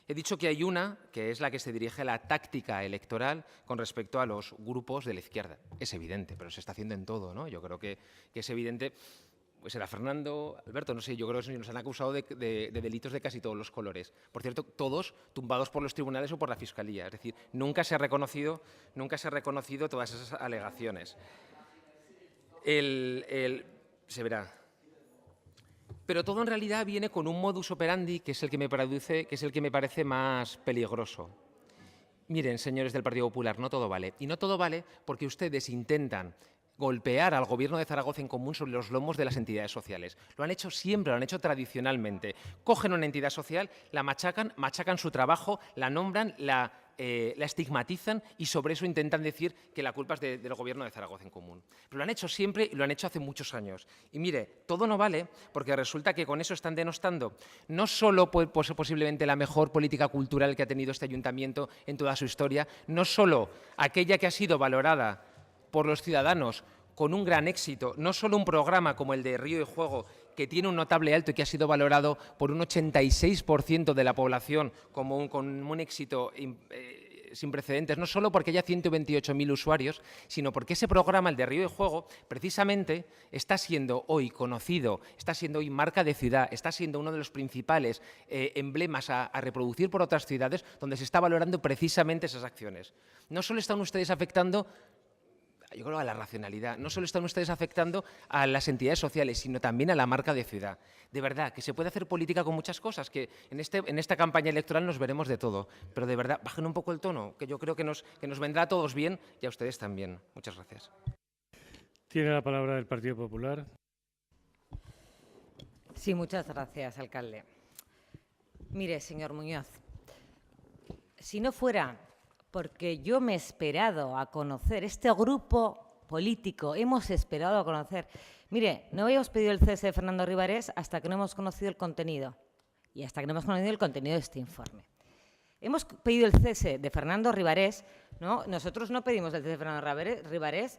He dicho que hay una, que es la que se dirige a la táctica electoral con respecto a los grupos de la izquierda. Es evidente, pero se está haciendo en todo, ¿no? Yo creo que es evidente. Pues era Fernando, Alberto, no sé, yo creo que nos han acusado de delitos de casi todos los colores. Por cierto, todos tumbados por los tribunales o por la Fiscalía. Es decir, nunca se ha reconocido todas esas alegaciones. Se verá. Pero todo en realidad viene con un modus operandi que es el que me parece más peligroso. Miren, señores del Partido Popular, no todo vale. Y no todo vale porque ustedes intentan golpear al Gobierno de Zaragoza en Común sobre los lomos de las entidades sociales. Lo han hecho siempre, lo han hecho tradicionalmente. Cogen una entidad social, la machacan su trabajo, la nombran, la estigmatizan y sobre eso intentan decir que la culpa es del Gobierno de Zaragoza en Común. Pero lo han hecho siempre y lo han hecho hace muchos años. Y mire, todo no vale porque resulta que con eso están denostando no solo posiblemente la mejor política cultural que ha tenido este ayuntamiento en toda su historia, no solo aquella que ha sido valorada por los ciudadanos con un gran éxito, no solo un programa como el de Río y Juego, que tiene un notable alto y que ha sido valorado por un 86% de la población con un éxito sin precedentes, no solo porque haya 128.000 usuarios, sino porque ese programa, el de Río y Juego, precisamente está siendo hoy conocido, está siendo hoy marca de ciudad, está siendo uno de los principales emblemas a reproducir por otras ciudades, donde se está valorando precisamente esas acciones. No solo están ustedes afectando, yo creo, a la racionalidad, no solo están ustedes afectando a las entidades sociales, sino también a la marca de ciudad. De verdad, que se puede hacer política con muchas cosas, que en esta campaña electoral nos veremos de todo, pero de verdad, bajen un poco el tono, que yo creo que nos vendrá a todos bien y a ustedes también. Muchas gracias. Tiene la palabra el Partido Popular. Sí, muchas gracias, alcalde. Mire, señor Muñoz, si no fuera porque yo me he esperado a conocer, este grupo político, hemos esperado a conocer. Mire, no habíamos pedido el cese de Fernando Ribarés hasta que no hemos conocido el contenido y hasta que no hemos conocido el contenido de este informe. Hemos pedido el cese de Fernando Ribarés, ¿no? Nosotros no pedimos el cese de Fernando Ribarés,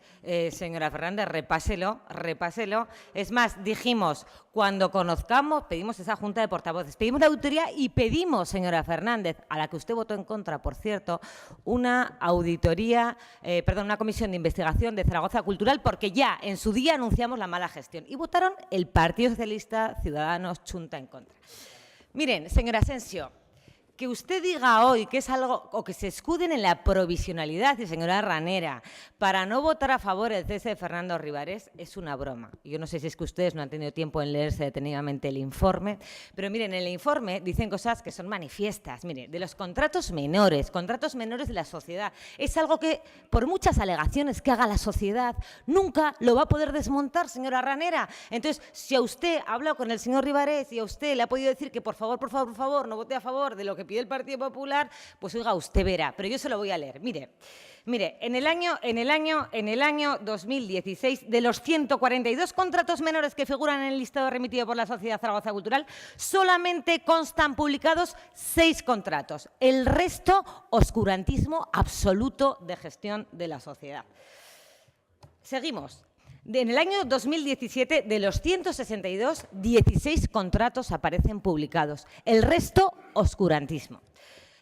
señora Fernández, repáselo. Es más, dijimos, cuando conozcamos, pedimos esa junta de portavoces, pedimos la auditoría y pedimos, señora Fernández, a la que usted votó en contra, por cierto, una una comisión de investigación de Zaragoza Cultural, porque ya en su día anunciamos la mala gestión y votaron el Partido Socialista, Ciudadanos, Chunta en contra. Miren, señor Asensio, que usted diga hoy que es algo, o que se escuden en la provisionalidad, y señora Ranera, para no votar a favor del cese de Fernando Ribarés, es una broma. Yo no sé si es que ustedes no han tenido tiempo en leerse detenidamente el informe, pero miren, en el informe dicen cosas que son manifiestas. Miren, de los contratos menores de la sociedad, es algo que, por muchas alegaciones que haga la sociedad, nunca lo va a poder desmontar, señora Ranera. Entonces, si a usted ha hablado con el señor Ribarés y a usted le ha podido decir que por favor, no vote a favor de lo que pide el Partido Popular, pues oiga, usted verá, pero yo se lo voy a leer. Mire, en el año 2016, de los 142 contratos menores que figuran en el listado remitido por la Sociedad Zaragoza Cultural, solamente constan publicados 6 contratos. El resto, oscurantismo absoluto de gestión de la sociedad. Seguimos. En el año 2017, de los 162, 16 contratos aparecen publicados. El resto, oscurantismo.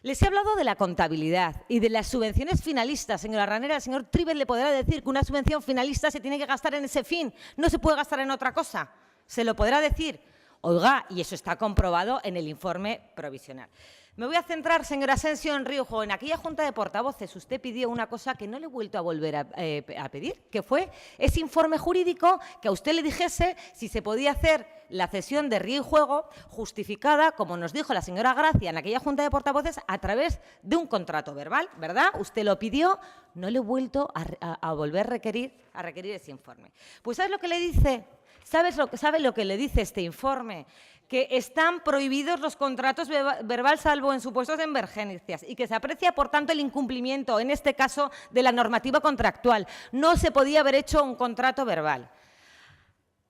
Les he hablado de la contabilidad y de las subvenciones finalistas. Señora Ranera, el señor Trives le podrá decir que una subvención finalista se tiene que gastar en ese fin, no se puede gastar en otra cosa. Se lo podrá decir. Oiga, y eso está comprobado en el informe provisional. Me voy a centrar, señor Asensio, en Río Juego. En aquella junta de portavoces usted pidió una cosa que no le he vuelto a volver a pedir, que fue ese informe jurídico que a usted le dijese si se podía hacer la cesión de Río y Juego justificada, como nos dijo la señora Gracia en aquella junta de portavoces, a través de un contrato verbal, ¿verdad? Usted lo pidió, no le he vuelto a volver a requerir ese informe. Pues ¿sabes lo que le dice? ¿Sabe lo que le dice este informe? Que están prohibidos los contratos verbal salvo en supuestos de emergencias y que se aprecia, por tanto, el incumplimiento, en este caso, de la normativa contractual. No se podía haber hecho un contrato verbal.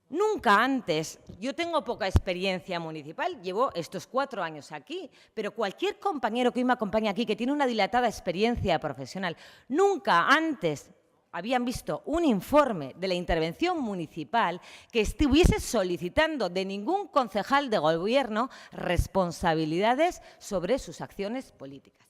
Nunca antes, yo tengo poca experiencia municipal, llevo estos 4 años aquí, pero cualquier compañero que hoy me acompaña aquí, que tiene una dilatada experiencia profesional, nunca antes habían visto un informe de la intervención municipal que estuviese solicitando de ningún concejal de gobierno responsabilidades sobre sus acciones políticas.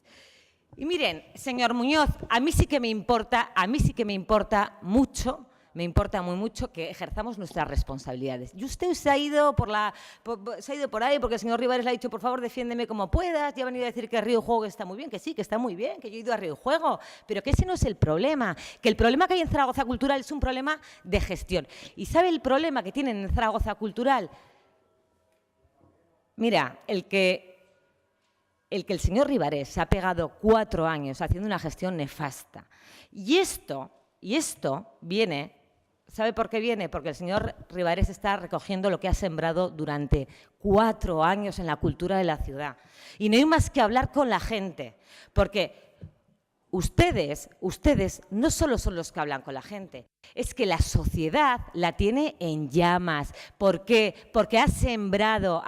Y miren, señor Muñoz, a mí sí que me importa mucho, me importa muy mucho que ejerzamos nuestras responsabilidades. Y usted se ha ido por ahí porque el señor Ribarés le ha dicho, por favor, defiéndeme como puedas, y ha venido a decir que Río Juego está muy bien, que sí, que está muy bien, que yo he ido a Río Juego, pero que ese no es el problema, que el problema que hay en Zaragoza Cultural es un problema de gestión. ¿Y sabe el problema que tienen en Zaragoza Cultural? Mira, el que el señor Ribarés se ha pegado 4 años haciendo una gestión nefasta. Y esto viene, ¿sabe por qué viene? Porque el señor Ribarés está recogiendo lo que ha sembrado durante 4 años en la cultura de la ciudad. Y no hay más que hablar con la gente, porque ustedes no solo son los que hablan con la gente, es que la sociedad la tiene en llamas. ¿Por qué? Porque ha sembrado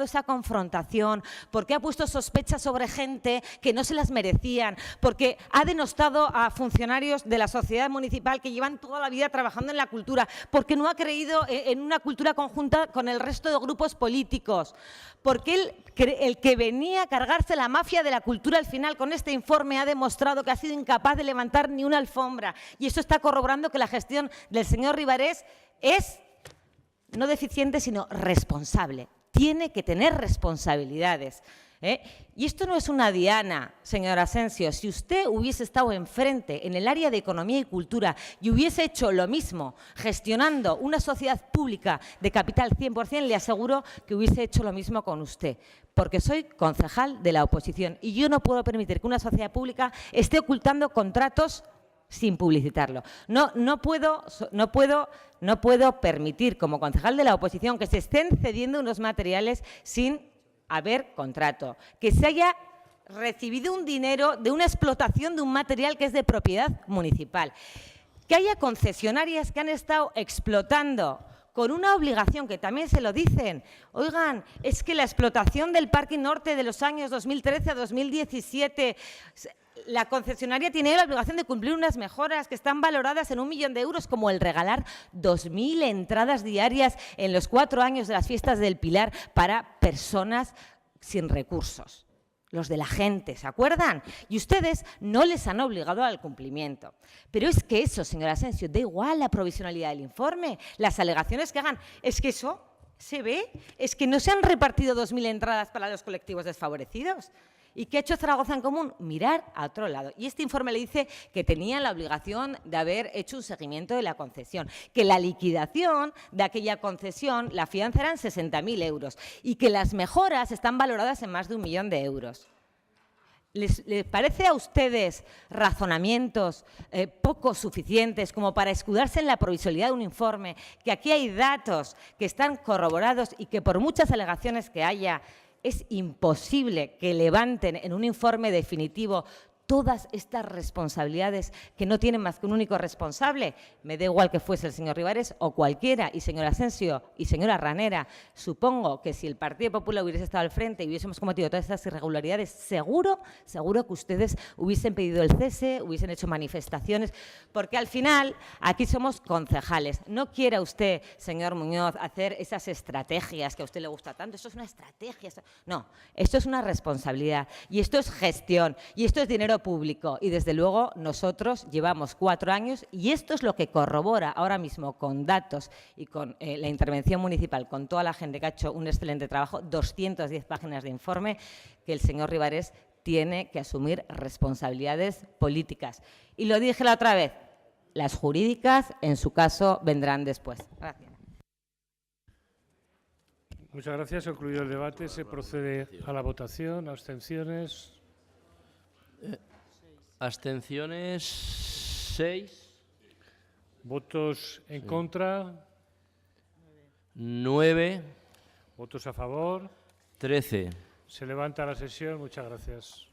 esa confrontación, porque ha puesto sospechas sobre gente que no se las merecían, porque ha denostado a funcionarios de la sociedad municipal que llevan toda la vida trabajando en la cultura, porque no ha creído en una cultura conjunta con el resto de grupos políticos, porque el que venía a cargarse la mafia de la cultura al final con este informe ha demostrado que ha sido incapaz de levantar ni una alfombra, y eso está corroborando que la gestión del señor Ribarés es no deficiente, sino responsable. Tiene que tener responsabilidades. Y esto no es una diana, señor Asensio. Si usted hubiese estado enfrente en el área de economía y cultura y hubiese hecho lo mismo gestionando una sociedad pública de capital 100%, le aseguro que hubiese hecho lo mismo con usted, porque soy concejal de la oposición y yo no puedo permitir que una sociedad pública esté ocultando contratos sin publicitarlo. No puedo permitir, como concejal de la oposición, que se estén cediendo unos materiales sin haber contrato, que se haya recibido un dinero de una explotación de un material que es de propiedad municipal, que haya concesionarias que han estado explotando con una obligación que también se lo dicen. Oigan, es que la explotación del Parque Norte de los años 2013 a 2017... La concesionaria tiene la obligación de cumplir unas mejoras que están valoradas en 1 millón de euros, como el regalar 2.000 entradas diarias en los 4 años de las fiestas del Pilar para personas sin recursos. Los de la gente, ¿se acuerdan? Y ustedes no les han obligado al cumplimiento. Pero es que eso, señor Asensio, da igual la provisionalidad del informe, las alegaciones que hagan. Es que eso se ve, es que no se han repartido 2.000 entradas para los colectivos desfavorecidos. ¿Y qué ha hecho Zaragoza en Común? Mirar a otro lado. Y este informe le dice que tenían la obligación de haber hecho un seguimiento de la concesión, que la liquidación de aquella concesión, la fianza eran 60.000 euros y que las mejoras están valoradas en más de 1 millón de euros. ¿Les parece a ustedes razonamientos poco suficientes como para escudarse en la provisionalidad de un informe, que aquí hay datos que están corroborados y que por muchas alegaciones que haya, es imposible que levanten en un informe definitivo todas estas responsabilidades que no tienen más que un único responsable? Me da igual que fuese el señor Ribarés o cualquiera, y señor Asensio y señora Ranera, supongo que si el Partido Popular hubiese estado al frente y hubiésemos cometido todas estas irregularidades, seguro que ustedes hubiesen pedido el cese, hubiesen hecho manifestaciones, porque al final aquí somos concejales. No quiera usted, señor Muñoz, hacer esas estrategias que a usted le gusta tanto. Esto es una estrategia. No, esto es una responsabilidad y esto es gestión y esto es dinero público, y desde luego nosotros llevamos 4 años y esto es lo que corrobora ahora mismo con datos y con la intervención municipal, con toda la gente que ha hecho un excelente trabajo, 210 páginas de informe, que el señor Ribarés tiene que asumir responsabilidades políticas. Y lo dije la otra vez, las jurídicas en su caso vendrán después. Gracias. Muchas gracias. Concluido el debate, se procede a la votación. Abstenciones. Abstenciones 6. Votos en contra. 9. Votos a favor. 13. Se levanta la sesión. Muchas gracias.